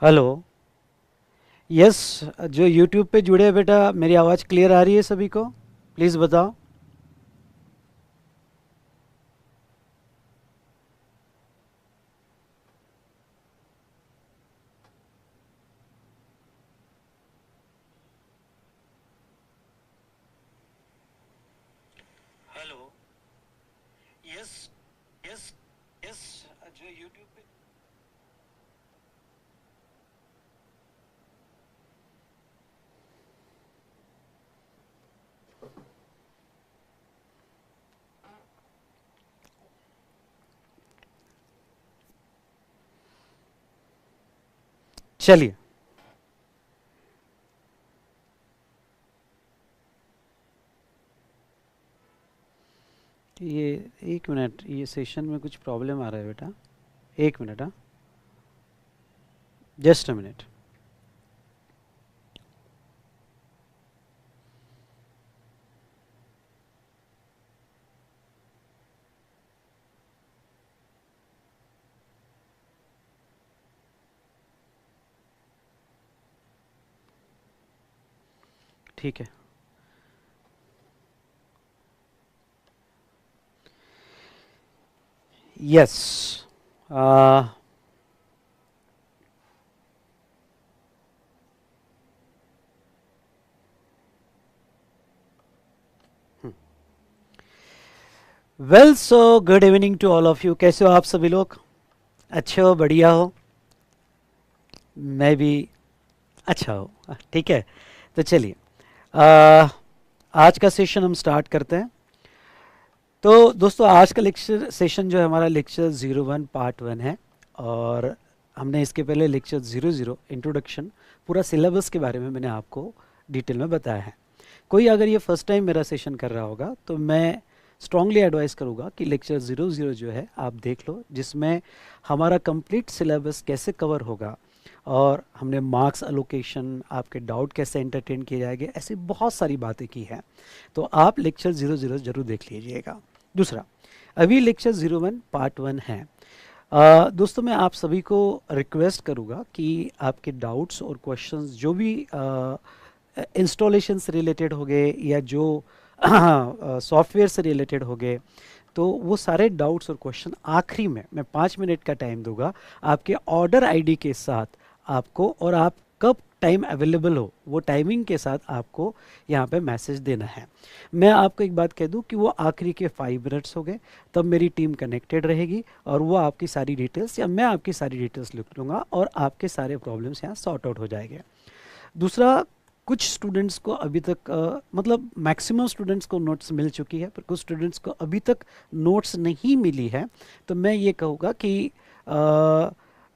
Hello. Yes. जो YouTube पे जुड़े हैं बेटा, मेरी आवाज़ क्लियर आ रही है सभी को? प्लीज़ बताओ। हेलो। यस। यस। यस। जो यूट्यूब पे। चलिए। ये एक मिनट, ये सेशन में कुछ प्रॉब्लम आ रहा है बेटा। एक मिनट, हाँ। Just a minute. ठीक है। Yes. Well, so good evening to all of you. कैसे हो आप सभी लोग? अच्छे हो? बढ़िया हो? मैं भी अच्छा हो। ठीक है। तो चलिए, आ, आज का सेशन हम स्टार्ट करते हैं। तो दोस्तों, आज का लेक्चर सेशन जो है हमारा लेक्चर 01 पार्ट 1 है। और हमने इसके पहले लेक्चर 00 इंट्रोडक्शन, पूरा सिलेबस के बारे में मैंने आपको डिटेल में बताया है। कोई अगर ये फर्स्ट टाइम मेरा सेशन कर रहा होगा तो मैं स्ट्रांगली एडवाइस करूँगा कि लेक्चर 00 जो है आप देख लो, जिसमें हमारा कंप्लीट सिलेबस कैसे कवर होगा और हमने मार्क्स अलोकेशन, आपके डाउट कैसे एंटरटेन किए जाएंगे, ऐसी बहुत सारी बातें की हैं। तो आप लेक्चर 00 जरूर देख लीजिएगा। दूसरा, अभी लेक्चर 01 पार्ट 1 है। दोस्तों, मैं आप सभी को रिक्वेस्ट करूँगा कि आपके डाउट्स और क्वेश्चंस जो भी इंस्टॉलेशन से रिलेटेड हो गए या जो सॉफ्टवेयर से रिलेटेड हो गए, तो वो सारे डाउट्स और क्वेश्चन आखिरी में मैं 5 मिनट का टाइम दूंगा आपके ऑर्डर आईडी के साथ आपको, और आप कब टाइम अवेलेबल हो वो टाइमिंग के साथ आपको यहाँ पे मैसेज देना है। मैं आपको एक बात कह दूँ कि वो आखिरी के 5 मिनट्स हो गए तब मेरी टीम कनेक्टेड रहेगी और वो आपकी सारी डिटेल्स या मैं आपकी सारी डिटेल्स लिख लूँगा और आपके सारे प्रॉब्लम्स यहाँ सॉर्ट आउट हो जाएंगे। दूसरा, कुछ स्टूडेंट्स को अभी तक मतलब मैक्सिमम स्टूडेंट्स को नोट्स मिल चुकी है, पर कुछ स्टूडेंट्स को अभी तक नोट्स नहीं मिली है। तो मैं ये कहूँगा कि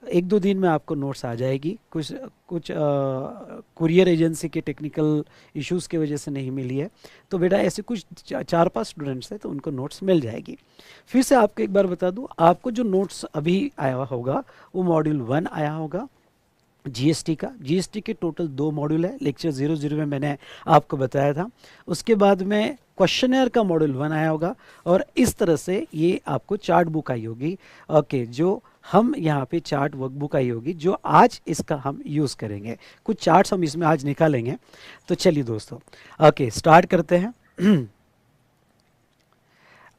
एक दो दिन में आपको नोट्स आ जाएगी। कुछ कुछ कुरियर एजेंसी के टेक्निकल इश्यूज़ की वजह से नहीं मिली है। तो बेटा ऐसे कुछ 4-5 स्टूडेंट्स हैं तो उनको नोट्स मिल जाएगी। फिर से आपको एक बार बता दूं, आपको जो नोट्स अभी आया होगा वो मॉड्यूल 1 आया होगा जीएसटी का। जीएसटी के टोटल 2 मॉड्यूल है, लेक्चर 00 में मैंने आपको बताया था। उसके बाद में क्वेश्चनर का मॉड्यूल 1 आया होगा और इस तरह से ये आपको चार्ट बुक आई होगी। ओके, जो हम यहाँ पे चार्ट वर्कबुक आई होगी जो आज इसका हम यूज़ करेंगे। कुछ चार्ट्स हम इसमें आज निकालेंगे। तो चलिए दोस्तों, ओके स्टार्ट करते हैं।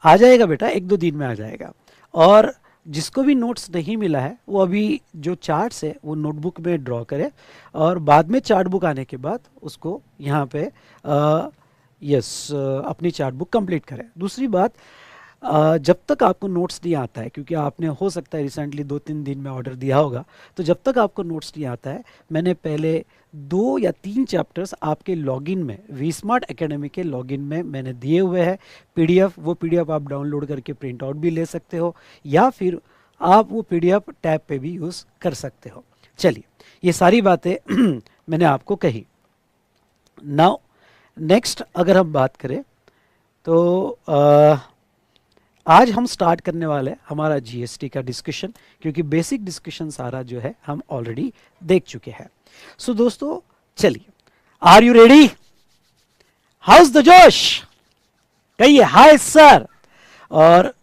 आ जाएगा बेटा, एक दो दिन में आ जाएगा। और जिसको भी नोट्स नहीं मिला है वो अभी जो चार्ट्स है वो नोटबुक में ड्रॉ करे और बाद में चार्ट बुक आने के बाद उसको यहाँ पे यस अपनी चार्ट बुक कंप्लीट करें। दूसरी बात, जब तक आपको नोट्स नहीं आता है, क्योंकि आपने हो सकता है रिसेंटली 2-3 दिन में ऑर्डर दिया होगा, तो जब तक आपको नोट्स नहीं आता है, मैंने पहले 2 या 3 चैप्टर्स आपके लॉगिन में, वी स्मार्ट एकेडमी के लॉगिन में मैंने दिए हुए हैं पीडीएफ। वो पीडीएफ आप डाउनलोड करके प्रिंट आउट भी ले सकते हो या फिर आप वो पीडीएफ टैब पे भी यूज़ कर सकते हो। चलिए, ये सारी बातें मैंने आपको कही। नाउ नेक्स्ट अगर हम बात करें तो आज हम स्टार्ट करने वाले हैं हमारा जीएसटी का डिस्कशन, क्योंकि बेसिक डिस्कशन सारा जो है हम ऑलरेडी देख चुके हैं। सो दोस्तों चलिए, are you ready? How's the josh? कहिए हाय सर। और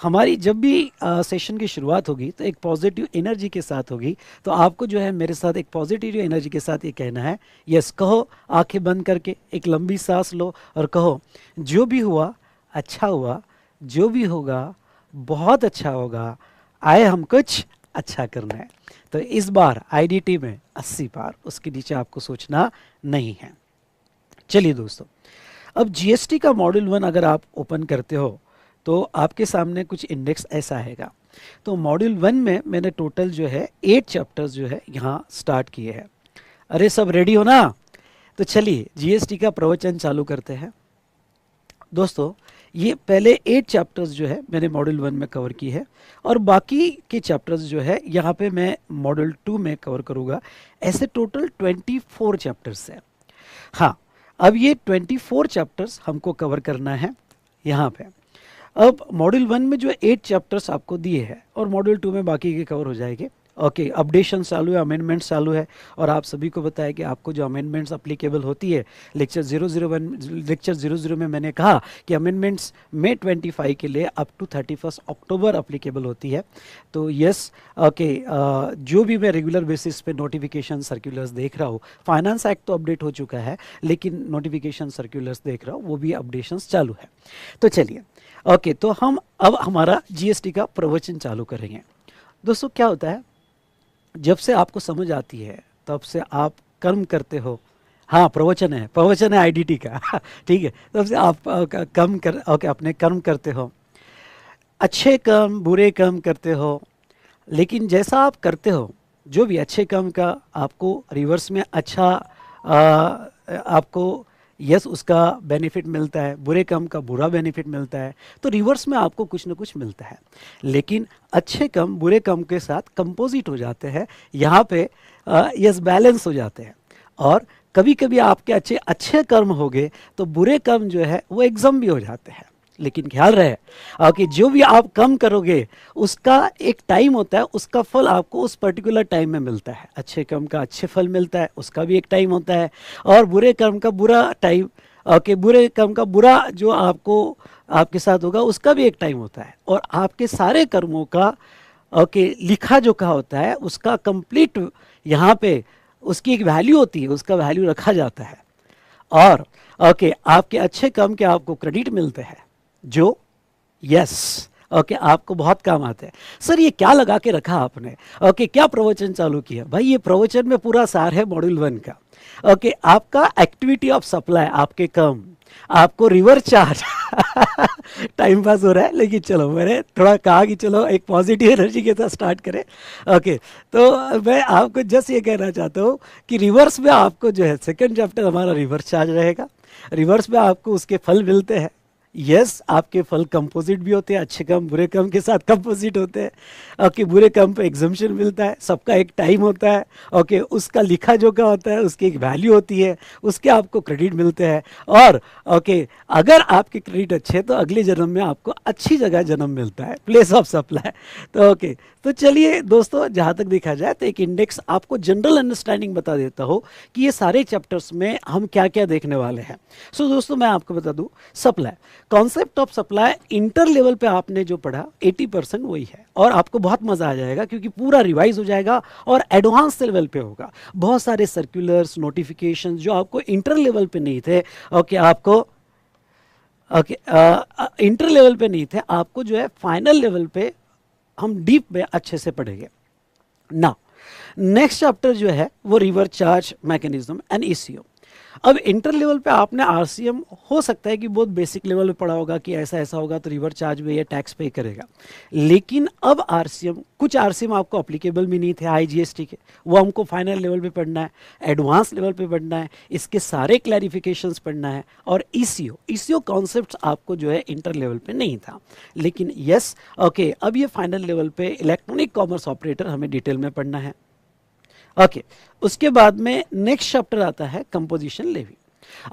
हमारी जब भी सेशन की शुरुआत होगी तो एक पॉजिटिव एनर्जी के साथ होगी। तो आपको जो है मेरे साथ एक पॉजिटिव एनर्जी के साथ ये कहना है, यस कहो, आंखें बंद करके एक लंबी सांस लो और कहो, जो भी हुआ अच्छा हुआ, जो भी होगा बहुत अच्छा होगा, आए हम कुछ अच्छा करना है। तो इस बार आईडीटी में 80 पार, उसके नीचे आपको सोचना नहीं है। चलिए दोस्तों, अब जीएसटी का मॉड्यूल 1 अगर आप ओपन करते हो तो आपके सामने कुछ इंडेक्स ऐसा आएगा। तो मॉड्यूल 1 में मैंने टोटल जो है 8 चैप्टर्स जो है यहाँ स्टार्ट किए हैं। अरे सब रेडी हो ना? तो चलिए जीएसटी का प्रवचन चालू करते हैं। दोस्तों, ये पहले 8 चैप्टर्स जो है मैंने मॉड्यूल 1 में कवर की है और बाकी के चैप्टर्स जो है यहाँ पे मैं मॉड्यूल 2 में कवर करूँगा। ऐसे टोटल 24 चैप्टर्स हैं। हाँ, अब ये 24 चैप्टर्स हमको कवर करना है यहाँ पे। अब मॉड्यूल 1 में जो 8 चैप्टर्स आपको दिए हैं और मॉड्यूल 2 में बाकी के कवर हो जाएंगे। ओके, अपडेशन चालू है, अमेंडमेंट्स चालू है और आप सभी को बताया कि आपको जो अमेंडमेंट्स अप्लीकेबल होती है लेक्चर 001 में मैंने कहा कि अमेंडमेंट्स मई 25 के लिए अप टू 31 अक्टूबर अप्लीकेबल होती है। तो यस, ओके, जो भी मैं रेगुलर बेसिस पे नोटिफिकेशन सर्कुलर्स देख रहा हूँ, फाइनेंस एक्ट तो अपडेट हो चुका है लेकिन नोटिफिकेशन सर्कुलर्स देख रहा हूँ, वो भी अपडेशंस चालू है। तो चलिए, ओके, तो हम अब हमारा जीएसटी का प्रवचन चालू करेंगे। दोस्तों, क्या होता है, जब से आपको समझ आती है तब से आप कर्म करते हो। हाँ, प्रवचन है आईडीटी का ठीक है। तब से आप अपने कर्म करते हो, अच्छे कर्म बुरे कर्म करते हो। लेकिन जैसा आप करते हो, जो भी अच्छे कर्म का आपको रिवर्स में अच्छा आपको यस उसका बेनिफिट मिलता है, बुरे काम का बुरा बेनिफिट मिलता है। तो रिवर्स में आपको कुछ ना कुछ मिलता है। लेकिन अच्छे काम बुरे काम के साथ कंपोजिट हो जाते हैं, यहाँ पे यस बैलेंस हो जाते हैं। और कभी कभी आपके अच्छे कर्म हो गए तो बुरे कर्म जो है वो एग्जाम भी हो जाते हैं। लेकिन ख्याल रहे कि जो भी आप कम करोगे उसका एक टाइम होता है, उसका फल आपको उस पर्टिकुलर टाइम में मिलता है। अच्छे कर्म का अच्छे फल मिलता है, उसका भी एक टाइम होता है। और बुरे कर्म का बुरा टाइम, बुरे कर्म का बुरा जो आपको आपके साथ होगा उसका भी एक टाइम होता है। और आपके सारे कर्मों का लिखा जोखा होता है, उसका कंप्लीट यहाँ पे उसकी एक वैल्यू होती है, उसका वैल्यू रखा जाता है। और आपके अच्छे कर्म के आपको क्रेडिट मिलते हैं जो आपको बहुत काम आते हैं। सर ये क्या लगा के रखा आपने, क्या प्रवचन चालू किया? भाई ये प्रवचन में पूरा सार है मॉड्यूल 1 का। आपका एक्टिविटी ऑफ सप्लाई, आपके काम, आपको रिवर चार्ज टाइम पास हो रहा है लेकिन चलो मैंने थोड़ा कहा कि चलो एक पॉजिटिव एनर्जी के साथ स्टार्ट करें। तो मैं आपको जस्ट ये कहना चाहता हूँ कि रिवर्स में आपको जो है सेकंड चैप्टर हमारा रिवर्स चार्ज रहेगा। रिवर्स में आपको उसके फल मिलते हैं। यस, आपके फल कंपोजिट भी होते हैं, अच्छे काम बुरे काम के साथ कंपोजिट होते हैं। बुरे काम पे एग्जम्पशन मिलता है, सबका एक टाइम होता है। उसका लिखा जोखा होता है, उसकी एक वैल्यू होती है, उसके आपको क्रेडिट मिलते हैं। और अगर आपके क्रेडिट अच्छे तो अगले जन्म में आपको अच्छी जगह जन्म मिलता है, प्लेस ऑफ सप्लाई। तो तो चलिए दोस्तों, जहाँ तक देखा जाए तो एक इंडेक्स आपको जनरल अंडरस्टैंडिंग बता देता हो कि ये सारे चैप्टर्स में हम क्या क्या देखने वाले हैं। सो दोस्तों, मैं आपको बता दूं, supply, concept of supply inter level पे आपने जो पढ़ा 80% वही है और आपको बहुत मजा आ जाएगा क्योंकि पूरा रिवाइज हो जाएगा और एडवांस लेवल पे होगा। बहुत सारे सर्कुलर्स नोटिफिकेशंस जो आपको इंटर लेवल पे नहीं थे, आपको इंटर लेवल पे नहीं थे, आपको जो है फाइनल लेवल पे हम डीप में अच्छे से पढ़ेंगे ना। नेक्स्ट चैप्टर जो है वो reverse charge mechanism and eco. अब इंटर लेवल पे आपने आरसीएम हो सकता है कि बहुत बेसिक लेवल पे पढ़ा होगा कि ऐसा ऐसा होगा तो रिवर चार्ज में ये टैक्स पे करेगा। लेकिन अब आरसीएम, कुछ आरसीएम आपको अप्लीकेबल भी नहीं थे आईजीएसटी के, वो हमको फाइनल लेवल पे पढ़ना है, एडवांस लेवल पे पढ़ना है, इसके सारे क्लैरिफिकेशंस पढ़ना है। और ईसीओ कॉन्सेप्ट आपको जो है इंटर लेवल पे नहीं था। लेकिन यस, अब ये फाइनल लेवल पे इलेक्ट्रॉनिक कॉमर्स ऑपरेटर हमें डिटेल में पढ़ना है। उसके बाद में नेक्स्ट चैप्टर आता है कंपोजिशन लेवी।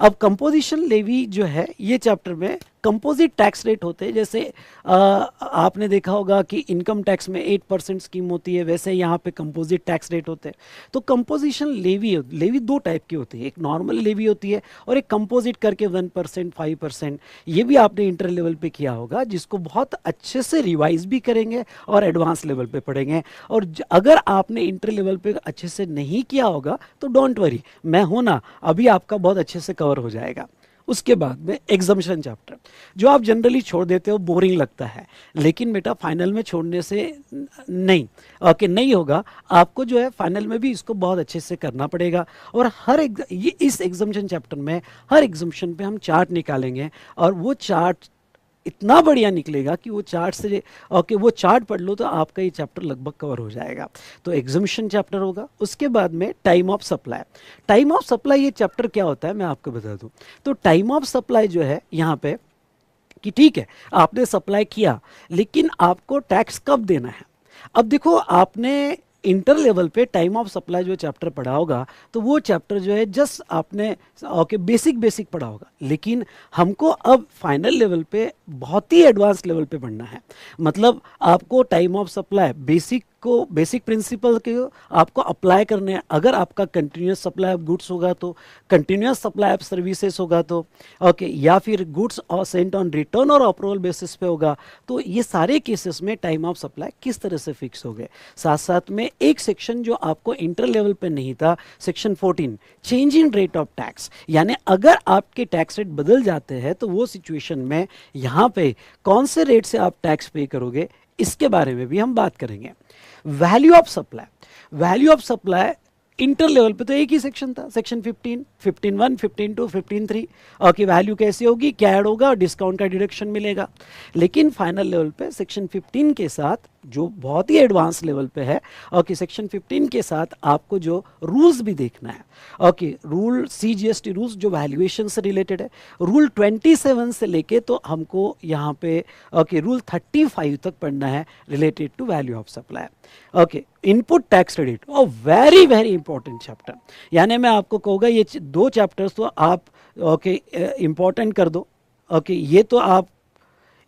अब कंपोजिशन लेवी जो है ये चैप्टर में कंपोजिट टैक्स रेट होते हैं, जैसे आपने देखा होगा कि इनकम टैक्स में 8% स्कीम होती है, वैसे यहाँ पे कंपोजिट टैक्स रेट होते हैं। तो कंपोजिशन लेवी लेवी दो टाइप की होती है, एक नॉर्मल लेवी होती है और एक कंपोजिट करके 1%, 5%। ये भी आपने इंटर लेवल पे किया होगा, जिसको बहुत अच्छे से रिवाइज भी करेंगे और एडवांस लेवल पे पढ़ेंगे। और अगर आपने इंटर लेवल पे अच्छे से नहीं किया होगा तो डोंट वरी, मैं हूं ना, अभी आपका बहुत अच्छे से कवर हो जाएगा। उसके बाद में एग्जम्पशन चैप्टर, जो आप जनरली छोड़ देते हो, बोरिंग लगता है, लेकिन बेटा फाइनल में छोड़ने से नहीं, ओके, नहीं होगा। आपको जो है फाइनल में भी इसको बहुत अच्छे से करना पड़ेगा। और ये इस एग्जम्पशन चैप्टर में हर एग्जम्पशन पे हम चार्ट निकालेंगे, और वो चार्ट इतना बढ़िया निकलेगा कि वो चार्ट से, ओके, वो चार्ट पढ़ लो तो आपका ये चैप्टर लगभग कवर हो जाएगा। तो एग्जम्पशन चैप्टर होगा। उसके बाद में time of supply. Time of supply ये चैप्टर क्या होता है मैं आपको बता दूं। तो टाइम ऑफ सप्लाई जो है यहाँ पे, कि ठीक है आपने सप्लाई किया, लेकिन आपको टैक्स कब देना है। अब देखो, आपने इंटर लेवल पे टाइम ऑफ सप्लाई जो चैप्टर पढ़ा होगा, तो वो चैप्टर जो है जस्ट आपने ओके बेसिक पढ़ा होगा, लेकिन हमको अब फाइनल लेवल पे बहुत ही एडवांस लेवल पे पढ़ना है। मतलब आपको time of supply basic principle के आपको अप्लाई करने हैं। अगर आपका कंटिन्यूस सप्लाई ऑफ गुड्स होगा तो कंटिन्यूस सप्लाई ऑफ सर्विसेज होगा तो ओके, या फिर गुड्स और सेंट ऑन रिटर्न और अप्रूवल बेसिस पे होगा, तो ये सारे केसेस में टाइम ऑफ सप्लाई किस तरह से फिक्स हो गए। साथ साथ में एक सेक्शन जो आपको इंटर लेवल पे नहीं था, section 14, change in rate of tax, यानी अगर आपके टैक्स रेट बदल जाते हैं तो वो सिचुएशन में यहाँ पे कौन से रेट से आप टैक्स पे करोगे, इसके बारे में भी हम बात करेंगे। Value of supply, value of supply inter level पे तो एक ही सेक्शन था, सेक्शन 15, 15(1), 15(2), 15(3), और की वैल्यू कैसी होगी, क्या ऐड होगा, डिस्काउंट का डिडक्शन मिलेगा। लेकिन फाइनल लेवल पे सेक्शन 15 के साथ, जो बहुत ही एडवांस लेवल पे है, ओके, सेक्शन 15 के साथ आपको जो रूल्स भी देखना है, ओके, रूल CGST रूल्स जो वैल्यूएशन से रिलेटेड है, रूल 27 से लेके तो हमको यहाँ पे ओके रूल 35 तक पढ़ना है related to value of supply. Okay, input tax credit, और वेरी वेरी इंपॉर्टेंट चैप्टर, यानी मैं आपको कहूँगा ये दो चैप्टर्स तो आप ओके इंपॉर्टेंट कर दो। ओके, ये तो आप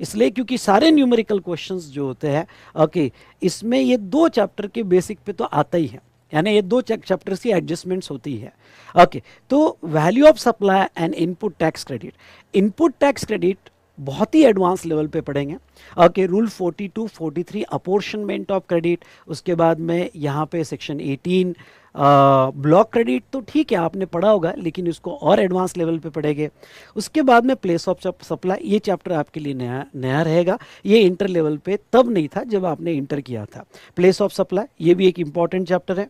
इसलिए क्योंकि सारे न्यूमेरिकल क्वेश्चंस जो होते हैं, ओके, इसमें ये दो चैप्टर के बेसिक पे तो आता ही है, यानी ये दो चैप्टर्स की एडजस्टमेंट्स होती है। ओके, तो value of supply and input tax credit. Input tax credit बहुत ही एडवांस लेवल पे पढ़ेंगे। Okay, rule 42, 43 apportionment of credit, उसके बाद में यहाँ पे सेक्शन 18 ब्लॉक क्रेडिट, तो ठीक है आपने पढ़ा होगा, लेकिन इसको और एडवांस लेवल पे पढ़ेंगे। उसके बाद में प्लेस ऑफ सप्लाई, ये चैप्टर आपके लिए नया रहेगा, ये इंटर लेवल पे तब नहीं था जब आपने इंटर किया था। प्लेस ऑफ सप्लाई ये भी एक इंपॉर्टेंट चैप्टर है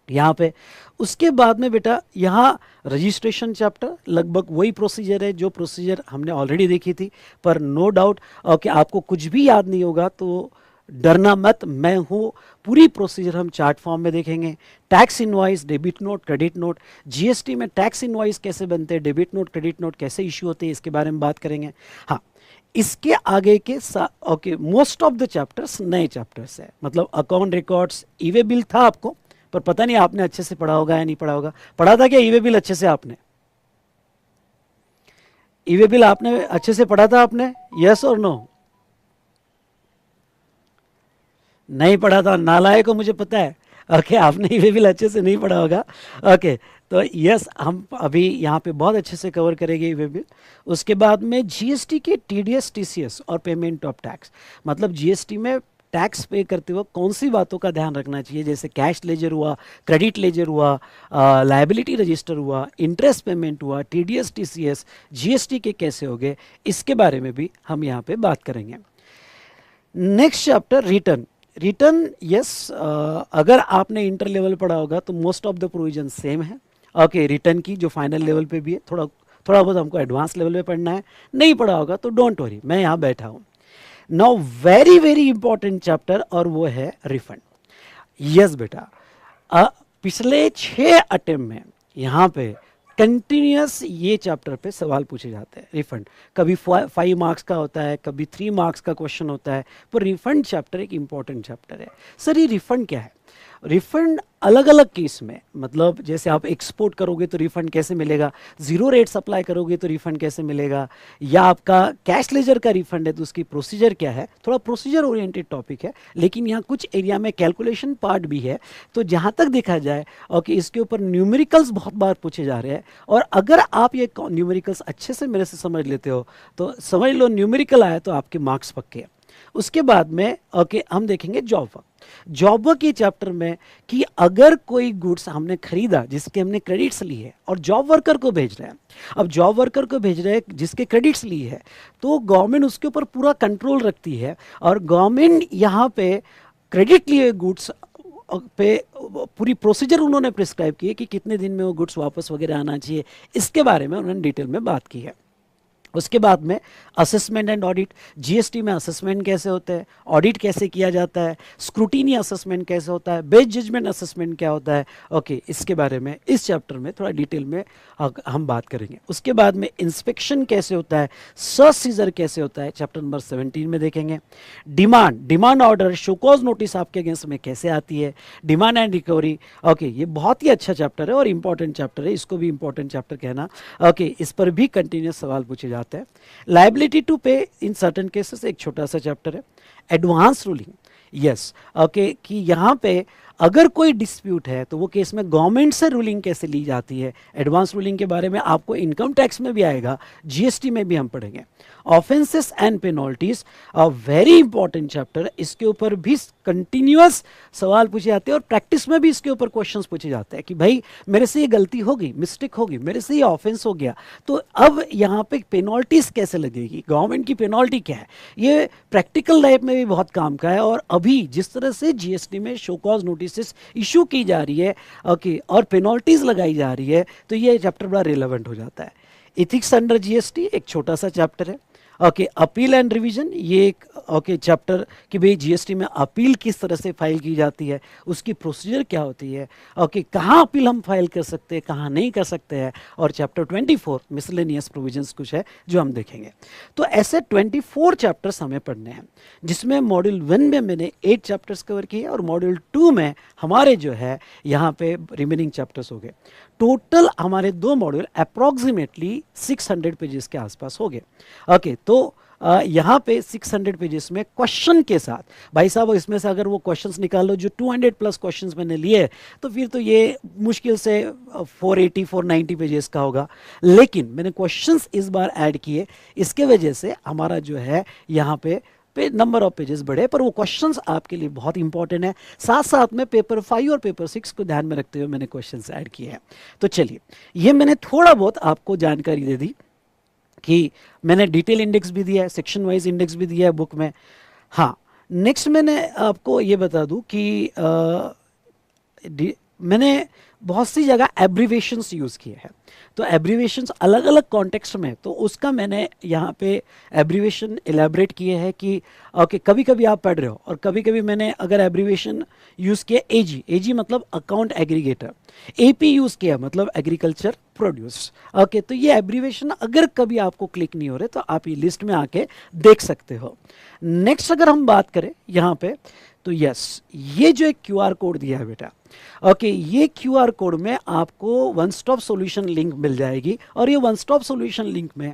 यहाँ पे। उसके बाद में बेटा यहाँ रजिस्ट्रेशन चैप्टर, लगभग वही प्रोसीजर है जो प्रोसीजर हमने ऑलरेडी देखी थी, पर नो डाउट ओके आपको कुछ भी याद नहीं होगा तो डरना मत, मैं हूँ, पूरी प्रोसीजर हम चार्ट फॉर्म में देखेंगे। Tax invoice, debit note, credit note, GST में टैक्स इनवॉइस कैसे बनते हैं, डेबिट नोट, क्रेडिट नोट कैसे इश्यू होते हैं, इसके बारे में बात करेंगे। हाँ, इसके आगे के okay most of the chapters नए चैप्टर्स है, मतलब अकाउंट रिकॉर्ड्स, ई वे बिल था आपको, पर पता नहीं आपने अच्छे से पढ़ा होगा या नहीं पढ़ा होगा। पढ़ा था क्या ई वे बिल अच्छे से आपने? ई वे बिल आपने अच्छे से पढ़ा था आपने, यस और नो? नहीं पढ़ा था, नालायक को मुझे पता है। ओके, आपने ई वे बिल अच्छे से नहीं पढ़ा होगा। ओके, तो यस हम अभी यहाँ पे बहुत अच्छे से कवर करेंगे ई वे बिल। उसके बाद में जीएसटी के टीडीएस, टीसीएस और पेमेंट ऑफ टैक्स, मतलब जीएसटी में टैक्स पे करते वक्त कौन सी बातों का ध्यान रखना चाहिए, जैसे कैश लेजर हुआ, क्रेडिट लेजर हुआ, लायबिलिटी रजिस्टर हुआ, इंटरेस्ट पेमेंट हुआ, टीडीएस, टीसीएस, जीएसटी के कैसे हो गए, इसके बारे में भी हम यहाँ पे बात करेंगे। Next chapter return. Return yes, अगर आपने इंटर लेवल पढ़ा होगा तो most of the provision same है। ओके, रिटर्न की जो फाइनल लेवल पे भी है, थोड़ा बहुत हमको एडवांस लेवल पे पढ़ना है। नहीं पढ़ा होगा तो डोंट वरी, मैं यहाँ बैठा हूँ। Now very very important chapter, और वो है रिफंड। यस बेटा, पिछले 6 अटेम्प्ट में यहाँ पे कंटिन्यूस ये चैप्टर पे सवाल पूछे जाते हैं। रिफंड कभी 5 मार्क्स का होता है, कभी 3 मार्क्स का क्वेश्चन होता है, पर रिफंड चैप्टर एक इंपॉर्टेंट चैप्टर है। सर ये रिफंड क्या है? रिफंड अलग अलग केस में, मतलब जैसे आप एक्सपोर्ट करोगे तो रिफंड कैसे मिलेगा, जीरो रेट सप्लाई करोगे तो रिफंड कैसे मिलेगा, या आपका कैश लेजर का रिफंड है तो उसकी प्रोसीजर क्या है। थोड़ा प्रोसीजर ओरिएंटेड टॉपिक है, लेकिन यहाँ कुछ एरिया में कैलकुलेशन पार्ट भी है। तो जहाँ तक देखा जाए ओके, इसके ऊपर न्यूमेरिकल्स बहुत बार पूछे जा रहे हैं, और अगर आप ये न्यूमेरिकल्स अच्छे से मेरे से समझ लेते हो तो समझ लो न्यूमेरिकल आया तो आपके मार्क्स पक्के हैं। उसके बाद में ओके हम देखेंगे जॉब वर्क। जॉब वर्क के चैप्टर में कि अगर कोई गुड्स हमने खरीदा जिसके हमने क्रेडिट्स लिए है और जॉब वर्कर को भेज रहे हैं, अब जॉब वर्कर को भेज रहे हैं जिसके क्रेडिट्स लिए है, तो गवर्नमेंट उसके ऊपर पूरा कंट्रोल रखती है, और गवर्नमेंट यहाँ पे क्रेडिट लिए गुड्स पे पूरी प्रोसीजर उन्होंने प्रिस्क्राइब की है कि कितने दिन में वो गुड्स वापस वगैरह आना चाहिए, इसके बारे में उन्होंने डिटेल में बात की है। उसके बाद में असेसमेंट एंड ऑडिट, जीएसटी में असेसमेंट कैसे होते हैं, ऑडिट कैसे किया जाता है, स्क्रूटिनी असेसमेंट कैसे होता है, बेस्ट जजमेंट असेसमेंट क्या होता है, ओके इसके बारे में इस चैप्टर में थोड़ा डिटेल में हम बात करेंगे। उसके बाद में इंस्पेक्शन कैसे होता है, सर्च सीजर कैसे होता है, चैप्टर नंबर 17 में देखेंगे। डिमांड ऑर्डर, शोकॉज नोटिस आपके अगेंस्ट में कैसे आती है, डिमांड एंड रिकवरी, ओके ये बहुत ही अच्छा चैप्टर है और इंपॉर्टेंट चैप्टर है, इसको भी इंपॉर्टेंट चैप्टर कहना, ओके इस पर भी कंटिन्यूस सवाल पूछे जाते हैं। लायबिलिटी टू पे इन सर्टेन केसेस एक छोटा सा चैप्टर है। एडवांस रूलिंग, यस ओके, कि यहाँ पे अगर कोई डिस्प्यूट है तो वो केस में गवर्नमेंट से रूलिंग कैसे ली जाती है। एडवांस रूलिंग के बारे में आपको इनकम टैक्स में भी आएगा, जीएसटी में भी हम पढ़ेंगे। Offences and penalties, a very important chapter, इसके ऊपर भी कंटिन्यूअस सवाल पूछे जाते हैं और प्रैक्टिस में भी इसके ऊपर क्वेश्चंस पूछे जाते हैं कि भाई मेरे से ये गलती हो गई, मिस्टेक हो गई, मेरे से ये ऑफेंस हो गया, तो अब यहाँ पे पेनल्टीज कैसे लगेगी, गवर्नमेंट की पेनल्टी क्या है। ये प्रैक्टिकल लाइफ में भी बहुत काम का है, और अभी जिस तरह से जीएसटी में शो कॉज नोटिस इशू की जा रही है ओके, और पेनल्टीज लगाई जा रही है, तो ये चैप्टर बड़ा रिलेवेंट हो जाता है। इथिक्स अंडर जीएसटी एक छोटा सा चैप्टर है। ओके अपील एंड रिवीजन, ये एक ओके चैप्टर कि भाई जीएसटी में अपील किस तरह से फाइल की जाती है, उसकी प्रोसीजर क्या होती है, ओके कहाँ अपील हम फाइल कर सकते हैं, कहाँ नहीं कर सकते हैं। और चैप्टर 24 मिसलेनियस प्रोविजंस कुछ है जो हम देखेंगे। तो ऐसे 24 चैप्टर्स हमें पढ़ने हैं, जिसमें मॉड्यूल 1 में मैंने 8 चैप्टर्स कवर किए और मॉड्यूल 2 में हमारे जो है यहाँ पे रिमेनिंग चैप्टर्स हो गए। टोटल हमारे 2 मॉड्यूल अप्रॉक्सीमेटली 600 पेजेस के आसपास हो गए। ओके तो यहाँ पे 600 पेजेस में क्वेश्चन के साथ, भाई साहब इसमें से अगर वो क्वेश्चंस निकाल लो जो 200 प्लस क्वेश्चंस मैंने लिए, तो फिर तो ये मुश्किल से 480 490 पेजेस का होगा। लेकिन मैंने क्वेश्चंस इस बार ऐड किए, इसके वजह से हमारा जो है यहाँ पे नंबर ऑफ पेजेस बढ़े, पर वो क्वेश्चंस आपके लिए बहुत इंपॉर्टेंट है। साथ साथ में पेपर 5 और पेपर 6 को ध्यान में रखते हुए मैंने क्वेश्चंस ऐड किए हैं। तो चलिए, ये मैंने थोड़ा बहुत आपको जानकारी दे दी कि मैंने डिटेल इंडेक्स भी दिया है, सेक्शन वाइज इंडेक्स भी दिया है बुक में। हाँ, नेक्स्ट मैंने आपको ये बता दूं कि मैंने बहुत सी जगह एब्रीवेशंस यूज़ किए हैं। तो एब्रीवेशंस अलग अलग कॉन्टेक्स्ट में, तो उसका मैंने यहाँ पे एब्रीवेशन एलैबोरेट किए हैं कि ओके कभी कभी आप पढ़ रहे हो और कभी कभी मैंने अगर एब्रीवेशन यूज़ किया एजी मतलब अकाउंट एग्रीगेटर, एपी यूज़ किया मतलब एग्रीकल्चर प्रोड्यूस। ओके तो ये एब्रीवेशन अगर कभी आपको क्लिक नहीं हो रहे तो आप ये लिस्ट में आके देख सकते हो। नेक्स्ट अगर हम बात करें यहाँ पे, तो यस ये जो एक क्यूआर कोड दिया है बेटा, ओके ये क्यूआर कोड में आपको वन स्टॉप सॉल्यूशन लिंक मिल जाएगी, और ये वन स्टॉप सॉल्यूशन लिंक में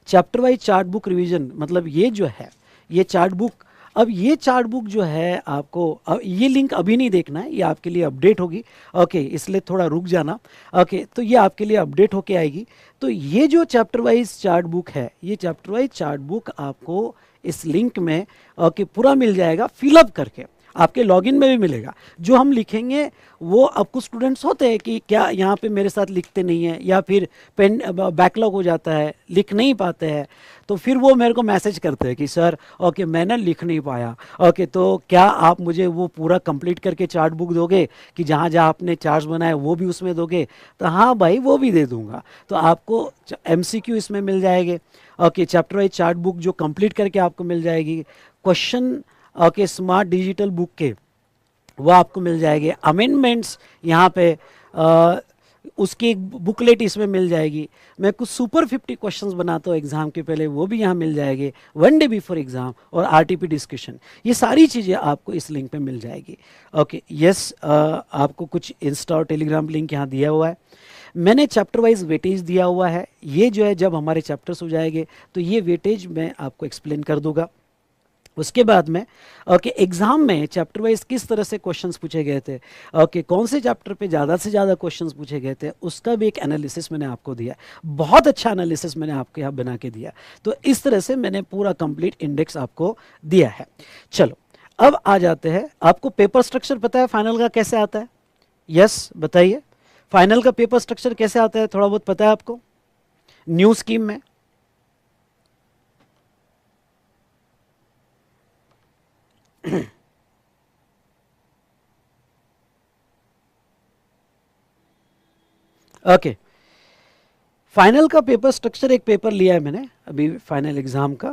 chapter wise chart book revision, मतलब ये जो है ये चार्ट बुक, अब ये चार्ट बुक जो है आपको, अब ये लिंक अभी नहीं देखना है, ये आपके लिए अपडेट होगी। ओके इसलिए थोड़ा रुक जाना। ओके तो ये आपके लिए अपडेट होके आएगी। तो ये जो चैप्टर वाइज चार्ट बुक है, ये चैप्टर वाइज चार्ट बुक आपको इस लिंक में ओके पूरा मिल जाएगा, फिलअप करके आपके लॉगिन में भी मिलेगा। जो हम लिखेंगे वो, अब कुछ स्टूडेंट्स होते हैं कि क्या यहाँ पे मेरे साथ लिखते नहीं है, या फिर पेन बैकलॉग हो जाता है, लिख नहीं पाते हैं, तो फिर वो मेरे को मैसेज करते हैं कि सर ओके मैंने लिख नहीं पाया, ओके तो क्या आप मुझे वो पूरा कंप्लीट करके चार्ट बुक दोगे, कि जहाँ जहाँ आपने चार्ट्स बनाए वो भी उसमें दोगे। तो हाँ भाई वो भी दे दूँगा। तो आपको MCQ इसमें मिल जाएंगे। Okay chapter wise chart book जो कंप्लीट करके आपको मिल जाएगी। Question okay smart digital book के वो आपको मिल जाएंगे। अमेंडमेंट्स यहाँ पे उसकी एक बुकलेट इसमें मिल जाएगी। मैं कुछ सुपर 50 क्वेश्चंस बनाता हूँ एग्जाम के पहले, वो भी यहाँ मिल जाएंगे, वन डे बिफोर एग्जाम, और आरटीपी डिस्कशन, ये सारी चीज़ें आपको इस लिंक पे मिल जाएगी। ओके यस, आपको कुछ इंस्टा और टेलीग्राम लिंक यहाँ दिया हुआ है। मैंने चैप्टर वाइज वेटेज दिया हुआ है, ये जो है जब हमारे चैप्टर्स हो जाएंगे तो ये वेटेज मैं आपको एक्सप्लेन कर दूंगा। उसके बाद में ओके एग्जाम में चैप्टर वाइज किस तरह से क्वेश्चंस पूछे गए थे, ओके कौन से चैप्टर पे ज़्यादा से ज़्यादा क्वेश्चंस पूछे गए थे, उसका भी एक एनालिसिस मैंने आपको दिया। बहुत अच्छा एनालिसिस मैंने आपके यहाँ बना के दिया। तो इस तरह से मैंने पूरा कंप्लीट इंडेक्स आपको दिया है। चलो अब आ जाते हैं, आपको पेपर स्ट्रक्चर पता है फाइनल का कैसे आता है? यस बताइए, फाइनल का पेपर स्ट्रक्चर कैसे आता है, थोड़ा बहुत पता है आपको न्यू स्कीम में? ओके फाइनल का पेपर स्ट्रक्चर, एक पेपर लिया है मैंने अभी फाइनल एग्जाम का,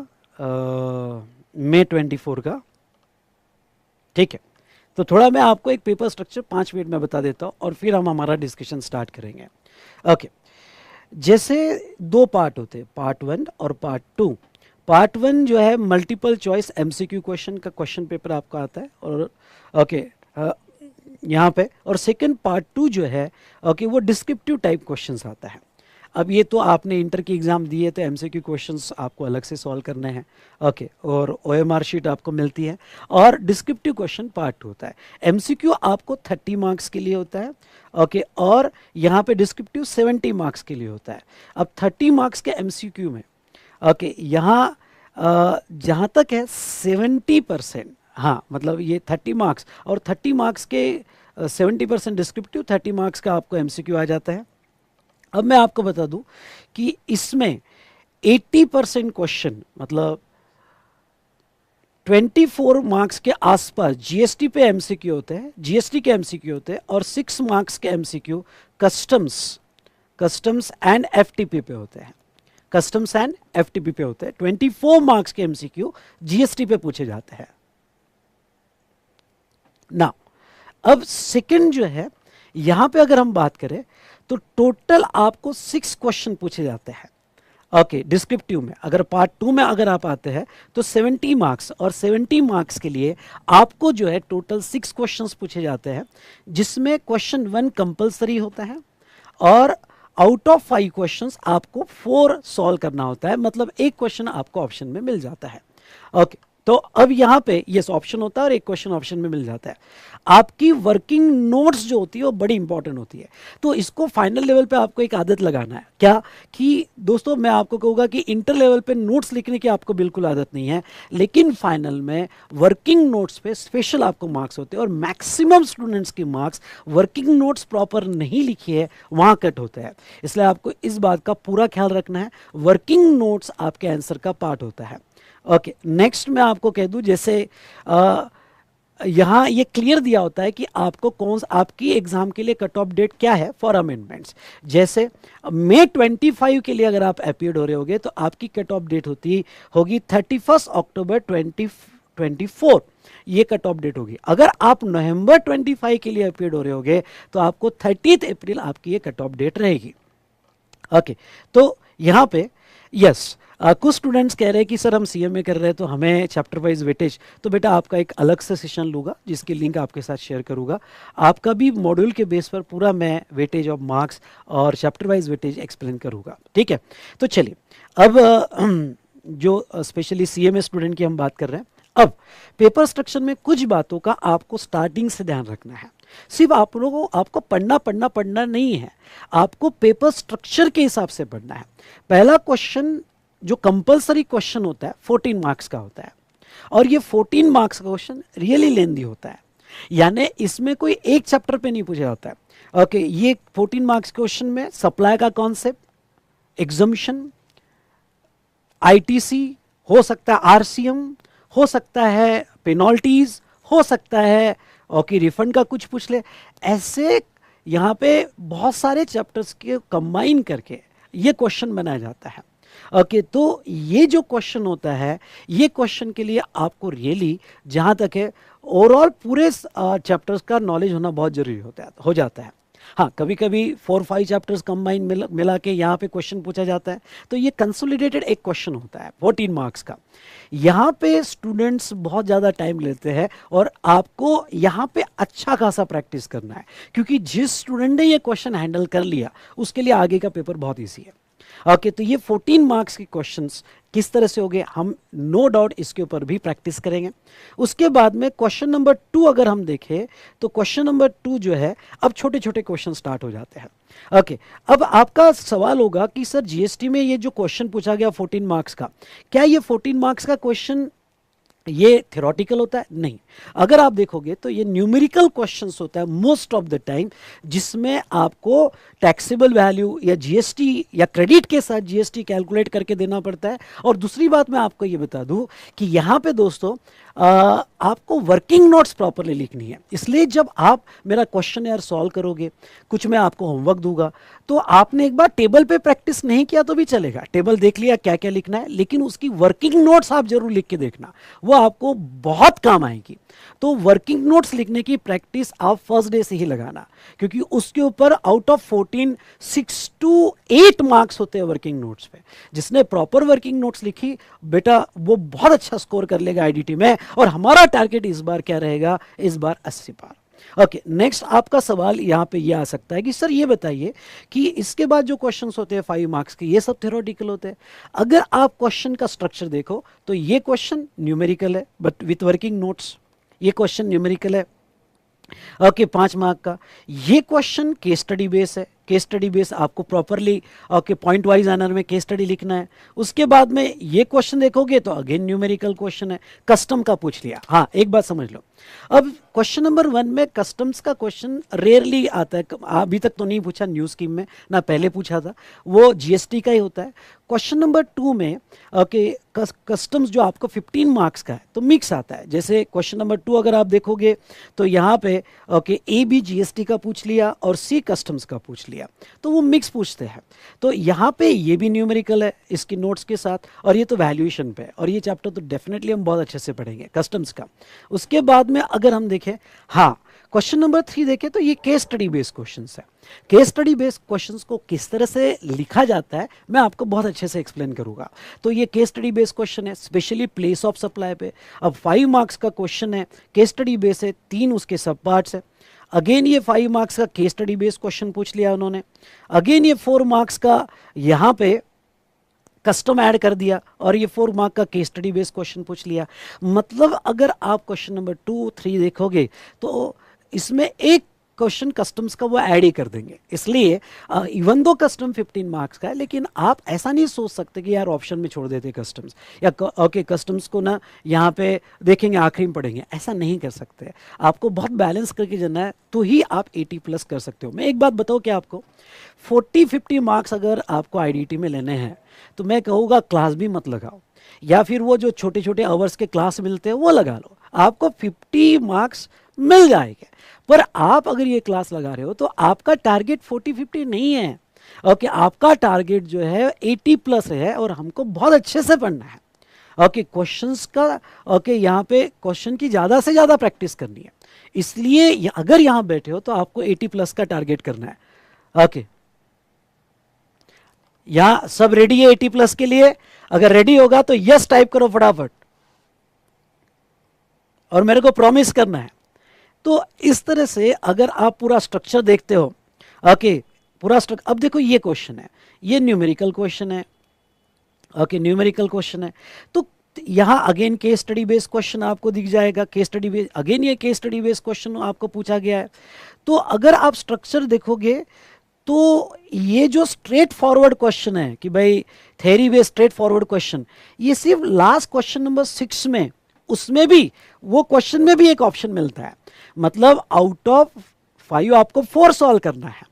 मई 24 का, ठीक है। तो थोड़ा मैं आपको एक पेपर स्ट्रक्चर 5 मिनट में बता देता हूँ और फिर हम हमारा डिस्कशन स्टार्ट करेंगे। ओके जैसे दो पार्ट होते हैं, पार्ट 1 और पार्ट 2। पार्ट 1 जो है मल्टीपल चॉइस एमसीक्यू क्वेश्चन का क्वेश्चन पेपर आपका आता है, और ओके यहाँ पे, और सेकंड पार्ट 2 जो है ओके वो डिस्क्रिप्टिव टाइप क्वेश्चंस आता है। अब ये तो आपने इंटर की एग्ज़ाम दी है तो एमसीक्यू क्वेश्चंस आपको अलग से सॉल्व करने हैं, ओके, और ओएमआर शीट आपको मिलती है, और डिस्क्रिप्टिव क्वेश्चन पार्ट 2 होता है। एमसीक्यू आपको 30 मार्क्स के लिए होता है, ओके, और यहाँ पे डिस्क्रिप्टिव 70 मार्क्स के लिए होता है। अब 30 मार्क्स के एमसीक्यू में ओके यहाँ जहाँ तक है 70%, हाँ मतलब ये 30 मार्क्स, और 30 मार्क्स के 70% डिस्क्रिप्टिव, 30 मार्क्स का आपको एमसीक्यू आ जाता है। अब मैं आपको बता दूं कि इसमें 80% क्वेश्चन, मतलब 24 मार्क्स के आसपास जीएसटी पे एमसीक्यू होते हैं, जीएसटी के एमसीक्यू होते हैं, और 6 मार्क्स के एमसीक्यू कस्टम्स एंड एफटीपी पे होते हैं, कस्टम्स एंड एफटीपी पे होते हैं। 24 मार्क्स के एमसीक्यू जीएसटी पे पूछे जाते हैं ना। अब सेकंड जो है, यहां पे अगर हम बात करें तो टोटल आपको 6 क्वेश्चन पूछे जाते हैं, ओके डिस्क्रिप्टिव में। अगर पार्ट 2 में अगर आप आते हैं तो 70 मार्क्स, और 70 मार्क्स के लिए आपको जो है टोटल 6 क्वेश्चंस पूछे जाते हैं, जिसमें क्वेश्चन 1 कंपलसरी होता है, और आउट ऑफ 5 क्वेश्चंस आपको 4 सॉल्व करना होता है, मतलब एक क्वेश्चन आपको ऑप्शन में मिल जाता है, ओके। तो अब यहाँ पे यस ऑप्शन होता है और एक क्वेश्चन ऑप्शन में मिल जाता है। आपकी वर्किंग नोट्स जो होती है वो बड़ी इंपॉर्टेंट होती है। तो इसको फाइनल लेवल पे आपको एक आदत लगाना है, क्या कि दोस्तों मैं आपको कहूँगा कि इंटर लेवल पे नोट्स लिखने की आपको बिल्कुल आदत नहीं है, लेकिन फाइनल में वर्किंग नोट्स पे स्पेशल आपको मार्क्स होते हैं, और मैक्सिमम स्टूडेंट्स की मार्क्स वर्किंग नोट्स प्रॉपर नहीं लिखी है वहाँ कट होते हैं। इसलिए आपको इस बात का पूरा ख्याल रखना है, वर्किंग नोट्स आपके आंसर का पार्ट होता है, ओके। नेक्स्ट मैं आपको कह दूं, जैसे यहाँ ये क्लियर दिया होता है कि आपको कौन, आपकी एग्जाम के लिए कट ऑफ डेट क्या है फॉर अमेंडमेंट्स। जैसे मई 25 के लिए अगर आप अपीयर्ड हो रहे होगे तो आपकी कट ऑफ डेट होगी 31 अक्टूबर 2024, ये कट ऑफ डेट होगी। अगर आप नवंबर 25 के लिए अपीयर्ड हो रहे होगे तो आपको 30 अप्रैल आपकी ये कट ऑफ डेट रहेगी, ओके। तो यहाँ पे यस कुछ स्टूडेंट्स कह रहे हैं कि सर हम सीएमए कर रहे हैं तो हमें चैप्टर वाइज वेटेज, तो बेटा आपका एक अलग से सेशन लूँगा जिसकी लिंक आपके साथ शेयर करूँगा। आपका भी मॉड्यूल के बेस पर पूरा मैं वेटेज ऑफ मार्क्स और चैप्टर वाइज वेटेज एक्सप्लेन करूँगा, ठीक है। तो चलिए अब जो स्पेशली सीएमए स्टूडेंट की हम बात कर रहे हैं, अब पेपर स्ट्रक्चर में कुछ बातों का आपको स्टार्टिंग से ध्यान रखना है। सिर्फ आप लोगों को आपको पढ़ना नहीं है, आपको पेपर स्ट्रक्चर के हिसाब से पढ़ना है। पहला क्वेश्चन जो कंपलसरी क्वेश्चन होता है 14 मार्क्स का होता है, और ये 14 मार्क्स का क्वेश्चन रियली लेंदी होता है, यानी इसमें कोई एक चैप्टर पे नहीं पूछा जाता है, ओके। ये 14 मार्क्स क्वेश्चन में सप्लाई का कॉन्सेप्ट, एग्जम्पशन, आईटीसी हो सकता है, आरसीएम हो सकता है, पेनल्टीज हो सकता है, ओके, रिफंड का कुछ पूछ ले, ऐसे यहाँ पे बहुत सारे चैप्टर्स के कंबाइन करके ये क्वेश्चन बनाया जाता है, ओके। तो ये जो क्वेश्चन होता है, ये क्वेश्चन के लिए आपको रियली जहाँ तक है ओवरऑल पूरे चैप्टर्स का नॉलेज होना बहुत जरूरी हो जाता है। हाँ, कभी कभी 4-5 चैप्टर्स कंबाइन मिला के यहाँ पे क्वेश्चन पूछा जाता है, तो ये कंसोलिडेटेड एक क्वेश्चन होता है 14 मार्क्स का। यहाँ पे स्टूडेंट्स बहुत ज़्यादा टाइम लेते हैं और आपको यहाँ पे अच्छा खासा प्रैक्टिस करना है, क्योंकि जिस स्टूडेंट ने ये क्वेश्चन हैंडल कर लिया उसके लिए आगे का पेपर बहुत ईजी है। ओके, तो ये 14 मार्क्स के क्वेश्चंस किस तरह से हो गए, हम नो डाउट इसके ऊपर भी प्रैक्टिस करेंगे। उसके बाद में क्वेश्चन नंबर 2 अगर हम देखें तो क्वेश्चन नंबर 2 जो है, अब छोटे छोटे क्वेश्चन स्टार्ट हो जाते हैं। ओके, अब आपका सवाल होगा कि सर जीएसटी में ये जो क्वेश्चन पूछा गया 14 मार्क्स का, क्या ये 14 मार्क्स का क्वेश्चन ये थ्योरेटिकल होता है? नहीं, अगर आप देखोगे तो ये न्यूमेरिकल क्वेश्चंस होता है मोस्ट ऑफ द टाइम, जिसमें आपको टैक्सेबल वैल्यू या जीएसटी या क्रेडिट के साथ जीएसटी कैलकुलेट करके देना पड़ता है। और दूसरी बात मैं आपको ये बता दूं कि यहाँ पे दोस्तों आपको वर्किंग नोट्स प्रॉपरली लिखनी है, इसलिए जब आप मेरा क्वेश्चन यार सॉल्व करोगे, कुछ मैं आपको होमवर्क दूंगा, तो आपने एक बार टेबल पे प्रैक्टिस नहीं किया तो भी चलेगा, टेबल देख लिया क्या क्या लिखना है, लेकिन उसकी वर्किंग नोट्स आप जरूर लिख के देखना, वो आपको बहुत काम आएगी। तो वर्किंग नोट्स लिखने की प्रैक्टिस आप फर्स्ट डे से ही लगाना, क्योंकि उसके ऊपर आउट ऑफ 14 6 to 8 मार्क्स होते हैं वर्किंग नोट्स पे। जिसने प्रॉपर वर्किंग नोट्स लिखी बेटा वो बहुत अच्छा स्कोर कर लेगा आईडीटी में, और हमारा टारगेट इस बार क्या रहेगा, इस बार 80 पार। ओके, नेक्स्ट आपका सवाल यहाँ पे ये आ सकता है कि सर ये बताइए कि इसके बाद जो क्वेश्चंस होते हैं 5 मार्क्स के, ये सब थ्योरेटिकल होते हैं। अगर आप क्वेश्चन का स्ट्रक्चर देखो तो ये क्वेश्चन न्यूमेरिकल है बट विथ वर्किंग नोट्स, ये क्वेश्चन न्यूमेरिकल है। ओके, 5 मार्क का। ये क्वेश्चन केस स्टडी बेस है, केस स्टडी बेस आपको properly okay point wise manner में केस स्टडी लिखना है। उसके बाद में ये क्वेश्चन देखोगे तो अगेन न्यूमेरिकल क्वेश्चन है, कस्टम का पूछ लिया। हाँ, एक बात समझ लो, अब क्वेश्चन नंबर 1 में कस्टम्स का क्वेश्चन रेयरली आता है, अभी तक तो नहीं पूछा न्यू स्कीम में, ना पहले पूछा था, वो जीएसटी का ही होता है। क्वेश्चन नंबर 2 में ओके कस्टम्स जो आपको 15 मार्क्स का है तो मिक्स आता है। जैसे क्वेश्चन नंबर 2 अगर आप देखोगे तो यहाँ पे ओके ए बी जीएसटी का पूछ लिया और सी कस्टम्स का पूछ लिया, तो वो मिक्स पूछते हैं। तो यहाँ पे ये भी न्यूमेरिकल है इसकी नोट्स के साथ, और ये तो वैल्यूएशन पे है, और ये चैप्टर तो डेफिनेटली हम बहुत अच्छे से पढ़ेंगे कस्टम्स का। उसके बाद में अगर हम देखें, हाँ क्वेश्चन नंबर 3 देखें तो ये केस स्टडी बेस्ड क्वेश्चंस है। केस स्टडी बेस्ड क्वेश्चंस को किस तरह से लिखा जाता है मैं आपको बहुत अच्छे से एक्सप्लेन करूंगा। तो ये केस स्टडी बेस्ड क्वेश्चन है, स्पेशली प्लेस ऑफ सप्लाई पे। अब 5 मार्क्स का क्वेश्चन है, केस स्टडी बेस है, 3 उसके सब पार्ट्स है। अगेन ये 5 मार्क्स का केस स्टडी बेस्ड क्वेश्चन पूछ लिया उन्होंने। अगेन ये 4 मार्क्स का यहाँ पे कस्टम ऐड कर दिया, और ये 4 मार्क का केस स्टडी बेस्ड क्वेश्चन पूछ लिया। मतलब अगर आप क्वेश्चन नंबर 2 3 देखोगे तो इसमें एक क्वेश्चन कस्टम्स का वो ऐड ही कर देंगे। इसलिए इवन दो कस्टम 15 मार्क्स का है, लेकिन आप ऐसा नहीं सोच सकते कि यार ऑप्शन में छोड़ देते कस्टम्स, या ओके कस्टम्स को ना यहाँ पे देखेंगे आखिरी में पढ़ेंगे, ऐसा नहीं कर सकते। आपको बहुत बैलेंस करके जाना है तो ही आप 80+ कर सकते हो। मैं एक बात बताऊँ कि आपको 40-50 मार्क्स अगर आपको आईडीटी में लेने हैं तो मैं कहूँगा क्लास भी मत लगाओ, या फिर वो जो छोटे छोटे आवर्स के क्लास मिलते हैं वो लगा लो, आपको 50 मार्क्स मिल जाएंगे। पर आप अगर ये क्लास लगा रहे हो तो आपका टारगेट 40-50 नहीं है, ओके आपका टारगेट जो है 80+ है, और हमको बहुत अच्छे से पढ़ना है। ओके क्वेश्चंस का ओके यहाँ पे क्वेश्चन की ज़्यादा से ज़्यादा प्रैक्टिस करनी है, इसलिए अगर यहाँ बैठे हो तो आपको 80+ का टारगेट करना है। ओके यहाँ सब रेडी है 80+ के लिए? अगर रेडी होगा तो यस टाइप करो फटाफट, और मेरे को प्रॉमिस करना है। तो इस तरह से अगर आप पूरा स्ट्रक्चर देखते हो, ओके पूरा स्ट्रक्चर, अब देखो ये क्वेश्चन है, ये न्यूमेरिकल क्वेश्चन है, ओके न्यूमेरिकल क्वेश्चन है। तो यहाँ again case study based question आपको दिख जाएगा, केस स्टडी बेस्ड, अगेन ये केस स्टडी बेस्ड क्वेश्चन आपको पूछा गया है। तो अगर आप स्ट्रक्चर देखोगे तो ये जो स्ट्रेट फॉरवर्ड क्वेश्चन है कि भाई theory based straight forward question, ये सिर्फ लास्ट क्वेश्चन नंबर 6 में, उसमें भी वो क्वेश्चन में भी एक ऑप्शन मिलता है, मतलब आउट ऑफ 5 आपको 4 सॉल्व करना है,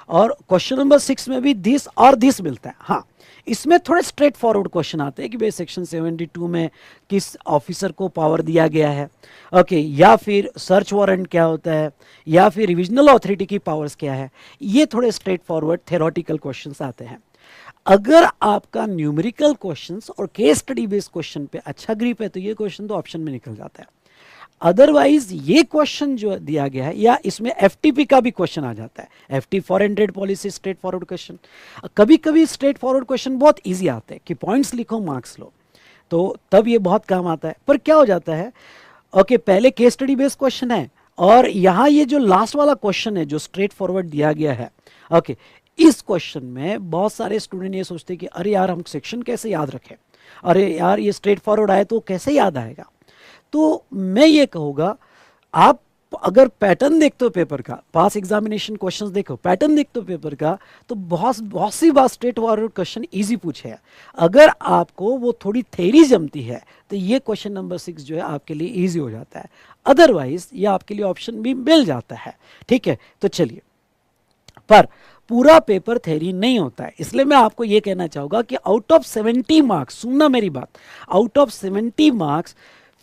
और क्वेश्चन नंबर 6 में भी दिस और दिस मिलता है। हाँ इसमें थोड़े स्ट्रेट फॉरवर्ड क्वेश्चन आते हैं कि भाई सेक्शन 72 में किस ऑफिसर को पावर दिया गया है, ओके या फिर सर्च वारंट क्या होता है, या फिर रिविजनल अथॉरिटी की पावर्स क्या है। ये थोड़े स्ट्रेट फॉरवर्ड थ्योरेटिकल क्वेश्चंस आते हैं। अगर आपका न्यूमेरिकल क्वेश्चंस और केस स्टडी बेस्ड क्वेश्चन पे अच्छा ग्रिप है तो ये क्वेश्चन तो ऑप्शन में निकल जाता है। अदरवाइज ये क्वेश्चन जो दिया गया है, या इसमें एफटीपी का भी क्वेश्चन आ जाता है, FT foreign trade policy straight forward question. कभी कभी स्ट्रेट फॉरवर्ड क्वेश्चन बहुत इजी आते हैं कि पॉइंट्स लिखो मार्क्स लो, तो तब ये बहुत काम आता है। पर क्या हो जाता है, ओके पहले केस स्टडी बेस्ड क्वेश्चन है, और यहाँ ये जो लास्ट वाला क्वेश्चन है जो स्ट्रेट फॉरवर्ड दिया गया है, ओके इस क्वेश्चन में बहुत सारे स्टूडेंट ये सोचते हैं कि अरे यार हम सेक्शन कैसे याद रखें, अरे यार ये स्ट्रेट फॉरवर्ड आए तो कैसे याद आएगा। तो मैं ये कहूँगा, आप अगर पैटर्न देखते हो पेपर का, पास एग्जामिनेशन क्वेश्चंस देखो, पैटर्न देखते हो पेपर का, तो बहुत सी बार स्ट्रेट फॉरवर्ड क्वेश्चन इजी पूछे हैं। अगर आपको वो थोड़ी थ्योरी जमती है तो ये क्वेश्चन नंबर 6 जो है आपके लिए इजी हो जाता है, अदरवाइज ये आपके लिए ऑप्शन भी मिल जाता है। ठीक है, तो चलिए, पर पूरा पेपर थ्योरी नहीं होता है, इसलिए मैं आपको ये कहना चाहूंगा कि आउट ऑफ 70 मार्क्स, सुनना मेरी बात, out of 70 marks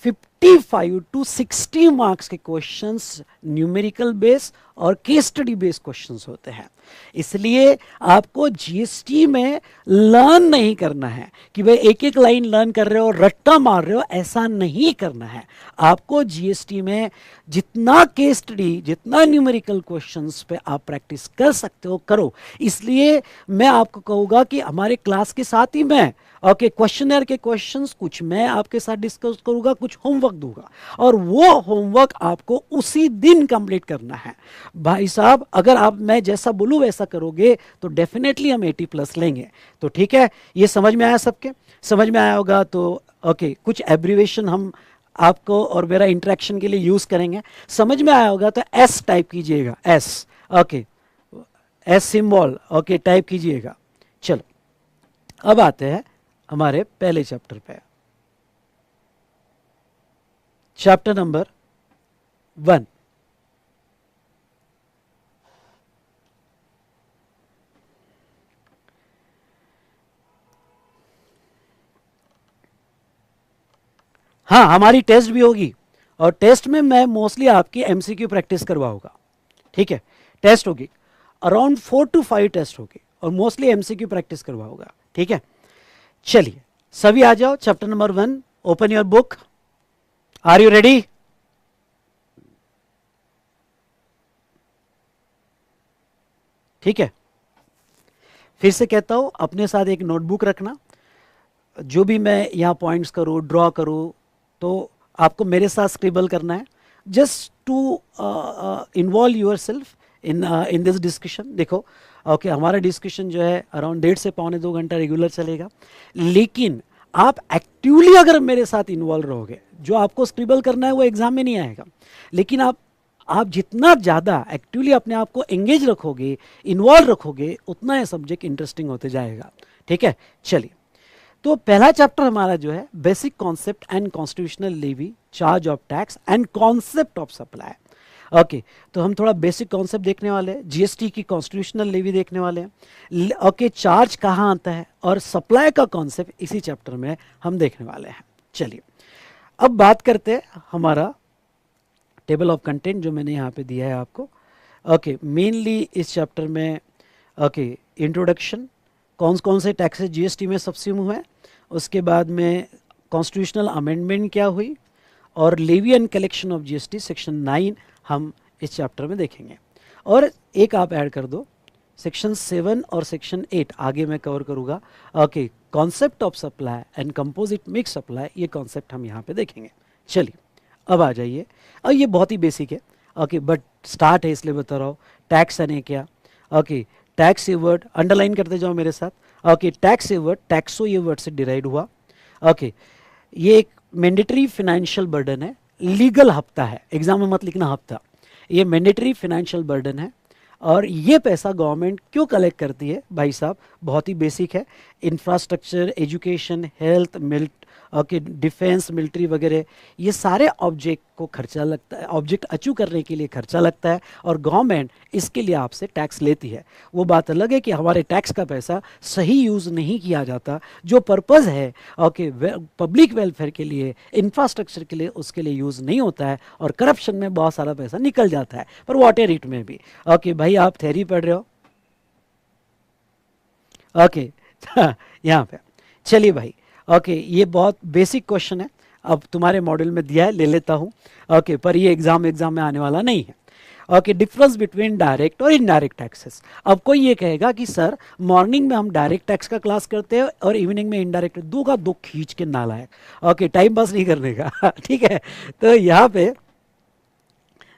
55 to 60 marks के क्वेश्चंस न्यूमेरिकल बेस और केस स्टडी बेस्ड क्वेश्चंस होते हैं। इसलिए आपको जीएसटी में लर्न नहीं करना है कि भाई एक एक लाइन लर्न कर रहे हो रट्टा मार रहे हो, ऐसा नहीं करना है। आपको जीएसटी में जितना केस स्टडी, जितना न्यूमेरिकल क्वेश्चंस पे आप प्रैक्टिस कर सकते हो करो। इसलिए मैं आपको कहूँगा कि हमारे क्लास के साथ ही मैं ओके क्वेश्चनर के क्वेश्चंस कुछ मैं आपके साथ डिस्कस करूंगा, कुछ होमवर्क दूंगा, और वो होमवर्क आपको उसी दिन कंप्लीट करना है। भाई साहब अगर आप मैं जैसा बोलूं वैसा करोगे तो डेफिनेटली हम 80+ लेंगे। तो ठीक है, ये समझ में आया, सबके समझ में आया होगा। तो ओके कुछ एब्रीवेशन हम आपको और मेरा इंटरेक्शन के लिए यूज करेंगे, समझ में आया होगा तो एस टाइप कीजिएगा, S okay, S symbol okay type कीजिएगा। चलो अब आते हैं हमारे पहले चैप्टर पे, चैप्टर नंबर 1। हाँ हमारी टेस्ट भी होगी, और टेस्ट में मैं मोस्टली आपकी एमसीक्यू प्रैक्टिस करवाऊंगा। ठीक है, टेस्ट होगी अराउंड 4 to 5 टेस्ट होगी, और मोस्टली एमसीक्यू प्रैक्टिस करवाऊंगा। ठीक है, चलिए सभी आ जाओ, chapter number 1, open your book, are you ready? ठीक है, फिर से कहता हूं अपने साथ एक नोटबुक रखना, जो भी मैं यहां पॉइंट्स करूं ड्रॉ करूं तो आपको मेरे साथ स्क्रिबल करना है, just to involve yourself in this discussion. देखो ओके हमारा डिस्कशन जो है अराउंड 1.5 से 1.25 घंटा रेगुलर चलेगा, लेकिन आप एक्टिवली अगर मेरे साथ इन्वॉल्व रहोगे, जो आपको स्क्रिबल करना है वो एग्जाम में नहीं आएगा, लेकिन आप जितना ज़्यादा एक्टिवली अपने आप को एंगेज रखोगे, इन्वॉल्व रखोगे, उतना ये सब्जेक्ट इंटरेस्टिंग होते जाएगा। ठीक है, चलिए तो पहला चैप्टर हमारा जो है basic concept and constitutional levy, charge of tax and concept of supply. Okay तो हम थोड़ा बेसिक कॉन्सेप्ट देखने वाले हैं, जीएसटी की कॉन्स्टिट्यूशनल लेवी देखने वाले हैं। ओके चार्ज कहाँ आता है और सप्लाई का कॉन्सेप्ट इसी चैप्टर में हम देखने वाले हैं। चलिए अब बात करते हैं हमारा टेबल ऑफ कंटेंट जो मैंने यहाँ पे दिया है आपको। ओके मेनली इस चैप्टर में ओके इंट्रोडक्शन, कौन कौन से टैक्सेस जीएसटी में सब्सिम हुए, उसके बाद में कॉन्स्टिट्यूशनल अमेंडमेंट क्या हुई, और levy and collection of GST section 9 हम इस चैप्टर में देखेंगे। और एक आप ऐड कर दो, सेक्शन 7 और सेक्शन 8 आगे मैं कवर करूँगा। Okay concept of supply and composite mix supply, ये कॉन्सेप्ट हम यहाँ पे देखेंगे। चलिए अब आ जाइए, और ये बहुत ही बेसिक है ओके बट स्टार्ट है इसलिए बता रहा हूँ। टैक्स यानी क्या? ओके टैक्स ये वर्ड अंडरलाइन करते जाओ मेरे साथ। ओके टैक्स ये वर्ड टैक्सो ये वर्ड से डिराइव हुआ। ओके ये एक मैंडेटरी फाइनेंशियल बर्डन है, लीगल हफ्ता है, एग्जाम में मत लिखना हफ्ता, ये मैंडेटरी फाइनेंशियल बर्डन है। और ये पैसा गवर्नमेंट क्यों कलेक्ट करती है भाई साहब? बहुत ही बेसिक है, infrastructure, education, health, okay defence, military वगैरह, ये सारे ऑब्जेक्ट को खर्चा लगता है, ऑब्जेक्ट अचीव करने के लिए खर्चा लगता है, और गवर्नमेंट इसके लिए आपसे टैक्स लेती है। वो बात अलग है कि हमारे टैक्स का पैसा सही यूज़ नहीं किया जाता, जो पर्पज़ है ओके पब्लिक वेलफेयर के लिए, इंफ्रास्ट्रक्चर के लिए, उसके लिए यूज़ नहीं होता है, और करप्शन में बहुत सारा पैसा निकल जाता है। पर वाटर रेट में भी ओके भाई आप थ्योरी पढ़ रहे हो ओके यहाँ पे। चलिए भाई ओके ये बहुत बेसिक क्वेश्चन है, अब तुम्हारे मॉड्यूल में दिया है, ले लेता हूँ। ओके, पर ये एग्जाम में आने वाला नहीं है। ओके, डिफरेंस बिटवीन डायरेक्ट और इनडायरेक्ट टैक्सेस। अब कोई ये कहेगा कि सर मॉर्निंग में हम डायरेक्ट टैक्स का क्लास करते हैं और इवनिंग में इनडायरेक्ट, दो का दो खींच के नालायक। ओके, टाइम पास नहीं करने का ठीक है। तो यहाँ पे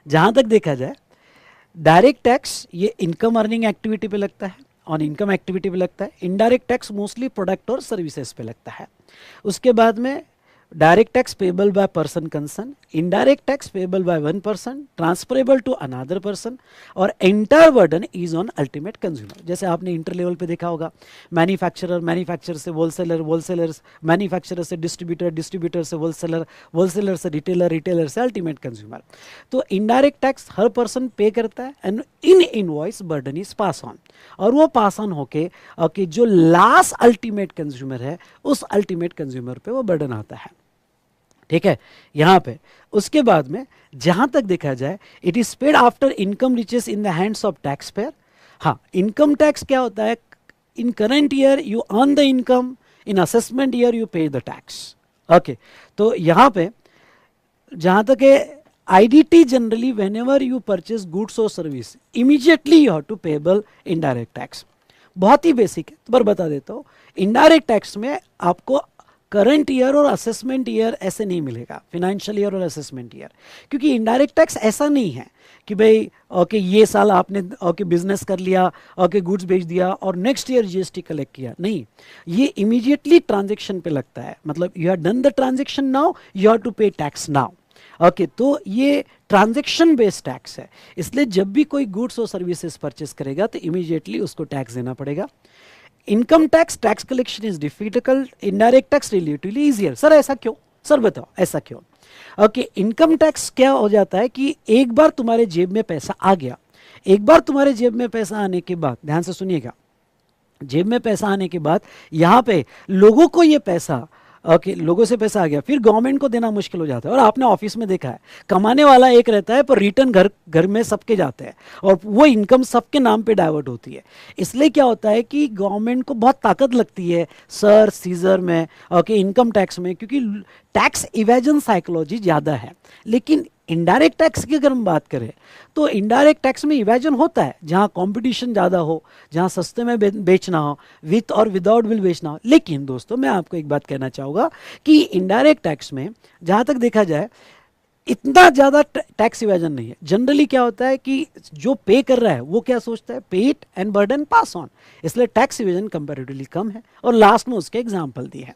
जहाँ तक देखा जाए, डायरेक्ट टैक्स ये इनकम अर्निंग एक्टिविटी पे लगता है, ऑन इनकम एक्टिविटी पे लगता है। इनडायरेक्ट टैक्स मोस्टली प्रोडक्ट और सर्विसेज पे लगता है। उसके बाद में direct tax payable by person concern, indirect tax payable by one person, transferable to another person, और entire burden is on ultimate consumer. जैसे आपने इंटर लेवल पे देखा होगा, मैन्युफैक्चरर से होलसेलर, होलसेलर मैन्युफैक्चरर से डिस्ट्रीब्यूटर, डिस्ट्रीब्यूटर से होलसेलर, होलसेलर से रिटेलर, रिटेलर से अल्टीमेट कंज्यूमर। तो इनडायरेक्ट टैक्स हर पर्सन पे करता है and in invoice burden is pass on, और वो पास ऑन होके जो लास्ट अल्टीमेट कंज्यूमर है उस अल्टीमेट कंज्यूमर पे वो बर्डन आता है। ठीक है, यहां पे उसके बाद में जहां तक देखा जाए, it is paid after income reaches in the hands of tax payer. हाँ, इनकम टैक्स क्या होता है, in current year you earn the income, in assessment year you pay the tax. Okay, तो यहां पे जहां तक है, IDT generally whenever you purchase goods और service immediately you have to payable indirect tax. बहुत ही बेसिक है, पर बता देता हूँ। इनडायरेक्ट टैक्स में आपको करंट ईयर और असेसमेंट ईयर ऐसे नहीं मिलेगा, फाइनेंशियल ईयर और असेसमेंट ईयर, क्योंकि इनडायरेक्ट टैक्स ऐसा नहीं है कि भाई ओके ये साल आपने ओके बिजनेस कर लिया, ओके गुड्स बेच दिया और नेक्स्ट ईयर GST कलेक्ट किया, नहीं, ये इमीडिएटली ट्रांजेक्शन पे लगता है। मतलब you have done the transaction now, you have to pay tax now. Okay, तो ये ट्रांजेक्शन बेस्ड टैक्स है, इसलिए जब भी कोई गुड्स और सर्विसेज परचेस करेगा तो इमीडिएटली उसको टैक्स देना पड़ेगा। Income tax, tax collection is difficult, indirect tax relatively easier. Sir ऐसा क्यों? सर बताओ ऐसा क्यों? ओके, इनकम टैक्स क्या हो जाता है कि एक बार तुम्हारे जेब में पैसा आ गया, एक बार तुम्हारे जेब में पैसा आने के बाद, ध्यान से सुनिएगा, जेब में पैसा आने के बाद यहाँ पे लोगों को ये पैसा, ओके लोगों से पैसा आ गया, फिर गवर्नमेंट को देना मुश्किल हो जाता है। और आपने ऑफिस में देखा है, कमाने वाला एक रहता है पर रिटर्न घर घर में सबके जाते हैं और वो इनकम सबके नाम पे डाइवर्ट होती है। इसलिए क्या होता है कि गवर्नमेंट को बहुत ताकत लगती है सर सीजर में, ओके इनकम टैक्स में, क्योंकि टैक्स इवेजन साइकोलॉजी ज़्यादा है। लेकिन इनडायरेक्ट टैक्स की अगर हम बात करें तो इनडायरेक्ट टैक्स में इवेजन होता है, जहां कंपटीशन ज़्यादा हो, जहां सस्ते में बेचना हो, विथ और विदाउट बिल बेचना हो। लेकिन दोस्तों मैं आपको एक बात कहना चाहूँगा कि इनडायरेक्ट टैक्स में जहां तक देखा जाए इतना ज़्यादा टैक्स इवेजन नहीं है। जनरली क्या होता है कि जो पे कर रहा है वो क्या सोचता है, पे it and burden pass on, इसलिए टैक्स इवेजन कंपैरेटिवली कम है। और लास्ट में उसके एग्जांपल दिए हैं।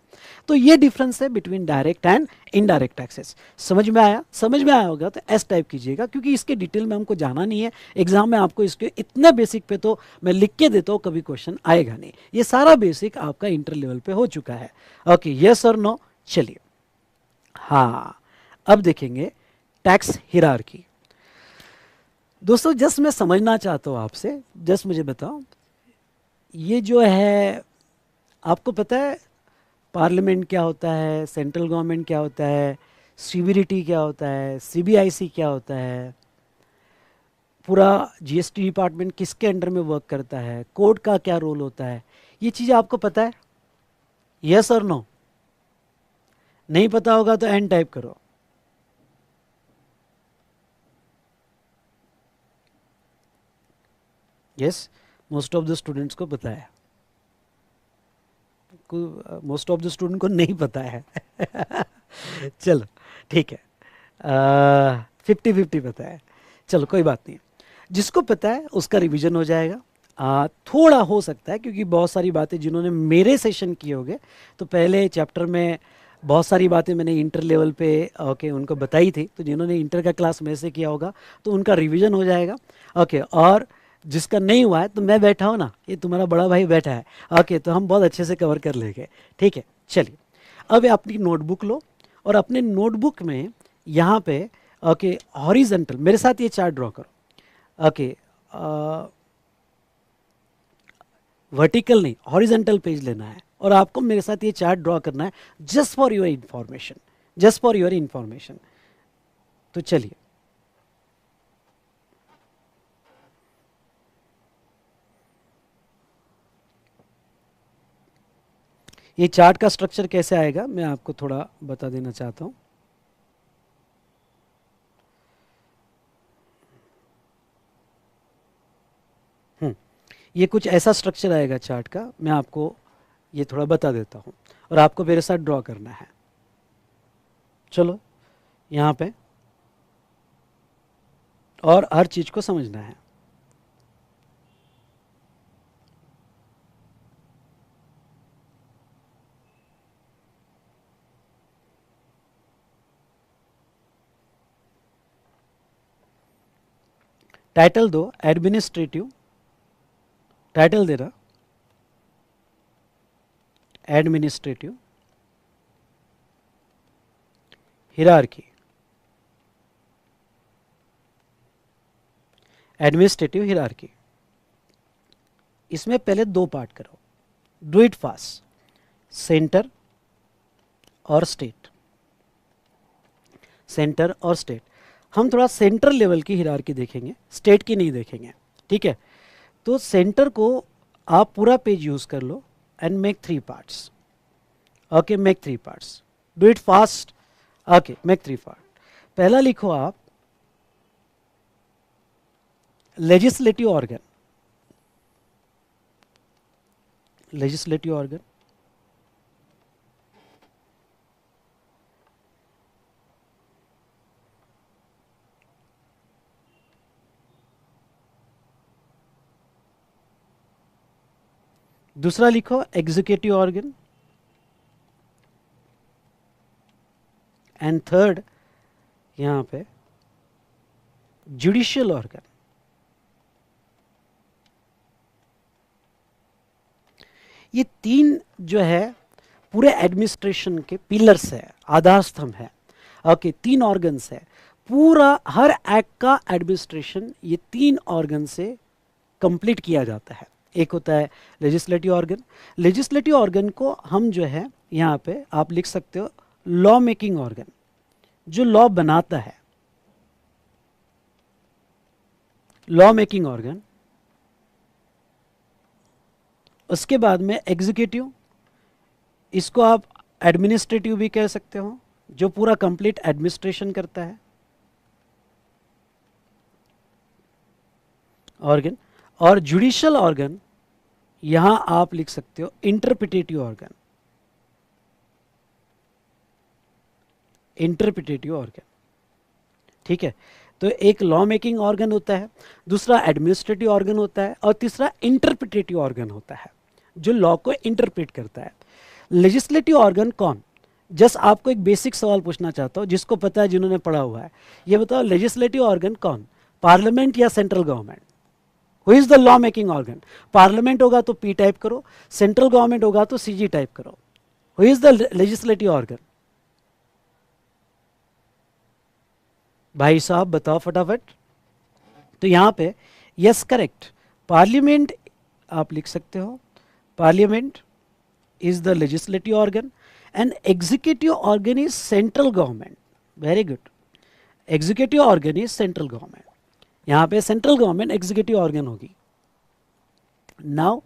तो ये डिफरेंस है between direct and indirect taxes. समझ में आया? समझ में आया होगा तो एस टाइप कीजिएगा, क्योंकि इसके डिटेल में हमको जाना नहीं है। एग्जाम में आपको इसके इतने बेसिक पे तो मैं लिख के देता हूँ, कभी क्वेश्चन आएगा नहीं। ये सारा बेसिक आपका इंटर लेवल पे हो चुका है। ओके, यस और नो? चलिए, हाँ अब देखेंगे टैक्स हिरार्की। दोस्तों जस्ट मैं समझना चाहता हूँ आपसे, जस्ट मुझे बताओ, ये जो है आपको पता है पार्लियामेंट क्या होता है, सेंट्रल गवर्नमेंट क्या होता है, CBDT क्या होता है, CBIC क्या होता है, पूरा GST डिपार्टमेंट किसके अंडर में वर्क करता है, कोर्ट का क्या रोल होता है, ये चीज़ें आपको पता है? यस और नो? नहीं पता होगा तो एन टाइप करो। Yes, most of the students को पता है, मोस्ट ऑफ द स्टूडेंट को नहीं पता है चलो ठीक है, 50-50 पता है, चलो कोई बात नहीं। जिसको पता है उसका रिवीजन हो जाएगा। थोड़ा हो सकता है क्योंकि बहुत सारी बातें जिन्होंने मेरे सेशन किए होंगे तो पहले चैप्टर में बहुत सारी बातें मैंने इंटर लेवल पे ओके उनको बताई थी, तो जिन्होंने इंटर का क्लास में से किया होगा तो उनका रिवीजन हो जाएगा। ओके, और जिसका नहीं हुआ है तो मैं बैठा हूँ ना, ये तुम्हारा बड़ा भाई बैठा है, ओके तो हम बहुत अच्छे से कवर कर लेंगे। ठीक है, चलिए अब अपनी नोटबुक लो और अपने नोटबुक में यहाँ पे ओके हॉरिजेंटल मेरे साथ ये चार्ट ड्रॉ करो। ओके, वर्टिकल नहीं हॉरिजेंटल पेज लेना है और आपको मेरे साथ ये चार्ट ड्रॉ करना है, just for your information, just for your information. तो चलिए, ये चार्ट का स्ट्रक्चर कैसे आएगा मैं आपको थोड़ा बता देना चाहता हूँ। ये कुछ ऐसा स्ट्रक्चर आएगा चार्ट का, मैं आपको ये थोड़ा बता देता हूँ और आपको मेरे साथ ड्रॉ करना है। चलो यहाँ पे, और हर चीज को समझना है। टाइटल दो एडमिनिस्ट्रेटिव, टाइटल दे रहा एडमिनिस्ट्रेटिव हिरार्की, एडमिनिस्ट्रेटिव हिरार्की। इसमें पहले दो पार्ट करो, डू इट फास्ट। सेंटर और स्टेट, सेंटर और स्टेट। हम थोड़ा सेंटर लेवल की हिरार्की देखेंगे, स्टेट की नहीं देखेंगे, ठीक है। तो सेंटर को आप पूरा पेज यूज कर लो and make 3 parts. Okay, make 3 parts, do it fast. Okay, make 3 part. पहला लिखो आप लेजिस्लेटिव ऑर्गन, लेजिस्लेटिव ऑर्गन। दूसरा लिखो एग्जीक्यूटिव ऑर्गन, एंड थर्ड यहां पे जुडिशियल ऑर्गन। ये 3 जो है पूरे एडमिनिस्ट्रेशन के पिलर्स है, आधार स्तंभ है। ओके, 3 ऑर्गन्स है, पूरा हर एक्ट का एडमिनिस्ट्रेशन ये 3 ऑर्गन से कंप्लीट किया जाता है। एक होता है लेजिस्लेटिव ऑर्गन। लेजिस्लेटिव ऑर्गन को हम जो है यहाँ पे आप लिख सकते हो लॉ मेकिंग ऑर्गन, जो लॉ बनाता है, लॉ मेकिंग ऑर्गन। उसके बाद में एग्जीक्यूटिव, इसको आप एडमिनिस्ट्रेटिव भी कह सकते हो, जो पूरा कंप्लीट एडमिनिस्ट्रेशन करता है ऑर्गन। और जुडिशियल ऑर्गन यहां आप लिख सकते हो इंटरप्रिटेटिव ऑर्गन, इंटरप्रिटेटिव ऑर्गन, ठीक है। तो एक लॉ मेकिंग ऑर्गन होता है, दूसरा एडमिनिस्ट्रेटिव ऑर्गन होता है, और तीसरा इंटरप्रिटेटिव ऑर्गन होता है, जो लॉ को इंटरप्रेट करता है। लेजिस्लेटिव ऑर्गन कौन? जस्ट आपको एक बेसिक सवाल पूछना चाहता हूं, जिसको पता है, जिन्होंने पढ़ा हुआ है, ये बताओ लेजिस्लेटिव ऑर्गन कौन, पार्लियामेंट या central government? Who is the law making organ? Parliament होगा तो पी टाइप करो, सेंट्रल गवर्नमेंट होगा तो सीजी टाइप करो। Who is the legislative organ? भाई साहब बताओ फटाफट। तो यहां पे यस करेक्ट, पार्लियामेंट आप लिख सकते हो, parliament is the legislative organ and executive organ is central government. Very good, executive organ is central government. यहां पे सेंट्रल गवर्नमेंट एग्जीक्यूटिव ऑर्गन होगी। नाउ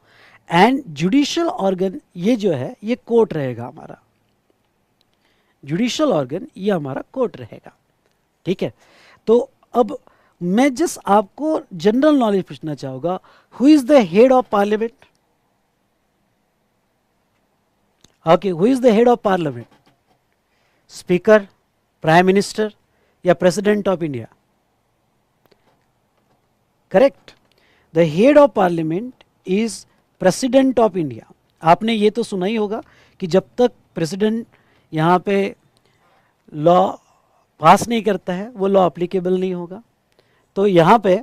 एंड जुडिशियल ऑर्गन, ये जो है ये कोर्ट रहेगा हमारा, जुडिशियल ऑर्गन ये हमारा कोर्ट रहेगा, ठीक है। तो अब मैं जस्ट आपको जनरल नॉलेज पूछना चाहूंगा, who is the head of parliament? Okay, who is the head of parliament? Speaker, prime minister या president of India? Correct, the head of parliament is president of India. आपने ये तो सुना ही होगा कि जब तक प्रेसिडेंट यहां पे लॉ पास नहीं करता है वो लॉ अप्लीकेबल नहीं होगा। तो यहां पे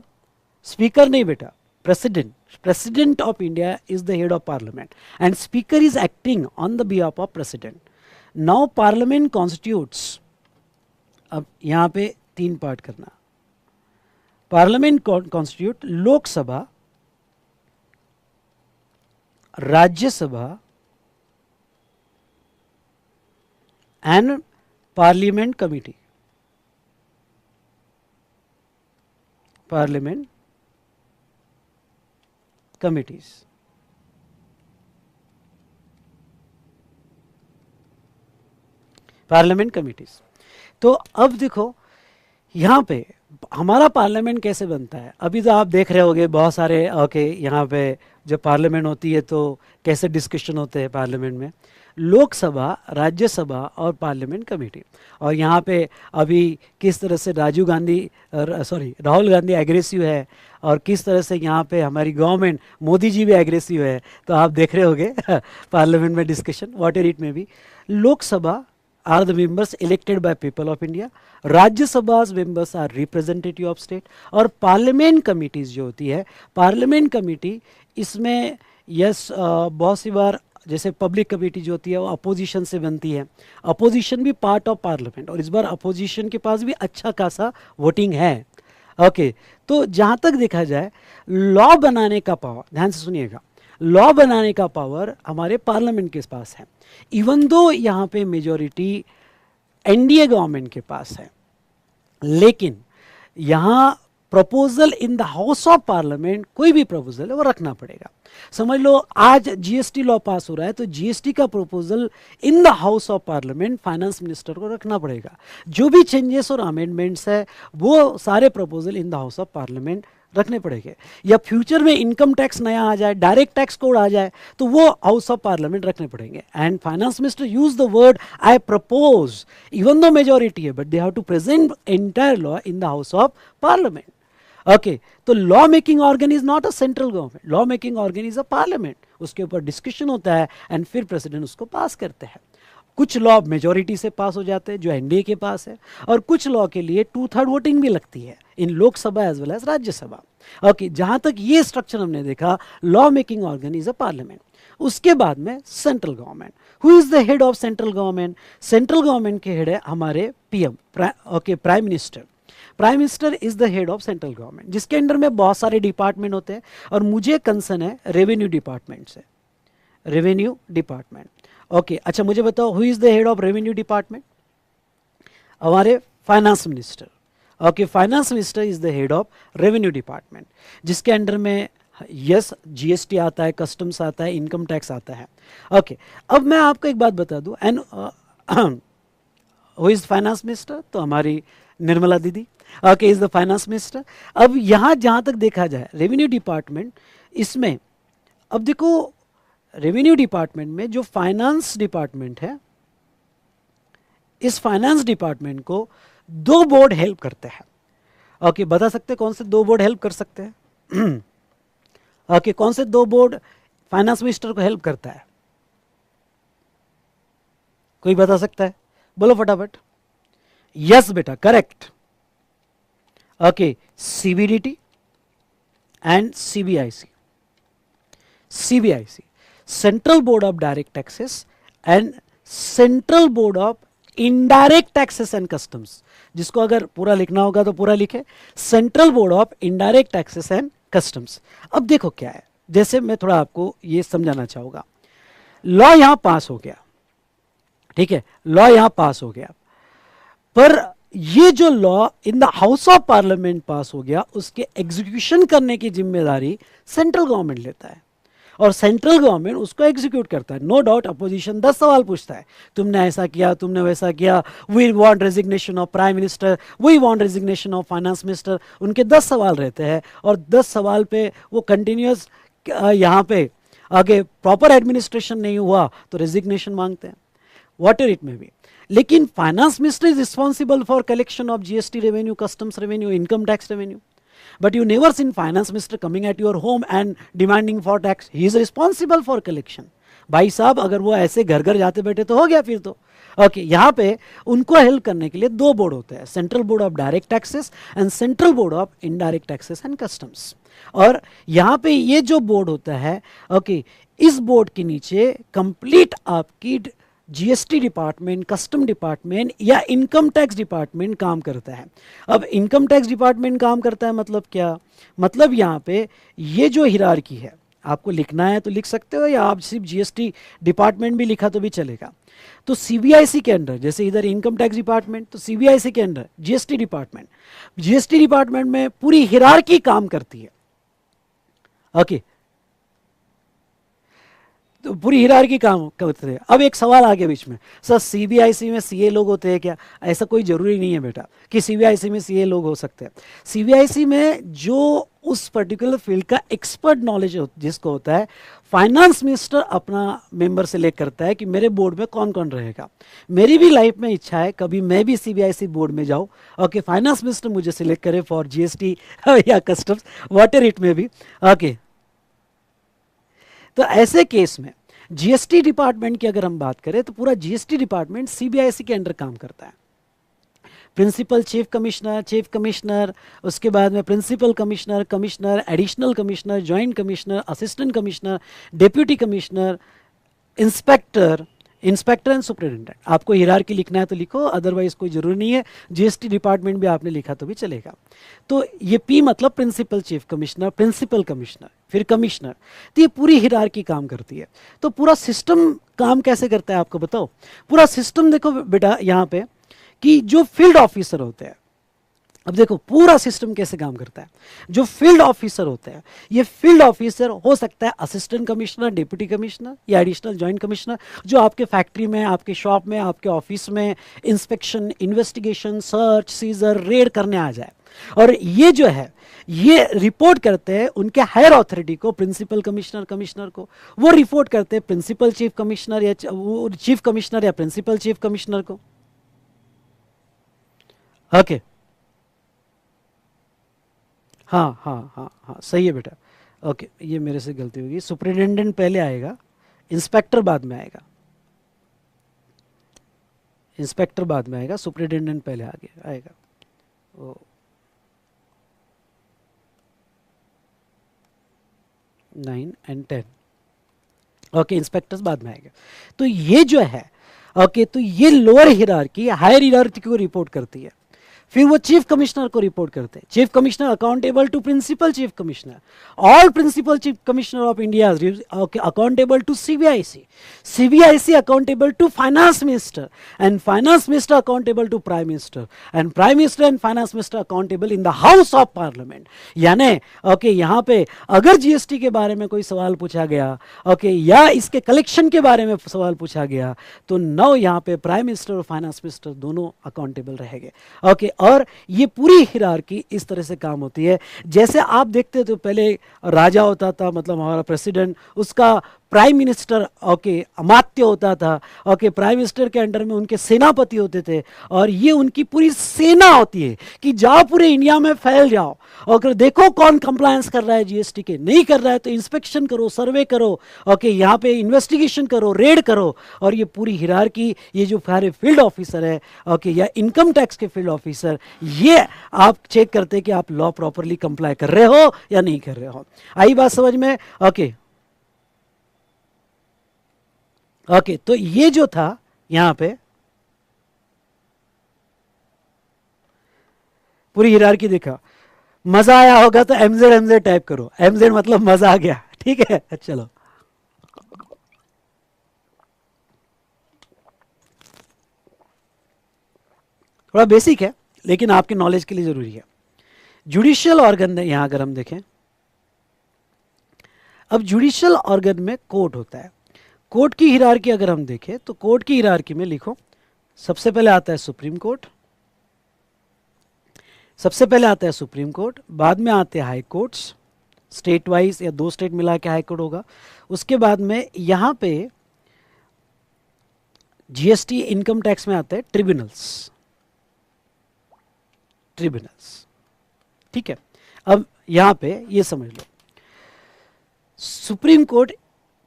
स्पीकर नहीं बेटा, president, president of India is the head of parliament and speaker is acting on the behalf of president. Now parliament constitutes, अब यहां पे 3 पार्ट करना। Parliament constitute Lok Sabha, Rajya Sabha and parliament committee, parliament committees. Parliament committees. तो अब देखो यहाँ पे हमारा पार्लियामेंट कैसे बनता है, अभी तो आप देख रहे होंगे बहुत सारे ओके यहाँ पे जब पार्लियामेंट होती है तो कैसे डिस्कशन होते हैं पार्लियामेंट में, लोकसभा, राज्यसभा और पार्लियामेंट कमेटी। और यहाँ पे अभी किस तरह से राहुल गांधी एग्रेसिव है और किस तरह से यहाँ पे हमारी गवर्नमेंट मोदी जी भी एग्रेसिव है, तो आप देख रहे होंगे पार्लियामेंट में डिस्कशन वॉट एवर इट में भी। Lok Sabha are the members elected by people of India, राज्यसभा's members are representative of state, और पार्लियामेंट कमिटीज जो होती है, पार्लियामेंट कमेटी इसमें बहुत सी बार जैसे पब्लिक कमेटी जो होती है वो अपोजिशन से बनती है, अपोजिशन भी पार्ट ऑफ पार्लियामेंट, और इस बार अपोजिशन के पास भी अच्छा खासा वोटिंग है। ओके तो जहाँ तक देखा जाए लॉ बनाने का पावर, ध्यान से सुनिएगा, लॉ बनाने का पावर हमारे पार्लियामेंट के पास है। इवन दो यहाँ पे मेजॉरिटी एनडीए गवर्नमेंट के पास है, लेकिन यहाँ proposal in the house of parliament कोई भी प्रपोजल है वो रखना पड़ेगा। समझ लो आज जीएसटी लॉ पास हो रहा है तो जीएसटी का proposal in the house of parliament finance minister को रखना पड़ेगा। जो भी चेंजेस और अमेंडमेंट्स है वो सारे proposal in the house of parliament रखने पड़ेंगे। या फ्यूचर में इनकम टैक्स नया आ जाए, डायरेक्ट टैक्स कोड आ जाए, तो वो हाउस ऑफ पार्लियामेंट रखने पड़ेंगे। And finance minister use the word I propose, even though majority है, but they have to present entire law in the house of parliament. Okay तो law making organ is not a central government, law making organ is a parliament. उसके ऊपर discussion होता है and फिर president उसको पास करते हैं। कुछ लॉ मेजॉरिटी से पास हो जाते हैं जो एनडीए के पास है, और कुछ लॉ के लिए 2/3 वोटिंग भी लगती है in Lok Sabha as well as Rajya Sabha. Okay जहां तक ये स्ट्रक्चर हमने देखा, law making organ is a parliament. उसके बाद में central government, who is the head of central government? Central government के हेड है हमारे PM, prime minister. Prime minister is the head of central government, जिसके अंडर में बहुत सारे डिपार्टमेंट होते हैं, और मुझे कंसर्न है रेवेन्यू डिपार्टमेंट से, रेवेन्यू डिपार्टमेंट। ओके अच्छा मुझे बताओ who is the head of revenue department? हमारे finance minister. Okay finance minister is the head of revenue department, जिसके अंडर में यस जीएसटी आता है, कस्टम्स आता है, इनकम टैक्स आता है। ओके अब मैं आपको एक बात बता दूं, and who is finance minister? तो हमारी निर्मला दीदी okay is the finance minister. अब यहाँ जहाँ तक देखा जाए रेवेन्यू डिपार्टमेंट, इसमें अब देखो रेवेन्यू डिपार्टमेंट में जो फाइनेंस डिपार्टमेंट है, इस फाइनेंस डिपार्टमेंट को दो बोर्ड हेल्प करते हैं। ओके बता सकते कौन से दो बोर्ड हेल्प कर सकते हैं? ओके कौन से दो बोर्ड फाइनेंस मिनिस्टर को हेल्प करता है? कोई बता सकता है? बोलो फटाफट। यस बेटा correct. Okay CBDT and CBIC. CBIC central board of direct taxes and central board of indirect taxes and customs. जिसको अगर पूरा लिखना होगा तो पूरा लिखे, central board of indirect taxes and customs. अब देखो क्या है, जैसे मैं थोड़ा आपको ये समझाना चाहूंगा, लॉ यहां पास हो गया, ठीक है, लॉ यहां पास हो गया, पर ये जो law in the house of parliament पास हो गया, उसके एग्जीक्यूशन करने की जिम्मेदारी सेंट्रल गवर्नमेंट लेता है, और सेंट्रल गवर्नमेंट उसको एग्जीक्यूट करता है। नो डाउट अपोजिशन 10 सवाल पूछता है, तुमने ऐसा किया, तुमने वैसा किया, we want resignation of prime minister, we want resignation of finance minister. उनके 10 सवाल रहते हैं, और 10 सवाल पे वो कंटिन्यूस यहाँ पे आगे प्रॉपर एडमिनिस्ट्रेशन नहीं हुआ तो रेजिग्नेशन मांगते हैं, whatever it may be. लेकिन finance minister is responsible for collection of GST revenue, customs revenue, income tax revenue, but you never seen finance minister coming at your home and demanding for tax. He is responsible for collection. भाई साहब अगर वो ऐसे घर घर जाते बैठे तो हो गया फिर तो। ओके यहाँ पे उनको हेल्प करने के लिए दो बोर्ड होते हैं, central board of direct taxes and central board of indirect taxes and customs. और यहाँ पे ये जो बोर्ड होता है, ओके इस बोर्ड के नीचे कंप्लीट आपकी जीएसटी डिपार्टमेंट, कस्टम डिपार्टमेंट या इनकम टैक्स डिपार्टमेंट काम करता है। अब इनकम टैक्स डिपार्टमेंट काम करता है मतलब क्या? मतलब यहाँ पे ये जो हिरार्की है, आपको लिखना है तो लिख सकते हो, या आप सिर्फ जीएसटी डिपार्टमेंट भी लिखा तो भी चलेगा। तो सीबीआईसी के अंडर, जैसे इधर इनकम टैक्स डिपार्टमेंट, तो सीबीआईसी के under GST department, GST department में पूरी हिरार्की काम करती है। ओके तो पूरी हिरार्की काम करते थे। अब एक सवाल आ गया बीच में, सर सीबीआईसी में सीए लोग होते हैं क्या? ऐसा कोई जरूरी नहीं है बेटा कि सीबीआईसी में सीए लोग हो सकते हैं। सीबीआईसी में जो उस पर्टिकुलर फील्ड का एक्सपर्ट नॉलेज जिसको होता है, फाइनेंस मिनिस्टर अपना मेंबर सेलेक्ट करता है कि मेरे बोर्ड में कौन कौन रहेगा। मेरी भी लाइफ में इच्छा है कभी मैं भी सीबीआईसी बोर्ड में जाऊँ, ओके, फाइनेंस मिनिस्टर मुझे सिलेक्ट करे फॉर जीएसटी या कस्टम्स, वाटर इट में भी, ओके। तो ऐसे केस में जीएसटी डिपार्टमेंट की अगर हम बात करें तो पूरा जीएसटी डिपार्टमेंट सीबीआईसी के अंडर काम करता है। प्रिंसिपल चीफ कमिश्नर, उसके बाद में principal commissioner, commissioner, additional commissioner, joint commissioner, assistant commissioner, deputy commissioner, inspector, inspector and superintendent. आपको हिरार्की लिखना है तो लिखो, अदरवाइज कोई जरूरी नहीं है। जीएसटी डिपार्टमेंट भी आपने लिखा तो भी चलेगा। तो ये पी मतलब principal chief commissioner, principal commissioner, फिर कमिश्नर। तो ये पूरी हिरार्की काम करती है। तो पूरा सिस्टम काम कैसे करता है आपको बताओ। पूरा सिस्टम देखो बेटा यहाँ पे कि जो फील्ड ऑफिसर होते हैं, अब देखो पूरा सिस्टम कैसे काम करता है। जो फील्ड ऑफिसर होते हैं, ये फील्ड ऑफिसर हो सकता है असिस्टेंट कमिश्नर, डिप्टी कमिश्नर या एडिशनल जॉइंट कमिश्नर, जो आपके फैक्ट्री में, आपके शॉप में, आपके ऑफिस में inspection, investigation, search, seizure, raid करने आ जाए। और ये जो है ये रिपोर्ट करते हैं उनके हायर अथॉरिटी को, प्रिंसिपल कमिश्नर, कमिश्नर को। वो रिपोर्ट करते हैं प्रिंसिपल चीफ कमिश्नर या चीफ कमिश्नर या प्रिंसिपल चीफ कमिश्नर को, ओके। हाँ हाँ हाँ हाँ, सही है बेटा, ओके। ये मेरे से गलती होगी, सुपरिटेंडेंट पहले आएगा, इंस्पेक्टर बाद में आएगा, इंस्पेक्टर बाद में आएगा, सुपरिटेंडेंट पहले आगे आएगा। ओ 9 and 10, ओके, इंस्पेक्टर्स बाद में आएगा। तो ये जो है, ओके, तो ये लोअर हिरार्की हायर हिरार्की को रिपोर्ट करती है। फिर वो चीफ कमिश्नर को रिपोर्ट करते हैं। Chief commissioner accountable to principal chief commissioner. All principal chief commissioner of India accountable to CBIC. CBIC accountable to finance minister, and finance minister accountable to prime minister, and prime minister and finance minister accountable in the house of Parliament. यानी okay, यहाँ पे अगर GST के बारे में कोई सवाल पूछा गया, ओके, या इसके कलेक्शन के बारे में सवाल पूछा गया, तो नौ यहाँ पे प्राइम मिनिस्टर और फाइनेंस मिनिस्टर दोनों अकाउंटेबल रहेंगे, ओके। और ये पूरी हिरार्की इस तरह से काम होती है। जैसे आप देखते तो पहले राजा होता था, मतलब हमारा प्रेसिडेंट, उसका प्राइम मिनिस्टर, ओके, अमात्य होता था, ओके। प्राइम मिनिस्टर के अंडर में उनके सेनापति होते थे, और ये उनकी पूरी सेना होती है कि जाओ पूरे इंडिया में फैल जाओ और देखो कौन कंप्लायंस कर रहा है जीएसटी के, नहीं कर रहा है तो इंस्पेक्शन करो, सर्वे करो, ओके, यहाँ पे इन्वेस्टिगेशन करो, रेड करो। और ये पूरी हिरार्की, ये जो सारे फील्ड ऑफिसर है, ओके, या इनकम टैक्स के फील्ड ऑफिसर, ये आप चेक करते हैं कि आप लॉ प्रॉपरली कंप्लाई कर रहे हो या नहीं कर रहे हो। आई बात समझ में, ओके। ओके, तो ये जो था यहां पे पूरी हिरार्की देखा। मजा आया होगा तो एमजेड एमजेड टाइप करो, एमजेड मतलब मजा आ गया, ठीक है। चलो, थोड़ा बेसिक है लेकिन आपके नॉलेज के लिए जरूरी है। जुडिशियल ऑर्गन यहां अगर हम देखें, अब जुडिशियल ऑर्गन में कोर्ट होता है। कोर्ट की हिरार्की अगर हम देखें तो कोर्ट की हिरार्की में लिखो, सबसे पहले आता है सुप्रीम कोर्ट, सबसे पहले आता है सुप्रीम कोर्ट, बाद में आते हैं हाई कोर्ट्स, स्टेट वाइज या 2 स्टेट मिला के हाई कोर्ट होगा। उसके बाद में यहां पे जीएसटी इनकम टैक्स में आता है ट्रिब्यूनल्स, ट्रिब्यूनल्स, ठीक है। अब यहां पे ये समझ लो, सुप्रीम कोर्ट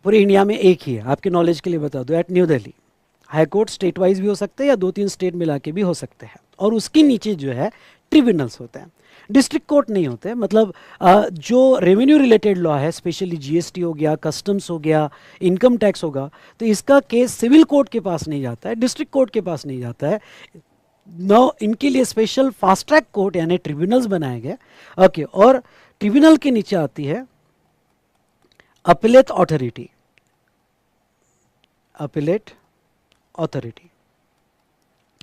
पूरे इंडिया में एक ही है, आपके नॉलेज के लिए बता दो, at New Delhi. High court state wise भी हो सकते हैं या 2-3 स्टेट मिला के भी हो सकते हैं। और उसके नीचे जो है ट्रिब्यूनल्स होते हैं। डिस्ट्रिक्ट कोर्ट नहीं होते, मतलब जो रेवेन्यू रिलेटेड लॉ है, स्पेशली जीएसटी हो गया, कस्टम्स हो गया, इनकम टैक्स होगा, तो इसका केस सिविल कोर्ट के पास नहीं जाता है, डिस्ट्रिक्ट कोर्ट के पास नहीं जाता है। नो, इनके लिए स्पेशल फास्ट ट्रैक कोर्ट यानी ट्रिब्यूनल्स बनाए गए, ओके। और ट्रिब्यूनल के नीचे आती है appellate authority, appellate authority,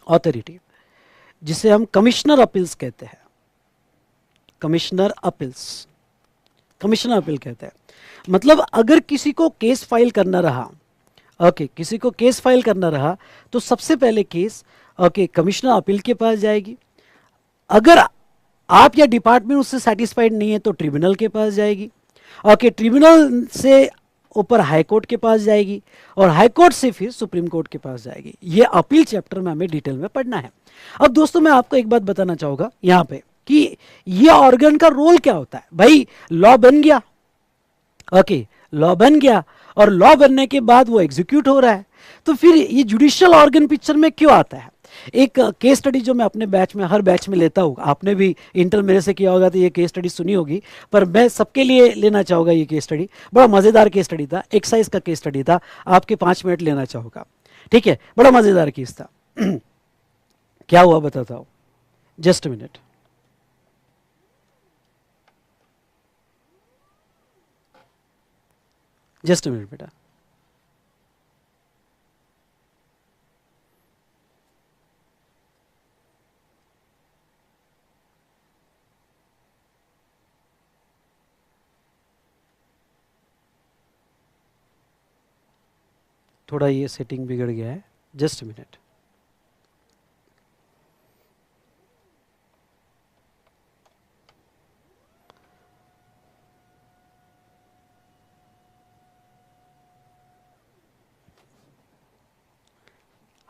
authority जिसे हम कमिश्नर अपील्स कहते हैं, कमिश्नर अपील्स, कमिश्नर अपील कहते हैं। मतलब अगर किसी को केस फाइल करना रहा, ओके, किसी को केस फाइल करना रहा तो सबसे पहले केस ओके कमिश्नर अपील के पास जाएगी। अगर आप या डिपार्टमेंट उससे सेटिस्फाइड नहीं है तो ट्रिब्यूनल के पास जाएगी। ओके, ट्रिब्यूनल से ऊपर हाई कोर्ट के पास जाएगी और हाई कोर्ट से फिर सुप्रीम कोर्ट के पास जाएगी। ये अपील चैप्टर में हमें डिटेल में पढ़ना है। अब दोस्तों मैं आपको एक बात बताना चाहूंगा यहाँ पे कि ये ऑर्गन का रोल क्या होता है। भाई लॉ बन गया, ओके, लॉ बन गया और लॉ बनने के बाद वो एग्जीक्यूट हो रहा है, तो फिर ये जुडिशियल ऑर्गन पिक्चर में क्यों आता है। एक केस स्टडी जो मैं अपने बैच में हर बैच में लेता हूँ, आपने भी इंटर मेरे से किया होगा तो ये केस स्टडी सुनी होगी, पर मैं सबके लिए लेना चाहूँगा। ये केस स्टडी बड़ा मज़ेदार केस स्टडी था, एक्साइज का केस स्टडी था, आपके 5 मिनट लेना चाहूँगा, ठीक है। बड़ा मज़ेदार केस था। क्या हुआ बताता हूँ, जस्ट मिनट। जस्ट मिनट बेटा। थोड़ा ये सेटिंग बिगड़ गया है, जस्ट मिनट।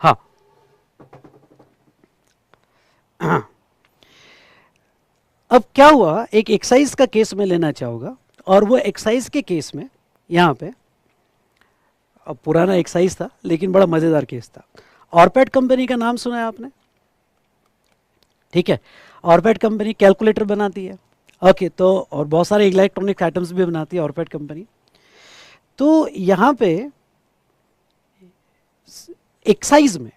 हाँ, अब क्या हुआ, एक एक्साइज का केस में लेना चाहूँगा और वो एक्साइज के केस में यहाँ पे, अब पुराना एक्साइज था लेकिन बड़ा मज़ेदार केस था। ऑरपैट कंपनी का नाम सुना है आपने, ठीक है। ऑरपैट कंपनी कैलकुलेटर बनाती है, ओके, तो और बहुत सारे इलेक्ट्रॉनिक आइटम्स भी बनाती है ऑरपैट कंपनी। तो यहाँ पे एक्साइज में,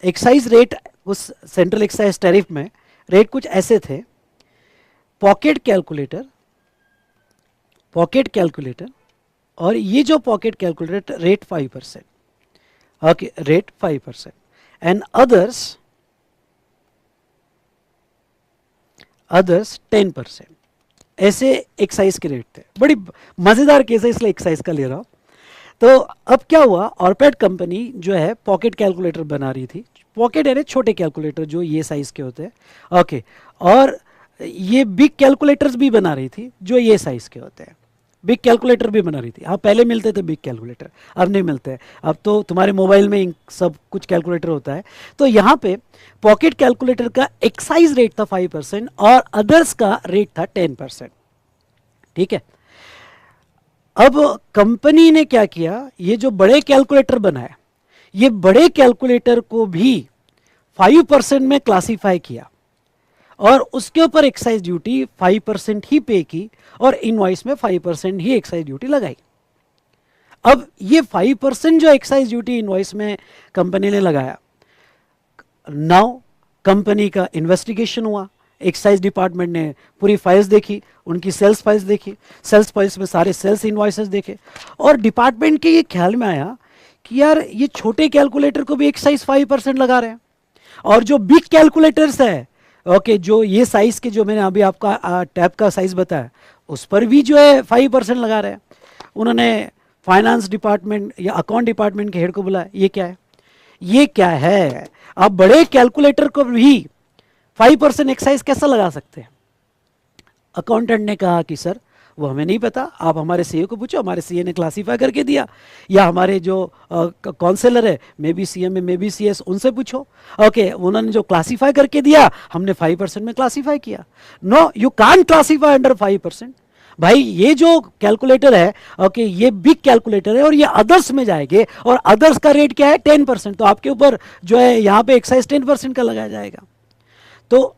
एक्साइज रेट उस सेंट्रल एक्साइज टैरिफ में रेट कुछ ऐसे थे। पॉकेट कैलकुलेटर, पॉकेट कैलकुलेटर, और ये जो pocket calculator rate 5%, okay, rate 5%, and others 10%, ऐसे एक्साइज के रेट थे। बड़ी मजेदार केस है इसलिए एक्साइज का ले रहा हूं। तो अब क्या हुआ, ऑरपैट कंपनी जो है पॉकेट कैलकुलेटर बना रही थी। पॉकेट यानी छोटे कैलकुलेटर जो ये साइज के होते हैं, ओके, और ये बिग कैलकुलेटर्स भी बना रही थी जो ये साइज के होते हैं। बिग कैलकुलेटर भी बना रही थी। हाँ, पहले मिलते थे बिग कैलकुलेटर, अब नहीं मिलते हैं। अब तो तुम्हारे मोबाइल में सब कुछ कैलकुलेटर होता है। तो यहाँ पे पॉकेट कैलकुलेटर का एक्साइज रेट था 5% और अदर्स का रेट था 10%, ठीक है। अब कंपनी ने क्या किया, ये जो बड़े कैलकुलेटर बनाए, ये बड़े कैलकुलेटर को भी 5% में क्लासिफाई किया और उसके ऊपर एक्साइज ड्यूटी 5% ही पे की और इनवॉइस में 5% ही एक्साइज ड्यूटी लगाई। अब ये 5% जो एक्साइज ड्यूटी इनवॉइस में कंपनी ने लगाया, नाउ कंपनी का इन्वेस्टिगेशन हुआ। एक्साइज डिपार्टमेंट ने पूरी फाइल्स देखी, उनकी सेल्स फाइल्स देखी, सेल्स फाइल्स में सारे सेल्स इनवॉइसेस देखे और डिपार्टमेंट के ये ख्याल में आया कि यार ये छोटे कैलकुलेटर को भी एक्साइज 5% लगा रहे हैं और जो बिग कैलकुलेटर्स है, ओके, जो ये साइज के, जो मैंने अभी आपका टैब का साइज बताया, उस पर भी जो है 5% लगा रहे हैं। उन्होंने फाइनेंस डिपार्टमेंट या अकाउंट डिपार्टमेंट के हेड को बुलाया, ये क्या है, ये क्या है, आप बड़े कैलकुलेटर को भी 5% एक्साइज कैसा लगा सकते हैं। अकाउंटेंट ने कहा कि सर वो हमें नहीं पता, आप हमारे सीए को पूछो, हमारे सीए ने क्लासीफाई करके दिया, या हमारे जो काउंसलर है, may be CM may be CS, उनसे पूछो। ओके, उन्होंने जो क्लासीफाई करके दिया हमने 5% में क्लासीफाई किया। No, you can't classify under 5%। भाई ये जो कैलकुलेटर है, ओके, ये बिग कैलकुलेटर है और ये अदर्स में जाएंगे और अदर्स का रेट क्या है 10%, तो आपके ऊपर जो है यहाँ पे एक्साइज 10% का लगाया जाएगा। तो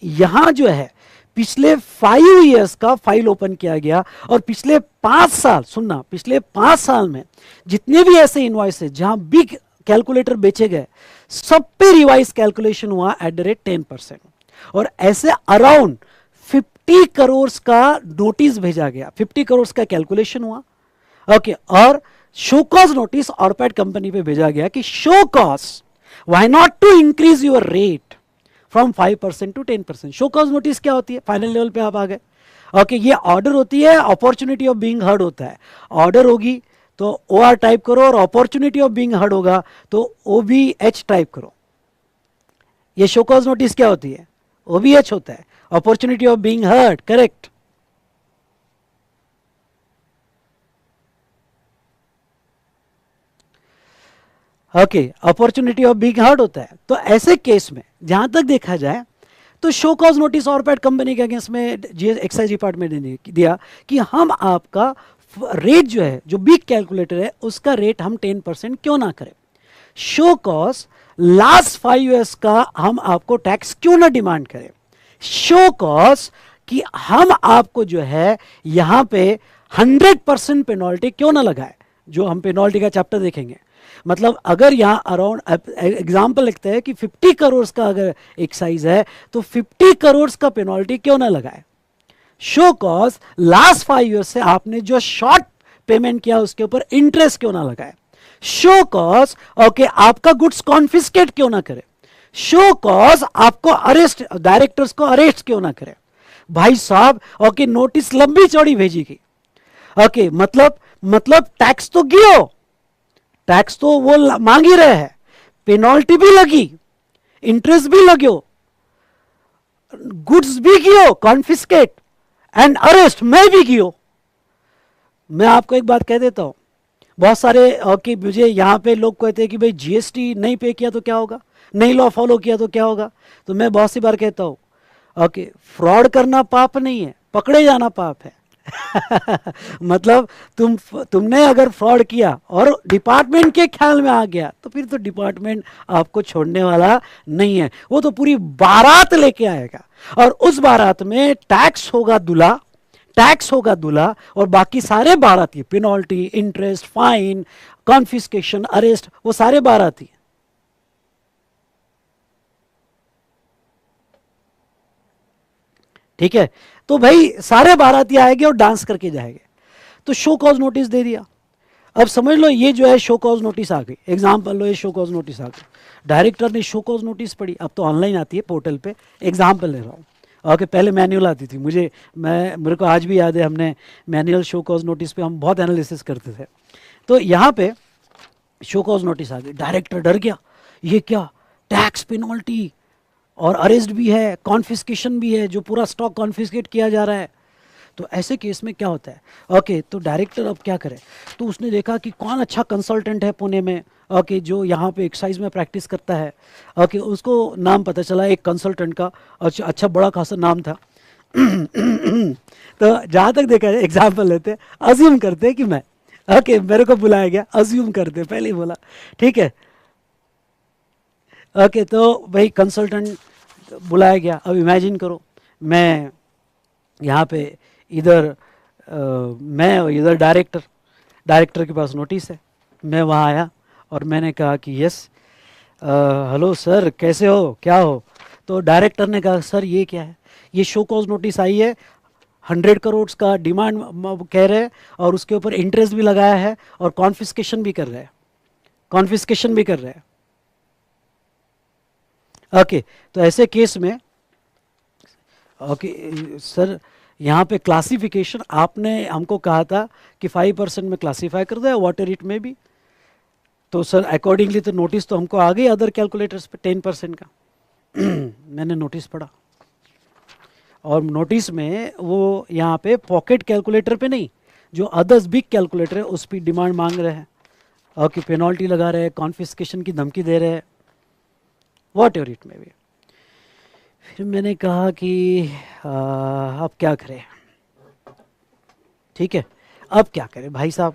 यहां जो है पिछले 5 इयर्स का फाइल ओपन किया गया और पिछले 5 साल, सुनना, पिछले 5 साल में जितने भी ऐसे इनवॉइस है जहां बिग कैलकुलेटर बेचे गए, सब पे रिवाइज कैलकुलेशन हुआ एट द रेट 10%। और ऐसे अराउंड 50 करोड़ का नोटिस भेजा गया, 50 करोड़ का कैलकुलेशन हुआ, ओके, और शो कॉज नोटिस ऑरपैट कंपनी पे भेजा गया कि show cause, why not to increase your rate from 5% to 10%। Show cause notice क्या होती है, फाइनल लेवल पे आप आ गए, ओके, ये ऑर्डर होती है, अपॉर्चुनिटी ऑफ बीइंग हर्ड होता है। ऑर्डर होगी तो ओ आर टाइप करो, और अपॉर्चुनिटी ऑफ बीइंग हर्ड होगा तो ओ बी एच टाइप करो। ये शो कॉज नोटिस क्या होती है? ओ बी एच होता है, opportunity of being heard, correct. Okay, opportunity of being heard होता है। तो ऐसे केस में जहां तक देखा जाए तो शो कॉज नोटिस ऑरपैट कंपनी के अगेंस्ट में जीएस एक्साइज डिपार्टमेंट ने दिया कि हम आपका रेट जो है, जो बिग कैलकुलेटर है, उसका रेट हम 10% क्यों ना करें। शो कॉज लास्ट 5 ईयर्स का हम आपको टैक्स क्यों ना डिमांड करें। शो कॉज कि हम आपको जो है यहां पे 100% पेनल्टी क्यों ना लगाए, जो हम पेनल्टी का चैप्टर देखेंगे। मतलब अगर यहाँ अराउंड एग्जाम्पल लिखते हैं कि 50 करोड़ का अगर एक्साइज है तो 50 करोड़ का पेनल्टी क्यों ना लगाए। शो कॉज लास्ट 5 ईयर्स से आपने जो शॉर्ट पेमेंट किया उसके ऊपर इंटरेस्ट क्यों ना लगाए। शो कॉज ओके आपका गुड्स कॉन्फिस्केट क्यों ना करे। शो कॉज आपको अरेस्ट, डायरेक्टर्स को अरेस्ट क्यों ना करे। भाई साहब ओके नोटिस लंबी चौड़ी भेजी गई। ओके मतलब टैक्स तो गियो, टैक्स तो वो मांग ही रहे हैं, पेनल्टी भी लगी, इंटरेस्ट भी लग्यो, गुड्स भी गियो कॉन्फिस्केट एंड अरेस्ट मैं भी गियो। मैं आपको एक बात कह देता हूं, बहुत सारे ओके मुझे यहां पे लोग कहते हैं कि भाई जीएसटी नहीं पे किया तो क्या होगा, नहीं लॉ फॉलो किया तो क्या होगा। तो मैं बहुत सी बार कहता हूं ओके फ्रॉड करना पाप नहीं है, पकड़े जाना पाप है। मतलब तुमने अगर फ्रॉड किया और डिपार्टमेंट के ख्याल में आ गया तो फिर तो डिपार्टमेंट आपको छोड़ने वाला नहीं है, वो तो पूरी बारात लेके आएगा और उस बारात में टैक्स होगा दूल्हा, टैक्स होगा दूल्हा, और बाकी सारे बाराती, penalty, interest, fine, confiscation, arrest, वो सारे बाराती। ठीक है, तो भाई सारे बाराती आएंगे और डांस करके जाएंगे। तो शो कॉज नोटिस दे दिया। अब समझ लो ये जो है शो कॉज नोटिस आ गई, एग्जाम्पल लो ये शो कॉज नोटिस आ गई, डायरेक्टर ने शो कॉज नोटिस पढ़ी, अब तो ऑनलाइन आती है पोर्टल पे, एग्जाम्पल ले रहा हूँ। ओके पहले मैनुअल आती थी, मेरे को आज भी याद है, हमने मैनुअल शो कॉज नोटिस पे हम बहुत एनालिसिस करते थे। तो यहाँ पे शो कॉज नोटिस आ गई, डायरेक्टर डर गया, ये क्या टैक्स पेनल्टी और अरेस्ट भी है, कॉन्फिस्केशन भी है, जो पूरा स्टॉक कॉन्फिस्केट किया जा रहा है। तो ऐसे केस में क्या होता है, ओके तो डायरेक्टर अब क्या करे। तो उसने देखा कि कौन अच्छा कंसल्टेंट है पुणे में, ओके जो यहाँ पे एक्साइज में प्रैक्टिस करता है। ओके उसको नाम पता चला एक कंसल्टेंट का, अच्छा बड़ा खासा नाम था। तो जहाँ तक देखा जाए, एग्जाम्पल लेते, अज्यूम करते कि मैं, ओके मेरे को बुलाया गया, अज्यूम करते, पहले ही बोला ठीक है। ओके तो भाई कंसल्टेंट बुलाया गया। अब इमेजिन करो मैं यहाँ पे इधर मैं और इधर डायरेक्टर के पास नोटिस है। मैं वहाँ आया और मैंने कहा कि यस हेलो सर कैसे हो, क्या हो। तो डायरेक्टर ने कहा सर ये क्या है, ये शो कॉज नोटिस आई है, 100 करोड़ का डिमांड कह रहे हैं और उसके ऊपर इंटरेस्ट भी लगाया है और कॉन्फिस्केशन भी कर रहे हैं, कॉन्फिस्केशन भी कर रहे हैं। ओके तो ऐसे केस में ओके सर यहाँ पे क्लासिफिकेशन आपने हमको कहा था कि 5% में क्लासीफाई कर दो, वाटर इट में भी। तो सर अकॉर्डिंगली तो नोटिस तो हमको आ गई अदर कैलकुलेटर्स पे 10% का। मैंने नोटिस पढ़ा और नोटिस में वो यहाँ पे पॉकेट कैलकुलेटर पे नहीं, जो अदर्स बिग कैलकुलेटर है उस पर डिमांड मांग रहे हैं, ओके पेनल्टी लगा रहे हैं, कॉन्फिस्केशन की धमकी दे रहे हैं, वॉट एवर इट में भी। फिर मैंने कहा कि अब क्या करें, ठीक है अब क्या करें भाई साहब,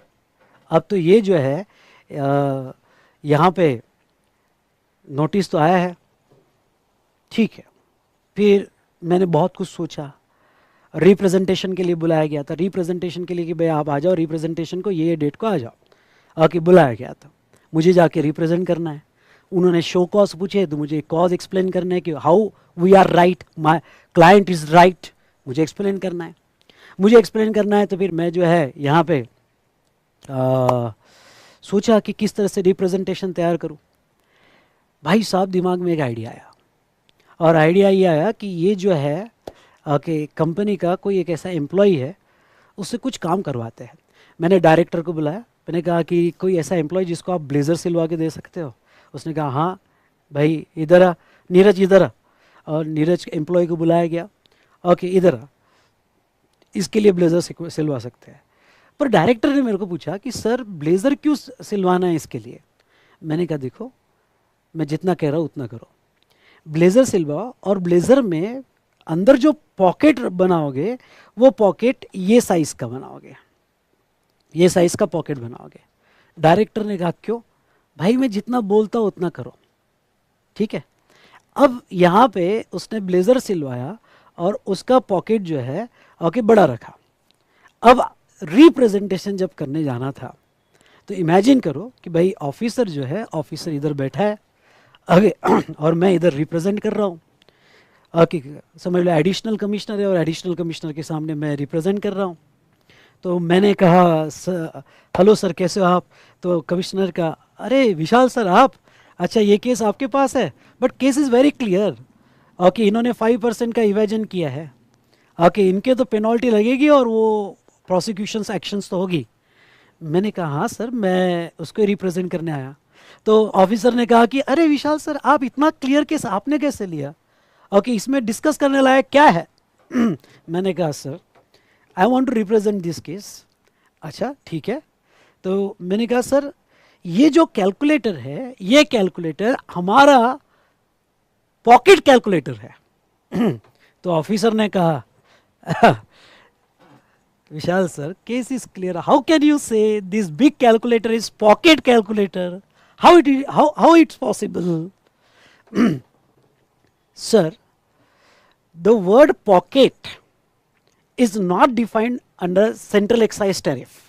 अब तो ये जो है यहाँ पे नोटिस तो आया है, ठीक है। फिर मैंने बहुत कुछ सोचा, रिप्रेजेंटेशन के लिए बुलाया गया था, रिप्रेजेंटेशन के लिए कि भाई आप आ जाओ रिप्रेजेंटेशन को, ये डेट को आ जाओ। ओके बुलाया गया था, मुझे जाके रिप्रेजेंट करना है। उन्होंने शो कॉज पूछे तो मुझे कॉज एक्सप्लेन करना है कि how we are right, my client is right, मुझे एक्सप्लेन करना है। मुझे एक्सप्लेन करना है तो फिर मैं जो है यहाँ पे सोचा कि किस तरह से रिप्रेजेंटेशन तैयार करूँ। भाई साहब दिमाग में एक आइडिया आया, और आइडिया ये आया कि ये जो है कि कंपनी का कोई एक ऐसा एम्प्लॉय है, उससे कुछ काम करवाते हैं। मैंने डायरेक्टर को बुलाया, मैंने कहा कि कोई ऐसा एम्प्लॉय जिसको आप ब्लेज़र सिलवा के दे सकते हो। उसने कहा हाँ भाई इधर आ, नीरज इधर आ। और नीरज एम्प्लॉय को बुलाया गया, ओके इधर आ, इसके लिए ब्लेज़र सिलवा सकते हैं। पर डायरेक्टर ने मेरे को पूछा कि सर ब्लेज़र क्यों सिलवाना है इसके लिए। मैंने कहा देखो, मैं जितना कह रहा हूँ उतना करो, ब्लेज़र सिलवाओ और ब्लेज़र में अंदर जो पॉकेट बनाओगे वो पॉकेट ये साइज़ का बनाओगे, ये साइज़ का पॉकेट बनाओगे। डायरेक्टर ने कहा क्यों भाई, मैं जितना बोलता हूँ उतना करो, ठीक है। अब यहाँ पे उसने ब्लेज़र सिलवाया और उसका पॉकेट जो है ओके बड़ा रखा। अब रिप्रेजेंटेशन जब करने जाना था तो इमेजिन करो कि भाई ऑफिसर जो है, ऑफिसर इधर बैठा है आगे और मैं इधर रिप्रेजेंट कर रहा हूँ। ओके समझ लो एडिशनल कमिश्नर है और एडिशनल कमिश्नर के सामने मैं रिप्रेजेंट कर रहा हूँ। तो मैंने कहा हेलो सर कैसे हो आप। तो कमिश्नर का अरे विशाल सर आप, अच्छा ये केस आपके पास है, but case is very clear. Okay इन्होंने 5% का इवेजन किया है, ओके इनके तो पेनल्टी लगेगी और वो प्रोसिक्यूशंस एक्शंस तो होगी। मैंने कहा हाँ सर मैं उसको रिप्रेजेंट करने आया। तो ऑफिसर ने कहा कि अरे विशाल सर आप इतना क्लियर केस आपने कैसे लिया, ओके इसमें डिस्कस करने लायक क्या है। मैंने कहा sir I want to represent this case. अच्छा ठीक है। तो मैंने कहा सर ये जो कैलकुलेटर है, ये कैलकुलेटर हमारा पॉकेट कैलकुलेटर है। तो ऑफिसर ने कहा Vishal sir case is clear, how can you say this big calculator is pocket calculator, how it's possible. Sir the word pocket is not defined under central excise tariff।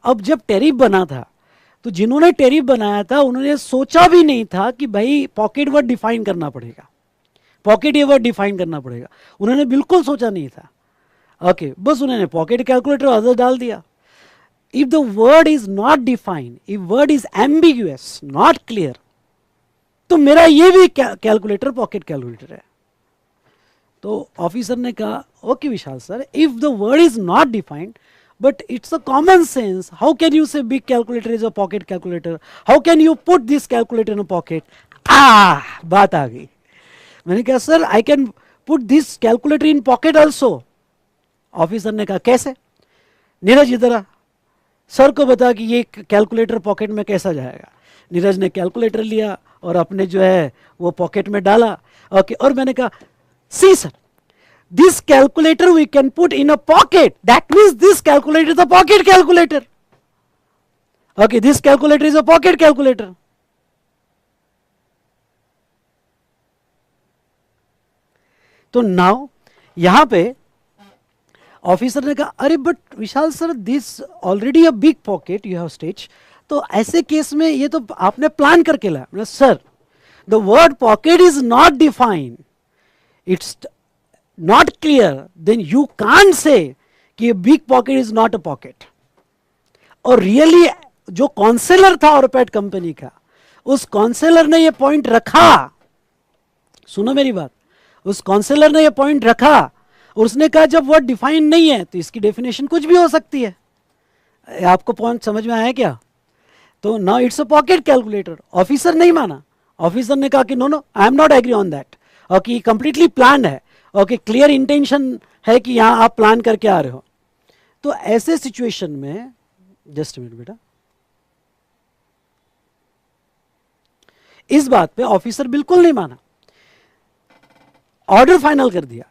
अब जब tariff बना था तो जिन्होंने टैरिफ बनाया था उन्होंने सोचा भी नहीं था कि भाई पॉकेट वर्ड डिफाइन करना पड़ेगा, पॉकेट ये वर्ड डिफाइन करना पड़ेगा, उन्होंने बिल्कुल सोचा नहीं था। ओके बस उन्होंने पॉकेट कैलकुलेटर अदर डाल दिया। If the word is not defined, if word is ambiguous not clear, तो मेरा ये भी कैलकुलेटर पॉकेट कैलकुलेटर है। तो ऑफिसर ने कहा okay Vishal sir if the word is not defined but it's a common sense, how can you say big calculator is a pocket calculator, how can you put this calculator in a pocket. बात आ गई। मैंने कहा sir I can put this calculator in pocket also. Officer ने कहा कैसे। नीरज इधर आ, sir को बता कि ये कैलकुलेटर पॉकेट में कैसा जाएगा। नीरज ने कैलकुलेटर लिया और अपने जो है वो पॉकेट में डाला। ओके और मैंने कहा see sir, this calculator we can put in a pocket, that means this calculator is a pocket calculator। okay this calculator is a pocket calculator। तो नाउ यहां पे ऑफिसर ने कहा अरे but Vishal sir this already a big pocket you have stage, तो ऐसे case में ये तो आपने प्लान करके लाया। Sir the word pocket is not defined, it's not clear, then you can't say कि big pocket is not a pocket। और रियली जो काउंसलर था ऑर्पेट कंपनी का, उस काउंसलर ने ये पॉइंट रखा, सुनो मेरी बात, उस काउंसलर ने ये पॉइंट रखा और उसने कहा जब वर्ड डिफाइन नहीं है तो इसकी डेफिनेशन कुछ भी हो सकती है। आपको पॉइंट समझ में आया क्या। तो now it's a pocket calculator. Officer नहीं माना, ऑफिसर ने कहा कि no no I am not agree on that, okay completely plan है, ओके क्लियर इंटेंशन है कि यहां आप प्लान करके आ रहे हो। तो ऐसे सिचुएशन में जस्ट मिनट बेटा, इस बात पे ऑफिसर बिल्कुल नहीं माना, ऑर्डर फाइनल कर दिया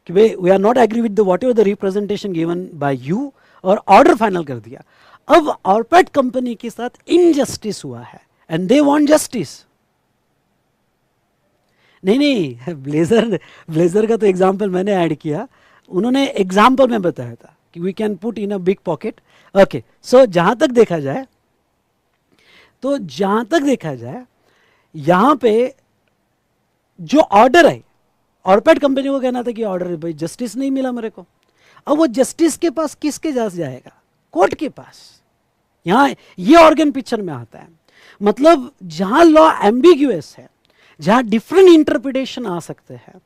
कि भाई we are not agree with the whatever the representation given by you, और ऑर्डर फाइनल कर दिया। अब ऑर्पेट कंपनी के साथ इनजस्टिस हुआ है एंड दे वांट जस्टिस। नहीं ब्लेजर का तो एग्जाम्पल मैंने ऐड किया, उन्होंने एग्जाम्पल में बताया था कि we can put in a big pocket. Okay so जहां तक देखा जाए, तो जहां तक देखा जाए यहां पे जो ऑर्डर है, ऑर्पेट कंपनी को कहना था कि ऑर्डर भाई जस्टिस नहीं मिला मेरे को। अब वो जस्टिस के पास किसके पास जाएगा, कोर्ट के पास। यहां ये ऑर्गन पिक्चर में आता है। मतलब जहां लॉ एम्बिग्यूअस है, जहां डिफरेंट इंटरप्रिटेशन आ सकते हैं,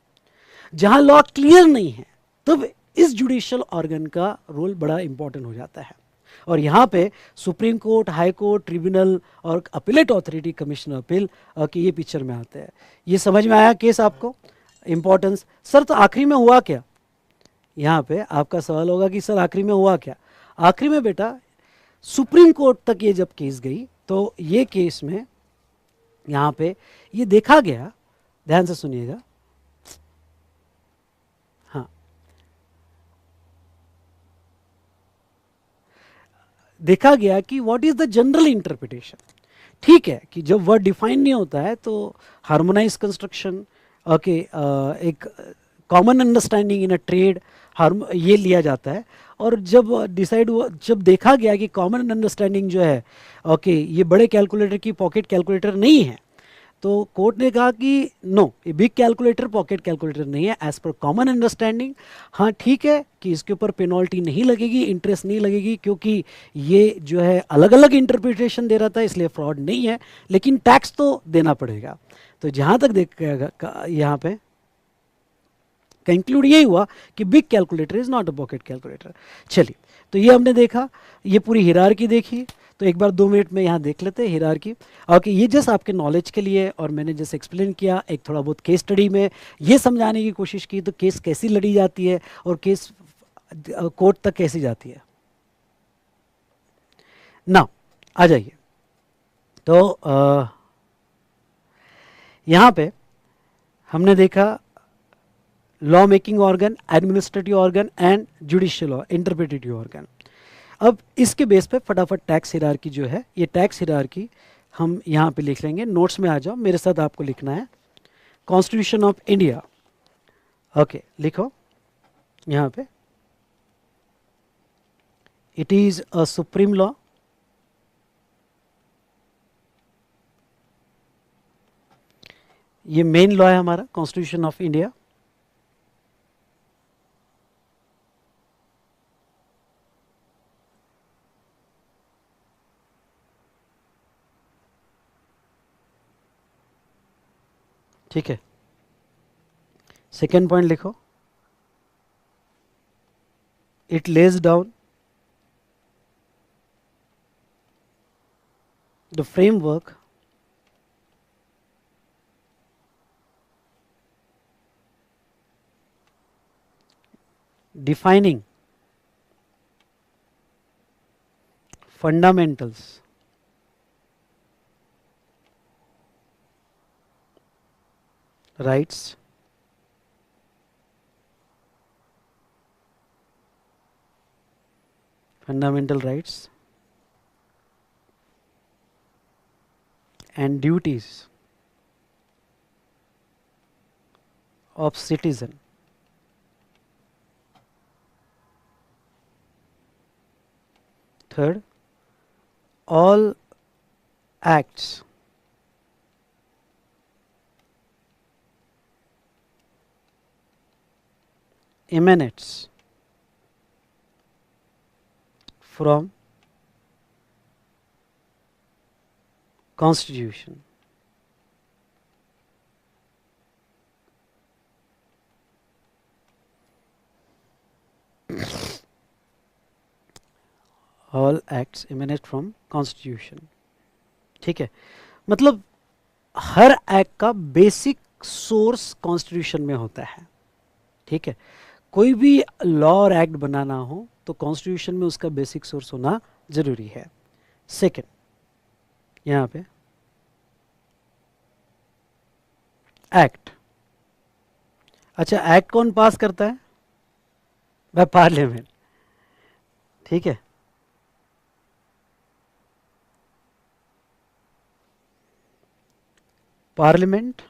जहां लॉ क्लियर नहीं है तब इस जुडिशियल ऑर्गन का रोल बड़ा इंपॉर्टेंट हो जाता है। और यहाँ पे supreme court, high court, tribunal और अपीलेट अथॉरिटी, कमीशन अपील कि ये पिक्चर में आते हैं। ये समझ में आया केस आपको? इंपॉर्टेंस। सर तो आखिरी में हुआ क्या? यहाँ पे आपका सवाल होगा कि सर आखिरी में हुआ क्या? आखिरी में बेटा सुप्रीम कोर्ट तक ये जब केस गई तो ये केस में यहाँ पे ये देखा गया, ध्यान से सुनिएगा, हाँ, देखा गया कि what is the general interpretation. ठीक है कि जब वर्ड डिफाइन नहीं होता है तो हार्मोनाइज कंस्ट्रक्शन, ओके, एक common understanding in a trade, ये लिया जाता है। और जब डिसाइड हुआ, जब देखा गया कि कॉमन अंडरस्टैंडिंग जो है, ओके, ये बड़े कैलकुलेटर की पॉकेट कैलकुलेटर नहीं है, तो कोर्ट ने कहा कि नो, ये बिग कैलकुलेटर पॉकेट कैलकुलेटर नहीं है एज पर कॉमन अंडरस्टैंडिंग। हाँ ठीक है कि इसके ऊपर पेनल्टी नहीं लगेगी, इंटरेस्ट नहीं लगेगी, क्योंकि ये जो है अलग अलग इंटरप्रिटेशन दे रहा था, इसलिए फ्रॉड नहीं है, लेकिन टैक्स तो देना पड़ेगा। तो जहाँ तक देखिएगा यहाँ पे कंक्लूड यही हुआ कि big calculator is not a pocket calculator. चलिए, तो ये हमने देखा, ये पूरी हिरार्की देखी। तो एक बार 2 मिनट में यहाँ देख लेते हैं हिरार्की। ओके, ये जस्ट आपके नॉलेज के लिए, और मैंने जैसे एक्सप्लेन किया एक थोड़ा बहुत केस स्टडी में ये समझाने की कोशिश की तो केस कैसी लड़ी जाती है और केस कोर्ट तक कैसी जाती है ना। आ जाइए। तो यहाँ पे हमने देखा law making organ, administrative organ and judicial interpretive organ. अब इसके बेस पे फटाफट टैक्स हिरार्की जो है, ये टैक्स हिरार्की हम यहाँ पे लिख लेंगे। नोट्स में आ जाओ, मेरे साथ आपको लिखना है कॉन्स्टिट्यूशन ऑफ इंडिया। ओके, लिखो यहाँ पे, it is a supreme law, ये मेन लॉ है हमारा कॉन्स्टिट्यूशन ऑफ इंडिया। ठीक है, सेकेंड पॉइंट लिखो, it lays down the framework defining fundamentals rights fundamental rights and duties of citizen. Third, all acts emanates from constitution. All acts eminent from constitution. ठीक है, मतलब हर act का basic source constitution में होता है। ठीक है, कोई भी लॉ और एक्ट बनाना हो तो कॉन्स्टिट्यूशन में उसका बेसिक सोर्स होना जरूरी है। सेकंड, यहाँ पे एक्ट, अच्छा एक्ट कौन पास करता है? By parliament. ठीक है, parliament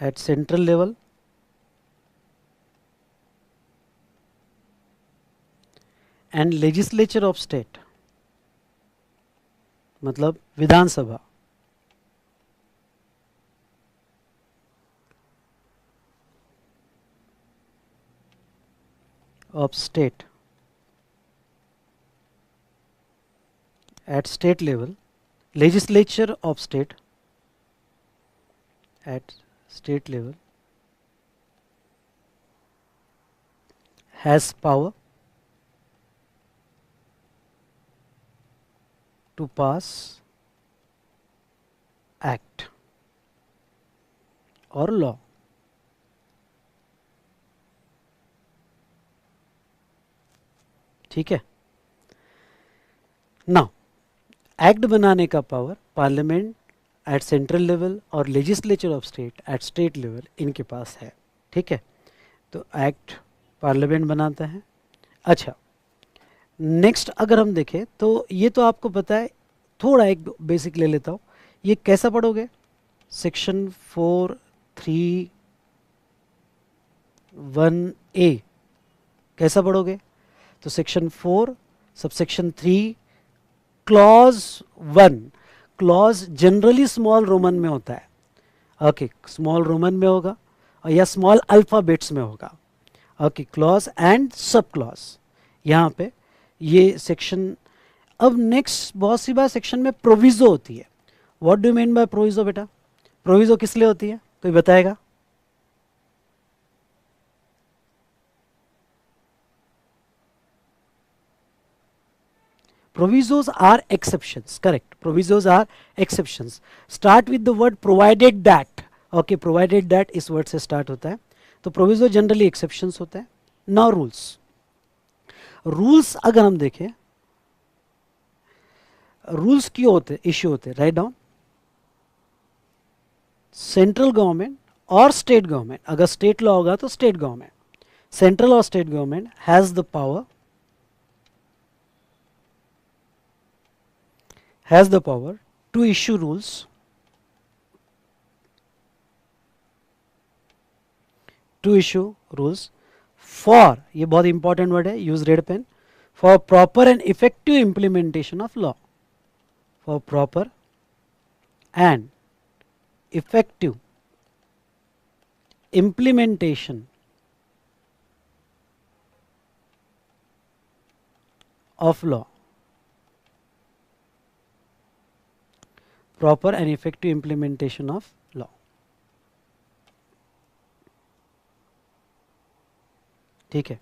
at central level and legislature of state, मतलब विधानसभा of state at state level legislature of state at state level has power to pass act or law. ठीक है. नाउ एक्ट बनाने का power parliament at central level और legislature of state at state level इनके पास है. ठीक है, तो एक्ट पार्लियामेंट बनाता है. अच्छा, नेक्स्ट अगर हम देखें तो ये तो आपको पता है, थोड़ा एक बेसिक ले लेता हूँ. ये कैसा पढ़ोगे? सेक्शन 4(3)(1)(a) कैसा पढ़ोगे? तो section 4 subsection 3 clause 1. Clause generally small Roman में होता है. ओके, स्मॉल रोमन में होगा या स्मॉल अल्फाबेट्स में होगा. Okay, clause and sub clause यहाँ पे ये सेक्शन. अब नेक्स्ट बहुत सी बार सेक्शन में प्रोविजो होती है. What do mean by proviso बेटा? प्रोविजो किस लिए होती है, कोई बताएगा? Provisos are exceptions, correct. Provisos are exceptions. Start with the word provided that. Okay, provided that इस word से start होता है. तो proviso generally exceptions होता है. Now rules. Rules अगर हम देखें, rules क्यों होते, इश्यू होते, राइट डाउन. सेंट्रल गवर्नमेंट और स्टेट गवर्नमेंट, अगर स्टेट लॉ होगा तो स्टेट गवर्नमेंट, सेंट्रल और state government has the power, has the power to issue rules for, ये बहुत इंपॉर्टेंट वर्ड है, use red pen, for proper and effective implementation of law. For proper and effective implementation of law. Proper and effective implementation of law. ठीक है.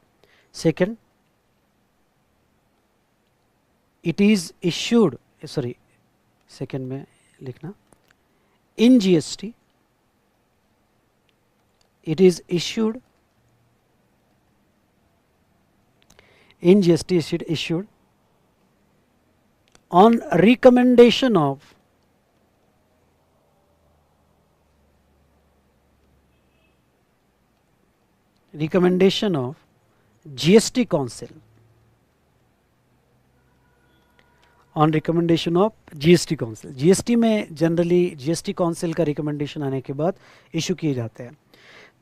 Second, it is issued, sorry second में लिखना, in GST it is issued, in GST issued on recommendation of GST council, on recommendation of GST council. GST में generally GST council का recommendation आने के बाद issue किए जाते हैं.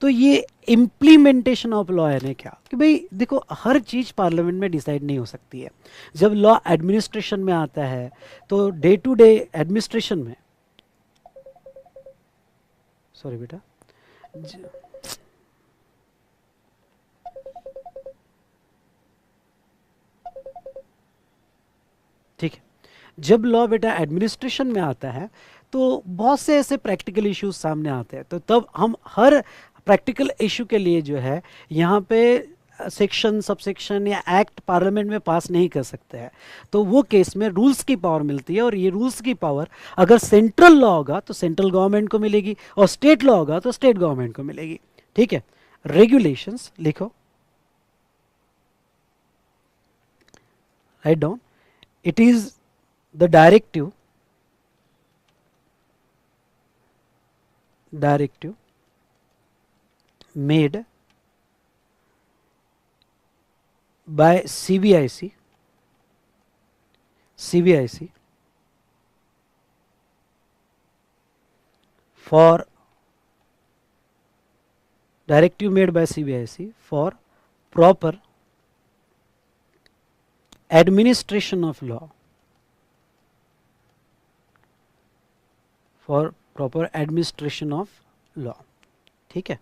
तो ये इम्प्लीमेंटेशन ऑफ लॉ है ना, क्या कि भाई देखो हर चीज़ पार्लियामेंट में डिसाइड नहीं हो सकती है. जब लॉ एडमिनिस्ट्रेशन में आता है तो डे टू डे एडमिनिस्ट्रेशन में, सॉरी बेटा, ठीक है, जब लॉ बेटा एडमिनिस्ट्रेशन में आता है तो बहुत से ऐसे प्रैक्टिकल इश्यूज सामने आते हैं. तो तब हम हर प्रैक्टिकल इशू के लिए जो है यहाँ पे सेक्शन, सबसेक्शन या एक्ट पार्लियामेंट में पास नहीं कर सकते हैं. तो वो केस में रूल्स की पावर मिलती है, और ये रूल्स की पावर अगर सेंट्रल लॉ होगा तो सेंट्रल गवर्नमेंट को मिलेगी, और स्टेट लॉ होगा तो स्टेट गवर्नमेंट को मिलेगी. ठीक है. रेगुलेशंस लिखो, write down. It is the directive made by CBIC for directive made by CBIC for proper administration of law, for proper administration of law. ठीक है.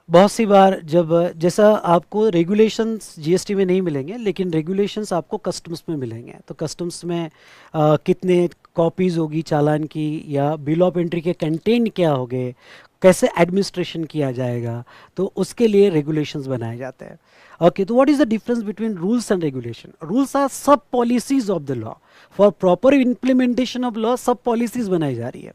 बहुत सी बार जब जैसा आपको रेगुलेशंस जीएसटी में नहीं मिलेंगे, लेकिन रेगुलेशंस आपको कस्टम्स में मिलेंगे। तो कस्टम्स में कितने कॉपीज़ होगी चालान की, या बिल ऑफ एंट्री के कंटेंट क्या होंगे, कैसे एडमिनिस्ट्रेशन किया जाएगा, तो उसके लिए रेगुलेशंस बनाए जाते हैं। ओके, तो what is the difference between rules and regulation? Rules are sub policies of the law, for proper implementation of law sub policies बनाई जा रही है।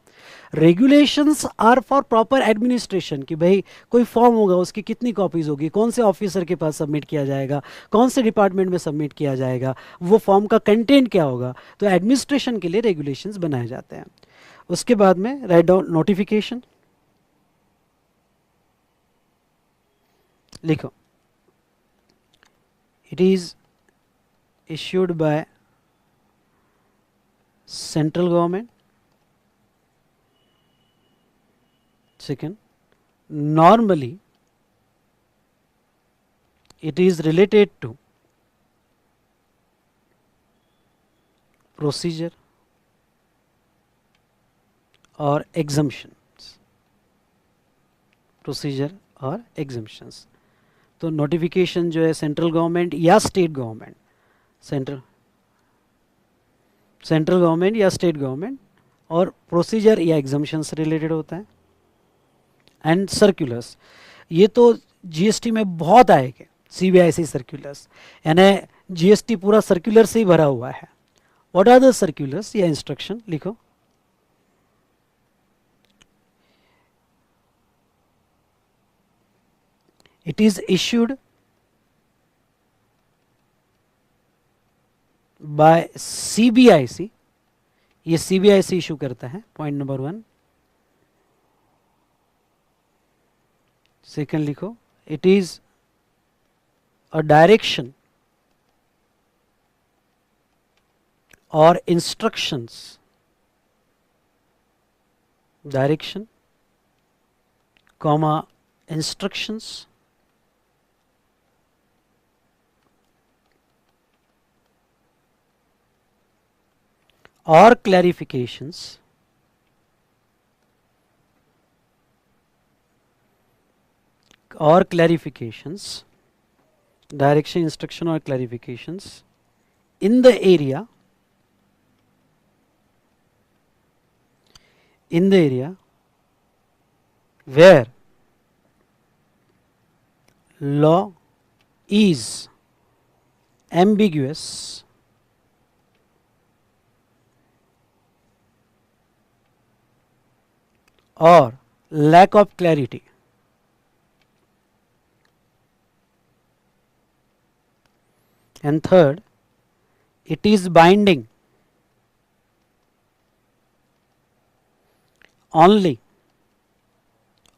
Regulations are for proper administration, कि भाई कोई फॉर्म होगा उसकी कितनी कॉपीज होगी, कौन से ऑफिसर के पास सबमिट किया जाएगा, कौन से डिपार्टमेंट में सबमिट किया जाएगा, वो फॉर्म का कंटेंट क्या होगा। तो एडमिनिस्ट्रेशन के लिए रेगुलेशंस बनाए जाते हैं। उसके बाद में राइट डाउन नोटिफिकेशन, लिखो, it is issued by central government. Second, normally it is related to procedure or exemptions, procedure और exemptions। तो नोटिफिकेशन जो है सेंट्रल गवर्नमेंट या स्टेट गवर्नमेंट, सेंट्रल गवर्नमेंट या स्टेट गवर्नमेंट, और प्रोसीजर या एग्जाम्शन से रिलेटेड होता है। एंड सर्कुलर्स, ये तो जीएसटी में बहुत आएंगे, सीबीआईसी सर्कुलर्स, यानी जीएसटी पूरा सर्कुलर से ही भरा हुआ है। व्हाट आर द सर्कुलर्स या इंस्ट्रक्शन, लिखो, it is issued by CBIC, ये सीबीआईसी इशू करता है, पॉइंट नंबर 1। सेकंड लिखो, इट इज अ डायरेक्शन और instructions, direction comma instructions or clarifications direction, instruction or clarifications in the area where law is ambiguous or lack of clarity, and third, it is binding only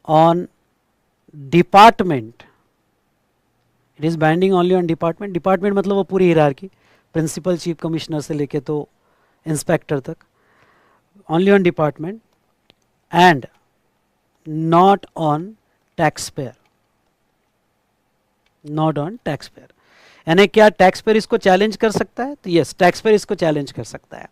on department, it is binding only on department, department मतलब वो पूरी hierarchy, principal, chief commissioner से लेके तो inspector तक, only on department and not on taxpayer, not on taxpayer। यानी क्या taxpayer इसको चैलेंज कर सकता है? तो यस, टैक्सपेयर इसको चैलेंज कर सकता है।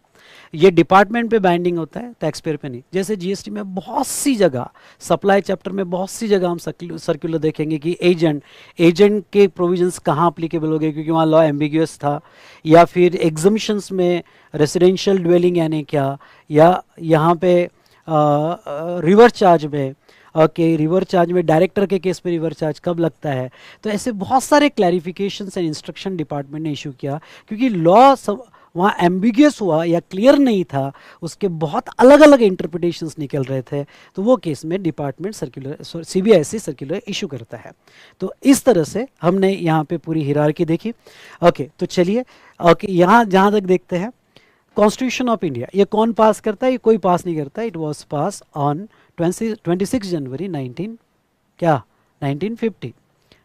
ये डिपार्टमेंट पे बाइंडिंग होता है, टैक्सपेयर पे नहीं। जैसे जीएसटी में बहुत सी जगह, सप्लाई चैप्टर में बहुत सी जगह हम सर्कुलर देखेंगे कि एजेंट के प्रोविजंस कहाँ अप्लीकेबल हो गए, क्योंकि वहाँ लॉ एम्बिग्यूअस था, या फिर एग्जम्पशंस में रेसिडेंशियल ड्वेलिंग यानी क्या, या यहाँ पे रिवर्स चार्ज में, ओके, रिवर्स चार्ज में डायरेक्टर के केस में रिवर्स चार्ज कब लगता है। तो ऐसे बहुत सारे क्लैरिफिकेशंस एंड इंस्ट्रक्शन डिपार्टमेंट ने इशू किया, क्योंकि लॉ वहाँ एम्बिगियस हुआ या क्लियर नहीं था, उसके बहुत अलग अलग इंटरप्रिटेशंस निकल रहे थे। तो वो केस में department circular, CBIC circular issue करता है। तो इस तरह से हमने यहाँ पे पूरी हिरार्की देखी। ओके, तो चलिए, ओके, यहाँ जहाँ तक देखते हैं, कॉन्स्टिट्यूशन ऑफ इंडिया ये कौन पास करता है? ये कोई पास नहीं करता। इट वॉज पास ऑन 26 जनवरी 1950।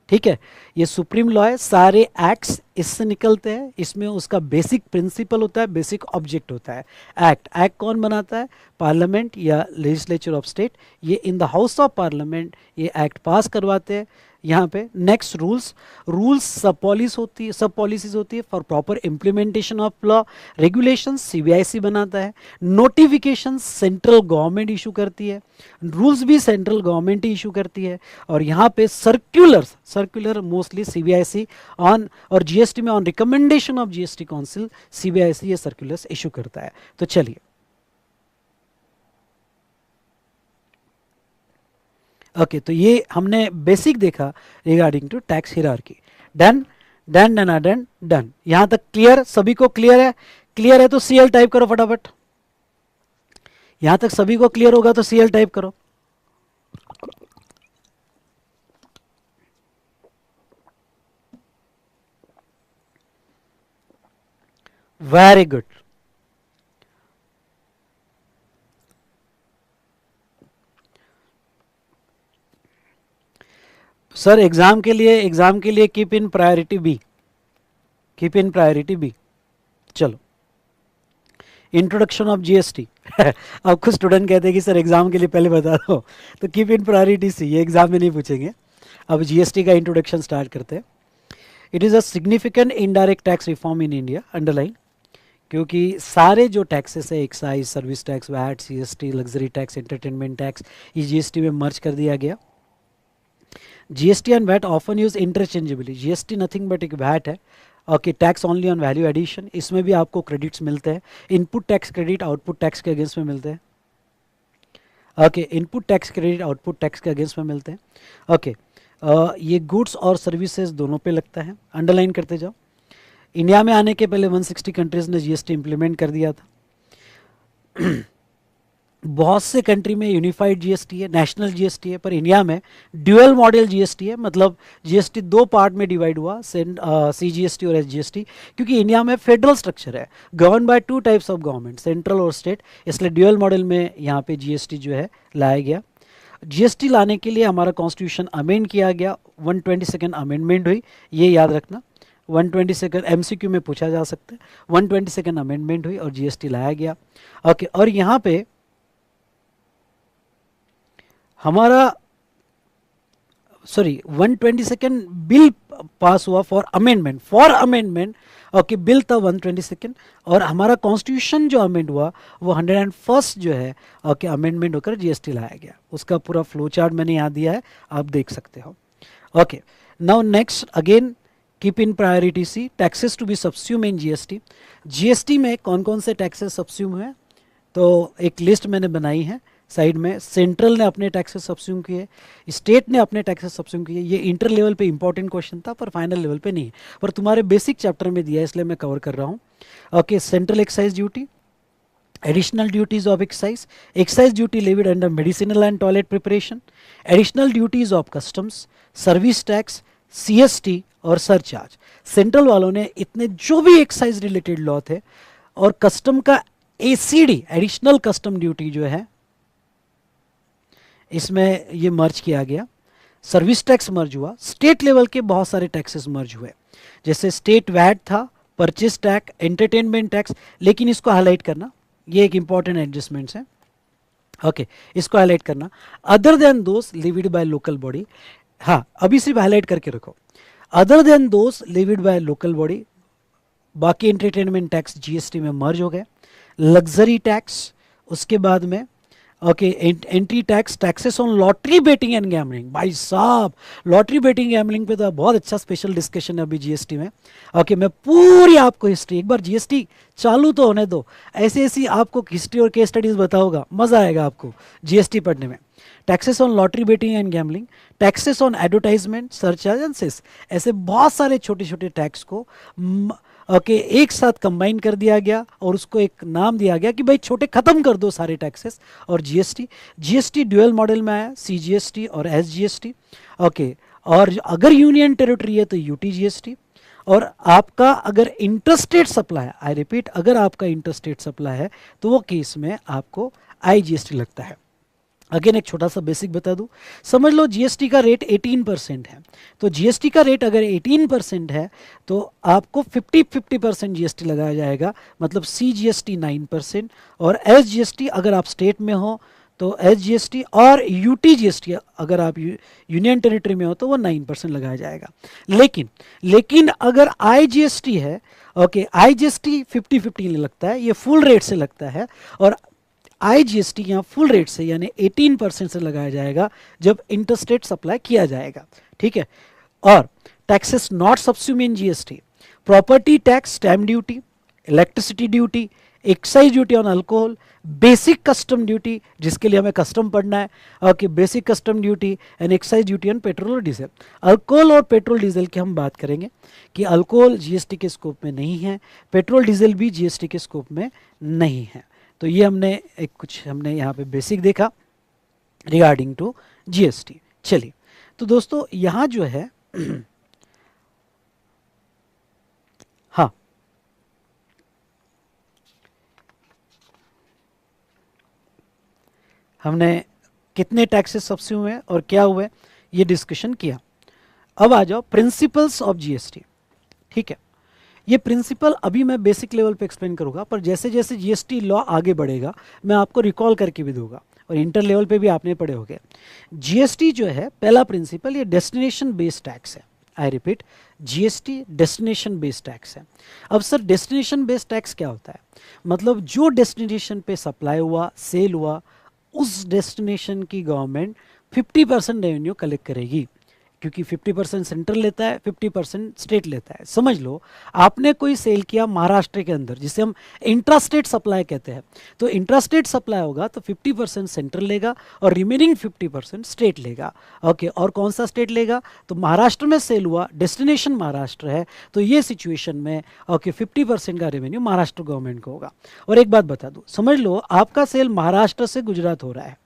ठीक है, ये सुप्रीम लॉ है। सारे एक्ट्स इससे निकलते हैं, इसमें उसका बेसिक प्रिंसिपल होता है, बेसिक ऑब्जेक्ट होता है। एक्ट, एक्ट कौन बनाता है? पार्लियामेंट या लेजिस्लेचर ऑफ स्टेट। ये in the house of parliament ये एक्ट पास करवाते हैं। यहाँ पे next rules, rules sub policies होती है for proper implementation of law. Regulation CBIC बनाता है। नोटिफिकेशन सेंट्रल गवर्नमेंट इशू करती है, रूल्स भी सेंट्रल गवर्नमेंट ही इशू करती है। और यहाँ पे सर्कुलर मोस्टली सीबीआईसी ऑन, और जीएसटी में on recommendation of GST council CBIC ये सर्कुलर्स इशू करता है। तो चलिए ओके, तो ये हमने बेसिक देखा regarding to tax hierarchy. Done done done done done, यहां तक क्लियर? सभी को क्लियर है? क्लियर है तो सीएल टाइप करो फटाफट। यहां तक सभी को क्लियर होगा तो सीएल टाइप करो। Very good. सर एग्जाम के लिए keep in priority B, keep in priority B. चलो, इंट्रोडक्शन ऑफ जीएसटी। अब कुछ स्टूडेंट कहते हैं कि सर एग्जाम के लिए पहले बता दो, तो कीप इन प्रायोरिटी सी, ये एग्जाम में नहीं पूछेंगे। अब जीएसटी का इंट्रोडक्शन स्टार्ट करते हैं। It is a significant indirect tax reform in India, underline, क्योंकि सारे जो टैक्सेस है, excise, service tax, VAT, CST, luxury tax, entertainment tax, ये जीएसटी में मर्ज कर दिया गया। GST and VAT often use interchangeably. GST nothing but एक वैट है। Okay, tax only on value addition, इसमें भी आपको क्रेडिट्स मिलते हैं। Input tax credit output tax के अगेंस्ट में मिलते हैं। Okay, input tax credit output tax के अगेंस्ट में मिलते हैं। ओके, ये गुड्स और सर्विसेज दोनों पे लगता है, अंडरलाइन करते जाओ। इंडिया में आने के पहले 160 कंट्रीज ने जीएसटी इंप्लीमेंट कर दिया था। बहुत से कंट्री में यूनिफाइड जीएसटी है, नेशनल जीएसटी है, पर इंडिया में ड्यूअल मॉडल जीएसटी है। मतलब जीएसटी दो पार्ट में डिवाइड हुआ, सीजीएसटी और एसजीएसटी, क्योंकि इंडिया में फेडरल स्ट्रक्चर है, govern by two types of government, central और स्टेट, इसलिए ड्यूअल मॉडल में यहाँ पे जीएसटी जो है लाया गया। जीएसटी लाने के लिए हमारा कॉन्स्टिट्यूशन अमेंड किया गया, 122nd अमेंडमेंट हुई, ये याद रखना। 122 एमसीक्यू में पूछा जा सकता है। 122nd अमेंडमेंट हुई और जीएसटी लाया गया। ओके, और यहाँ पे हमारा 122nd बिल पास हुआ फॉर अमेंडमेंट। ओके, बिल था 122nd, और हमारा कॉन्स्टिट्यूशन जो अमेंड हुआ वो 101st जो है, ओके, अमेंडमेंट होकर जीएसटी लाया गया। उसका पूरा फ्लो चार्ट मैंने यहाँ दिया है, आप देख सकते हो। Okay, now next again keep in priority C, taxes to be subsume in GST. GST में कौन कौन से टैक्सेस सब्स्यूम हुए, तो एक लिस्ट मैंने बनाई है साइड में। सेंट्रल ने अपने टैक्सेस सब्स्यूम किए, स्टेट ने अपने टैक्सेस सब्स्यूम किए। ये इंटर लेवल पे इंपॉर्टेंट क्वेश्चन था, पर फाइनल लेवल पे नहीं है, पर तुम्हारे बेसिक चैप्टर में दिया है, इसलिए मैं कवर कर रहा हूँ। Okay, central excise duty, additional duties of excise duty levied under medicinal and toilet preparation, additional duties of customs, service tax, CST और सरचार्ज। सेंट्रल वालों ने इतने जो भी एक्साइज रिलेटेड लॉ थे और कस्टम का एसीडी, एडिशनल कस्टम ड्यूटी जो है, इसमें ये मर्ज किया गया। सर्विस टैक्स मर्ज हुआ, स्टेट लेवल के बहुत सारे टैक्सेस मर्ज हुए, जैसे स्टेट वैट था, परचेस टैक्स, एंटरटेनमेंट टैक्स, लेकिन इसको हाईलाइट करना, ये एक इंपॉर्टेंट एडजस्टमेंट्स है। ओके, इसको हाईलाइट करना, other than those levied by local body. हाँ, अभी सिर्फ हाईलाइट करके रखो, other than those levied by local body. बाकी एंटरटेनमेंट टैक्स जीएसटी में मर्ज हो गए। लग्जरी टैक्स, उसके बाद में okay, entry tax, taxes on lottery betting and gambling. भाई साहब, लॉटरी बेटिंग गैमलिंग पे तो बहुत अच्छा स्पेशल डिस्कशन है अभी जीएसटी में। ओके, मैं पूरी आपको हिस्ट्री, एक बार जीएसटी चालू तो होने दो, ऐसी ऐसी आपको हिस्ट्री और केस स्टडीज बताऊंगा, मजा आएगा आपको जीएसटी पढ़ने में। Taxes on lottery betting and gambling, taxes on advertisement, surcharge and cess, ऐसे बहुत सारे छोटे छोटे टैक्स को ओके एक साथ कंबाइन कर दिया गया और उसको एक नाम दिया गया कि भाई छोटे खत्म कर दो सारे टैक्सेस। और जीएसटी ड्यूअल मॉडल में आया, सीजीएसटी और एसजीएसटी। ओके, और अगर यूनियन टेरिटरी है तो यूटीजीएसटी। और आपका अगर इंटरस्टेट सप्लाई है, आई रिपीट, अगर आपका इंटरस्टेट सप्लाई है तो वो केस में आपको आईजीएसटी लगता है। अगेन एक छोटा सा बेसिक बता दूं, समझ लो जीएसटी का रेट 18% है, तो जीएसटी का रेट अगर 18% है तो आपको 50% जीएसटी लगाया जाएगा, मतलब सी जीएसटी 9%, और एस जीएसटी अगर आप स्टेट में हो तो एस जीएसटी, और यूटी जीएसटी अगर आप यूनियन टेरिटरी में हो तो वो 9% लगाया जाएगा। लेकिन अगर आई जीएसटी है, ओके, आई जीएसटी 50-50 लगता है, ये फुल रेट से लगता है, और आई जीएसटी यहाँ फुल रेट से यानी 18% से लगाया जाएगा जब इंटरस्टेट सप्लाई किया जाएगा, ठीक है। और taxes not subsume in GST, property tax, stamp duty, electricity duty, excise duty on alcohol, basic custom duty जिसके लिए हमें कस्टम पढ़ना है, okay, basic custom duty and excise duty on petrol और डीजल। अल्कोहल और पेट्रोल डीजल की हम बात करेंगे कि अल्कोहल जीएसटी के स्कोप में नहीं है, पेट्रोल डीजल भी जीएसटी के स्कोप में नहीं है। तो ये हमने यहाँ पे बेसिक देखा रिगार्डिंग टू जीएसटी। चलिए, तो दोस्तों यहाँ जो है हाँ, हमने कितने टैक्सेस सब्सिडी हुए और क्या हुए ये डिस्कशन किया। अब आ जाओ प्रिंसिपल्स ऑफ जीएसटी, ठीक है। ये प्रिंसिपल अभी मैं बेसिक लेवल पे एक्सप्लेन करूंगा, पर जैसे जैसे जीएसटी लॉ आगे बढ़ेगा मैं आपको रिकॉल करके भी दूंगा, और इंटर लेवल पे भी आपने पढ़े होंगे। जीएसटी जो है पहला प्रिंसिपल, ये डेस्टिनेशन बेस्ड टैक्स है। I repeat, GST destination based tax है। अब सर डेस्टिनेशन बेस्ड टैक्स क्या होता है? मतलब जो डेस्टिनेशन पे सप्लाई हुआ, सेल हुआ, उस डेस्टिनेशन की गवर्नमेंट 50% रेवेन्यू कलेक्ट करेगी, क्योंकि 50% सेंट्रल लेता है, 50% स्टेट लेता है। समझ लो आपने कोई सेल किया महाराष्ट्र के अंदर, जिसे हम इंट्रास्टेट सप्लाई कहते हैं, तो इंट्रास्टेट सप्लाई होगा तो 50% सेंट्रल लेगा और रिमेनिंग 50% स्टेट लेगा, ओके। और कौन सा स्टेट लेगा? तो महाराष्ट्र में सेल हुआ, डेस्टिनेशन महाराष्ट्र है, तो ये सिचुएशन में ओके 50% का रेवेन्यू महाराष्ट्र गवर्नमेंट को होगा। और एक बात बता दूं, समझ लो आपका सेल महाराष्ट्र से गुजरात हो रहा है,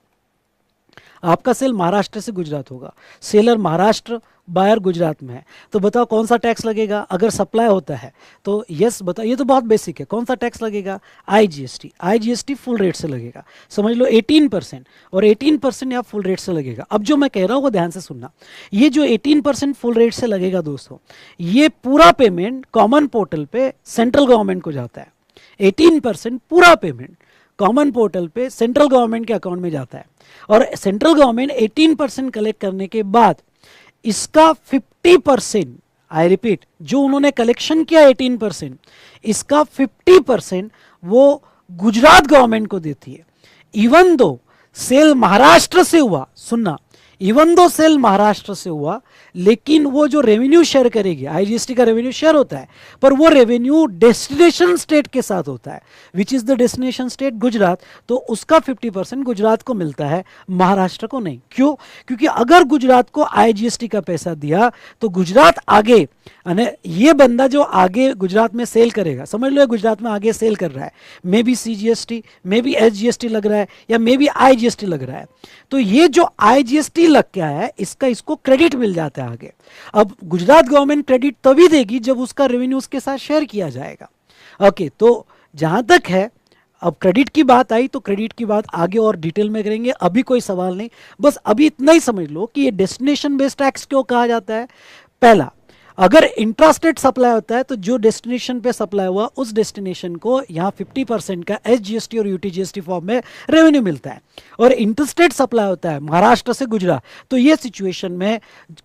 आपका सेल महाराष्ट्र से गुजरात होगा, सेलर महाराष्ट्र, बायर गुजरात में है, तो बताओ कौन सा टैक्स लगेगा? अगर सप्लाई होता है तो यस बताओ, ये तो बहुत बेसिक है, कौन सा टैक्स लगेगा? आईजीएसटी। आईजीएसटी फुल रेट से लगेगा, समझ लो 18%, और 18% यहाँ फुल रेट से लगेगा। अब जो मैं कह रहा हूँ वो ध्यान से सुनना, ये जो 18% फुल रेट से लगेगा दोस्तों, ये पूरा पेमेंट कॉमन पोर्टल पे सेंट्रल गवर्नमेंट को जाता है। 18% पूरा पेमेंट कॉमन पोर्टल पे सेंट्रल गवर्नमेंट के अकाउंट में जाता है, और सेंट्रल गवर्नमेंट 18% कलेक्ट करने के बाद इसका 50%, आई रिपीट, जो उन्होंने कलेक्शन किया 18%, इसका 50% वो गुजरात गवर्नमेंट को देती है। इवन दो सेल महाराष्ट्र से हुआ, सुनना, इवन दो सेल महाराष्ट्र से हुआ, लेकिन वो जो रेवेन्यू शेयर करेगी, आईजीएसटी का रेवेन्यू शेयर होता है, पर वो रेवेन्यू डेस्टिनेशन स्टेट के साथ होता है, which is the destination state Gujarat, तो उसका 50% गुजरात को मिलता है, महाराष्ट्र को नहीं। क्यों? क्योंकि अगर गुजरात को आईजीएसटी का पैसा दिया तो गुजरात आगे, ये बंदा जो आगे गुजरात में सेल करेगा, समझ लो ये गुजरात में आगे सेल कर रहा है, may be CGST, may be SGST लग रहा है, या मे बी आईजीएसटी लग रहा है, तो ये जो आईजीएसटी लग गया है इसको क्रेडिट मिल जाता है आगे। अब गुजरात गवर्नमेंट क्रेडिट तभी देगी जब उसका रेवेन्यू उसके साथ शेयर किया जाएगा, ओके। तो जहां तक है, अब क्रेडिट की बात आई तो क्रेडिट की बात आगे और डिटेल में करेंगे, अभी कोई सवाल नहीं, बस अभी इतना ही समझ लो कि ये डेस्टिनेशन बेस्ड टैक्स क्यों कहा जाता है। पहला, अगर इंट्रास्टेट सप्लाई होता है तो जो डेस्टिनेशन पे सप्लाई हुआ उस डेस्टिनेशन को यहाँ 50% का एसजीएसटी और यूटीजीएसटी फॉर्म में रेवेन्यू मिलता है, और इंटरस्टेट सप्लाई होता है महाराष्ट्र से गुजरात, तो ये सिचुएशन में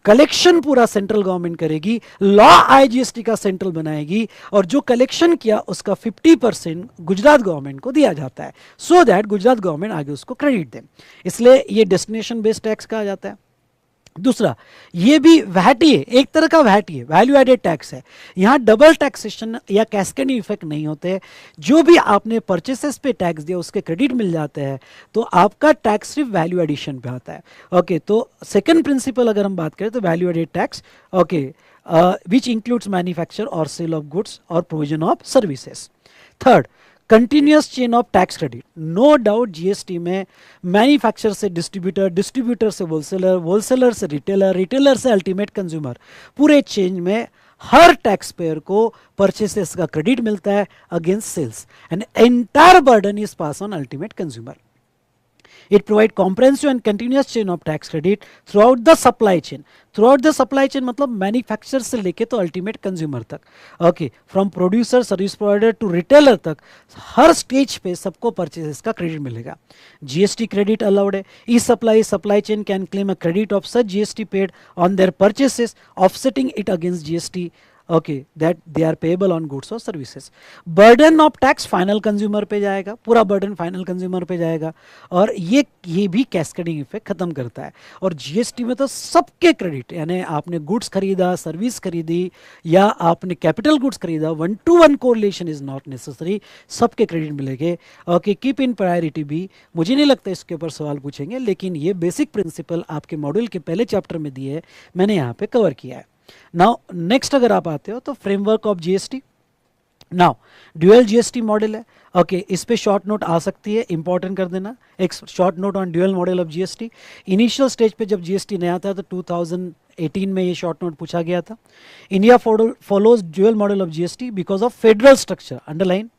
कलेक्शन पूरा सेंट्रल गवर्नमेंट करेगी, लॉ आईजीएसटी का सेंट्रल बनाएगी, और जो कलेक्शन किया उसका 50% गुजरात गवर्नमेंट को दिया जाता है, सो दैट गुजरात गवर्नमेंट आगे उसको क्रेडिट दे, इसलिए ये डेस्टिनेशन बेस्ड टैक्स कहा जाता है। दूसरा, ये भी वैट ही है, एक तरह का वैट ही है, वैल्यू एडेड टैक्स है। यहाँ डबल टैक्सेशन या कैस्केडिंग इफेक्ट नहीं होते, जो भी आपने परचेसेस पे टैक्स दिया उसके क्रेडिट मिल जाते हैं, तो आपका टैक्स सिर्फ वैल्यू एडिशन पे आता है, ओके। तो सेकंड प्रिंसिपल अगर हम बात करें तो value added tax, okay, which includes manufacture और सेल ऑफ गुड्स और provision of services. Third, continuous chain of tax credit. No doubt GST में मैन्युफैक्चर से डिस्ट्रीब्यूटर, डिस्ट्रीब्यूटर से होलसेलर, होलसेलर से रिटेलर, रिटेलर से अल्टीमेट कंज्यूमर, पूरे chain में हर टैक्स पेयर को परचेसेस का क्रेडिट मिलता है against sales, and entire burden is pass on ultimate consumer. It provide comprehensive and continuous chain of tax credit throughout the supply chain. Through the supply chain मतलब manufacturer से लेके तो ultimate consumer तक, okay, from producer service provider to retailer तक, हर stage पे सबको purchases का क्रेडिट मिलेगा. जीएसटी क्रेडिट अलाउड है. E supply chain can claim a credit of such GST paid on their purchases offsetting it against GST, okay, that they are payable on goods और services. Burden of tax final consumer पे जाएगा, पूरा burden final consumer पे जाएगा. और ये भी cascading effect खत्म करता है. और जीएसटी में तो सबके क्रेडिट, यानी आपने गुड्स खरीदा, सर्विस खरीदी या आपने कैपिटल गुड्स खरीदा, 1-to-1 correlation is not necessary, सबके क्रेडिट मिलेंगे. ओके, कीप इन प्रायोरिटी भी, मुझे नहीं लगता इसके ऊपर सवाल पूछेंगे, लेकिन ये बेसिक प्रिंसिपल आपके मॉड्यूल के पहले चैप्टर में दिए है, मैंने यहाँ पे कवर किया है. नाउ नेक्स्ट अगर आप आते हो तो framework of GST. Now dual GST model है, ओके, इस पे शॉर्ट नोट आ सकती है, इंपॉर्टेंट कर देना, एक short note on dual model of GST. Initial stage पे जब जीएसटी नया था तो 2018 में ये शॉर्ट नोट पूछा गया था. India follows dual model of GST because of federal structure, underline,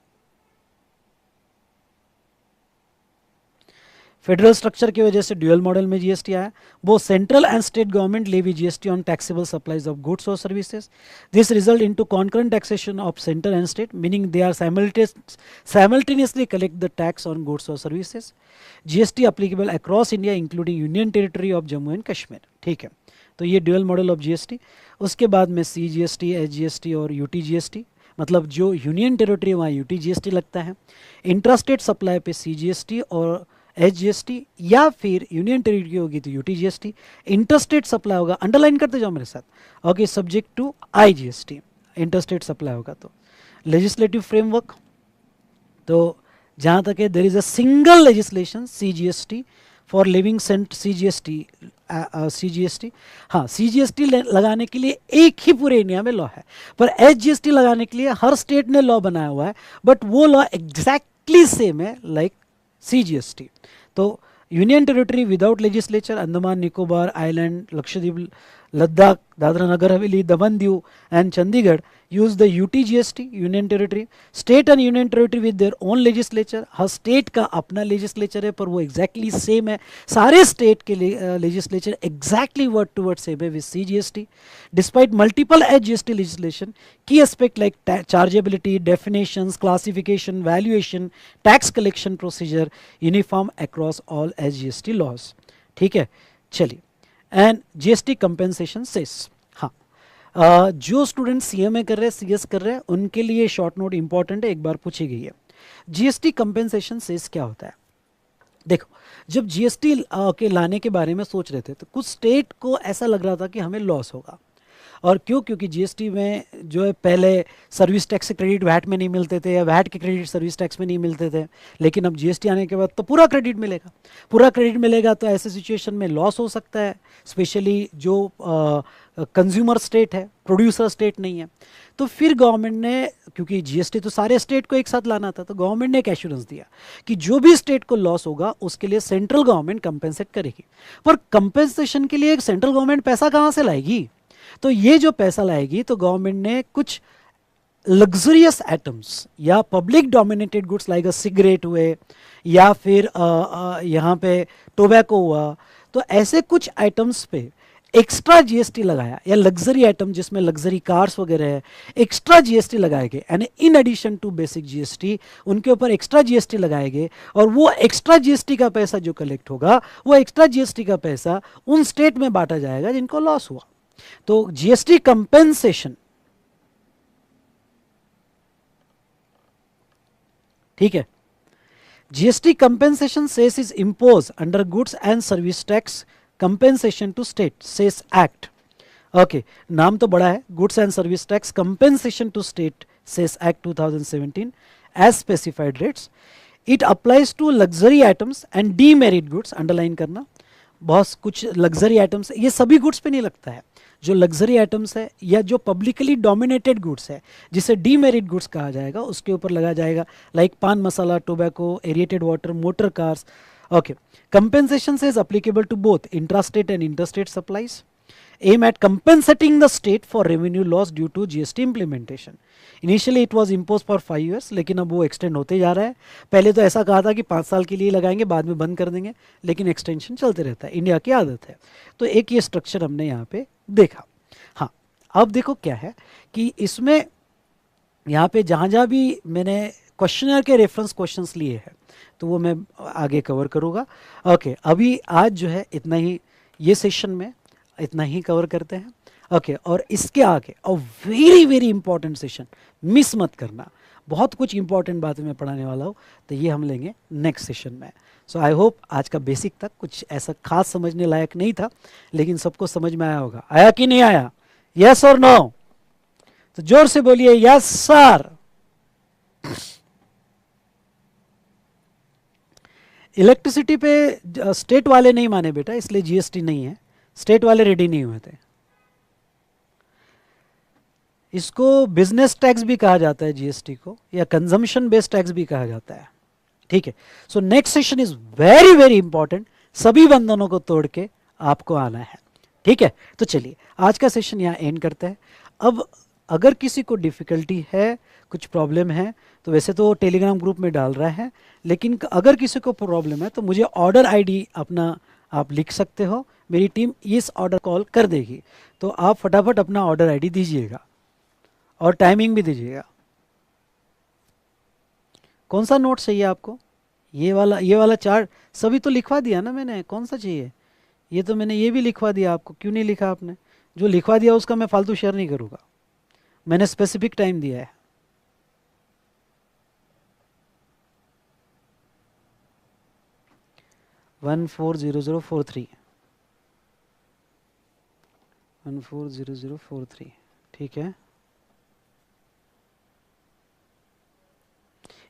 federal structure की वजह से ड्यूअल मॉडल में जीएसटी आया. वो central and state government levy GST on taxable supplies of goods और services. This result into concurrent taxation of centre and state, meaning they are simultaneously collect the tax on goods और services. GST applicable across India including union territory of Jammu and Kashmir. ठीक है, तो ये dual model of GST. उसके बाद में C GST, H GST और UT GST, मतलब जो यूनियन टेरिटरी वहाँ यूटी जीएसटी लगता है. इंट्रास्टेट सप्लाई पे सी जीएसटी और एच जीएसटी, या फिर यूनियन टेरिटरी होगी तो यूटी जीएसटी. इंटरस्टेट सप्लाई होगा, अंडरलाइन करते जाओ मेरे साथ, okay, subject to I GST. Interstate supply होगा तो लेजिस्लेटिव फ्रेमवर्क, तो जहाँ तक है there is a single legislation C GST for levying cent C GST. हाँ, सी जीएसटी लगाने के लिए एक ही पूरे इंडिया में लॉ है, पर एच जीएसटी लगाने के लिए हर स्टेट ने लॉ बनाया हुआ है, बट वो लॉ एग्जैक्टली सेम है लाइक सी जीएसटी. तो union territory without legislature, Andaman Nicobar island, Lakshadweep, Ladakh, Dadra Nagar Haveli, Daman Diu and Chandigarh use the UT GST, union territory. State and union territory with their own legislature, हर स्टेट का अपना लेजिस्लेचर है, पर वो एग्जैक्टली सेम है, सारे स्टेट के legislature exactly word to word same है with CGST. Despite multiple each GST legislation, key aspect like chargeability, definitions, classification, valuation, tax collection procedure uniform across all HGST laws. ठीक है, चलिए. And GST compensation cess, जो student CMA कर रहे हैं, CS कर रहे हैं, उनके लिए शॉर्ट नोट इंपॉर्टेंट है, एक बार पूछी गई है. जीएसटी कंपेंसेशन सेस क्या होता है? देखो, जब जीएसटी के लाने के बारे में सोच रहे थे तो कुछ स्टेट को ऐसा लग रहा था कि हमें लॉस होगा. और क्यों? क्योंकि जीएसटी में जो है पहले सर्विस टैक्स से क्रेडिट वैट में नहीं मिलते थे, या वैट के क्रेडिट सर्विस टैक्स में नहीं मिलते थे, लेकिन अब जीएसटी आने के बाद तो पूरा क्रेडिट मिलेगा. पूरा क्रेडिट मिलेगा तो ऐसे सिचुएशन में लॉस हो सकता है, स्पेशली जो कंज्यूमर स्टेट है, प्रोड्यूसर स्टेट नहीं है. तो फिर गवर्नमेंट ने, क्योंकि जीएसटी तो सारे स्टेट को एक साथ लाना था, तो गवर्नमेंट ने एक एश्योरेंस दिया कि जो भी स्टेट को लॉस होगा उसके लिए सेंट्रल गवर्नमेंट कंपेंसेट करेगी. पर कंपेंसेशन के लिए सेंट्रल गवर्नमेंट पैसा कहाँ से लाएगी? तो ये जो पैसा लाएगी, तो गवर्नमेंट ने कुछ लग्जरियस आइटम्स या public dominated goods like cigarette हुए, या फिर यहाँ पे टोबैको हुआ, तो ऐसे कुछ आइटम्स पे एक्स्ट्रा जीएसटी लगाया, या लग्जरी आइटम जिसमें लग्जरी कार्स वगैरह है, एक्स्ट्रा जीएसटी लगाए गए, यानी in addition to basic GST उनके ऊपर एक्स्ट्रा जीएसटी लगाए गए. और वो एक्स्ट्रा जीएसटी का पैसा जो कलेक्ट होगा, वो एक्स्ट्रा जीएसटी का पैसा उन स्टेट में बांटा जाएगा जिनको लॉस हुआ. तो जीएसटी कंपेंसेशन, ठीक है, GST compensation cess is impose under goods and service tax compensation to state cess act. Okay, नाम तो बड़ा है, goods and service tax compensation to state cess act 2017 as specified rates. It applies to luxury items and demerit goods, underline करना. बहुत कुछ luxury items, ये सभी goods पे नहीं लगता है. जो लग्जरी आइटम्स है या जो पब्लिकली डोमिनेटेड गुड्स है, जिसे डीमेरिट गुड्स कहा जाएगा, उसके ऊपर लगा जाएगा, like paan masala, tobacco, aerated water, motor cars. Okay, compensation is applicable to both intrastate and interstate supplies. aim at compensating the state for revenue loss due to GST implementation. Initially it was imposed for 5 years, लेकिन अब वो extend होते जा रहा है. पहले तो ऐसा कहा था कि 5 साल के लिए लगाएंगे, बाद में बंद कर देंगे, लेकिन एक्सटेंशन चलते रहता है, इंडिया की आदत है. तो एक ये स्ट्रक्चर हमने यहाँ पे देखा. हाँ, अब देखो क्या है कि इसमें यहाँ पे जहाँ जहाँ भी मैंने क्वेश्चनर के रेफरेंस क्वेश्चंस लिए हैं, तो वो मैं आगे कवर करूँगा. ओके, अभी आज जो है इतना ही, ये सेशन में इतना ही कवर करते हैं. ओके, और इसके आगे और very very important session, miss मत करना, बहुत कुछ इंपॉर्टेंट बातें मैं पढ़ाने वाला हूँ, तो ये हम लेंगे नेक्स्ट सेशन में. सो आई होप आज का बेसिक तक कुछ ऐसा खास समझने लायक नहीं था, लेकिन सबको समझ में आया होगा. आया कि नहीं आया? यस और नो? तो जोर से बोलिए यस सर. इलेक्ट्रिसिटी पे स्टेट वाले नहीं माने बेटा, इसलिए जीएसटी नहीं है. स्टेट वाले रेडी नहीं हुए थे. इसको बिजनेस टैक्स भी कहा जाता है जीएसटी को, या कंजम्पशन बेस्ड टैक्स भी कहा जाता है. ठीक है. So next session is very very important. सभी बंधनों को तोड़ के आपको आना है. ठीक है. तो चलिए आज का सेशन यहाँ एंड करते हैं. अब अगर किसी को डिफिकल्टी है, कुछ प्रॉब्लम है, तो वैसे तो टेलीग्राम ग्रुप में डाल रहा है, लेकिन अगर किसी को प्रॉब्लम है तो मुझे ऑर्डर आईडी अपना आप लिख सकते हो, मेरी टीम इस ऑर्डर कॉल कर देगी. तो आप फटाफट अपना ऑर्डर आईडी दीजिएगा और टाइमिंग भी दीजिएगा. कौन सा नोट चाहिए आपको? ये वाला चार्ट सभी तो लिखवा दिया ना मैंने. कौन सा चाहिए? ये तो मैंने ये भी लिखवा दिया आपको. क्यों नहीं लिखा आपने? जो लिखवा दिया उसका मैं फालतू शेयर नहीं करूँगा. मैंने स्पेसिफिक टाइम दिया है. वन 140043. ठीक है.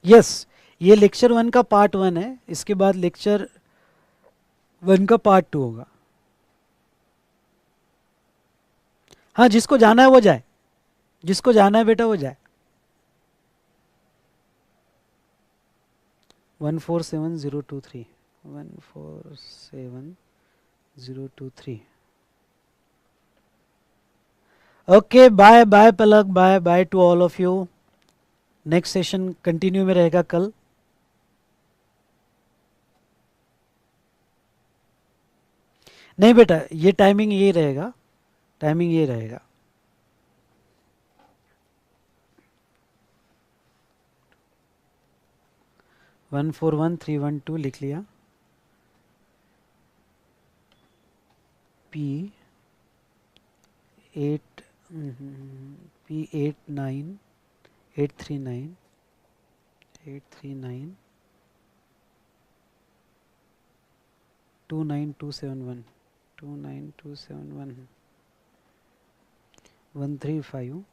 यस, ये लेक्चर 1 का पार्ट 1 है. इसके बाद लेक्चर 1 का पार्ट 2 होगा. हाँ, जिसको जाना है वो जाए. जिसको जाना है बेटा वो जाए. 147023. 147023. Okay, bye bye Palak, bye bye to all of you. Next session continue में रहेगा कल. नहीं बेटा, ये टाइमिंग ये रहेगा. टाइमिंग ये रहेगा. वन 41312 लिख लिया. P 89 839 29271 135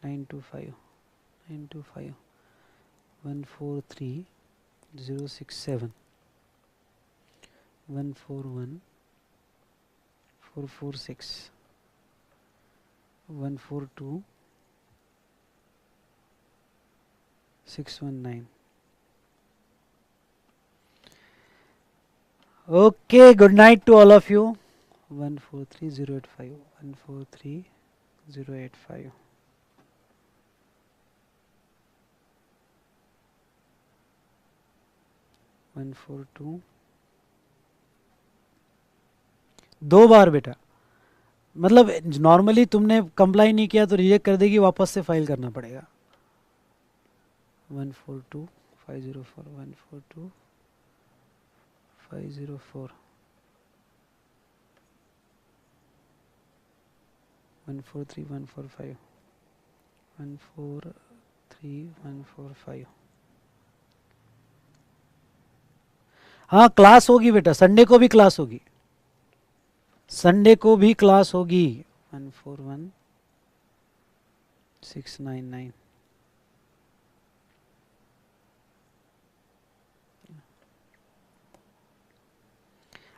925 143067 141 446 142 619. Okay, good night to all of you. 143085 143085. 142. 2 बार बेटा. मतलब नॉर्मली तुमने कंप्लाई नहीं किया तो रिजेक्ट कर देगी, वापस से फाइल करना पड़ेगा. 142504 142504 143145 143145. हाँ, क्लास होगी बेटा. संडे को भी क्लास होगी. संडे को भी क्लास होगी. 141699.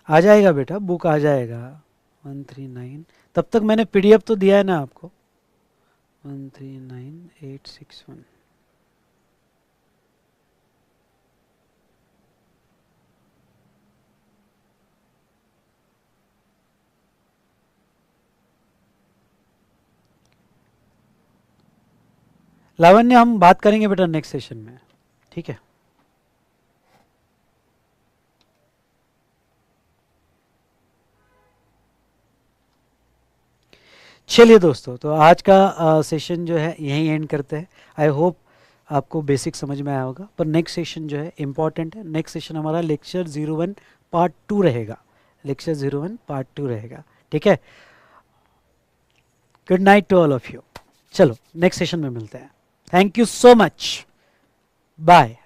आ जाएगा बेटा, बुक आ जाएगा. 139. तब तक मैंने पीडीएफ तो दिया है ना आपको. 139861. लावण्य हम बात करेंगे बेटा नेक्स्ट सेशन में, ठीक है। चलिए दोस्तों, तो आज का सेशन जो है यहीं एंड करते हैं। आई होप आपको बेसिक समझ में आया होगा, पर नेक्स्ट सेशन जो है इम्पॉर्टेंट है। नेक्स्ट सेशन हमारा लेक्चर 01 पार्ट 2 रहेगा, लेक्चर 01 पार्ट 2 रहेगा, ठीक है। Good night to all of you. चलो नेक्स्ट सेशन में मिलते हैं। Thank you so much, bye.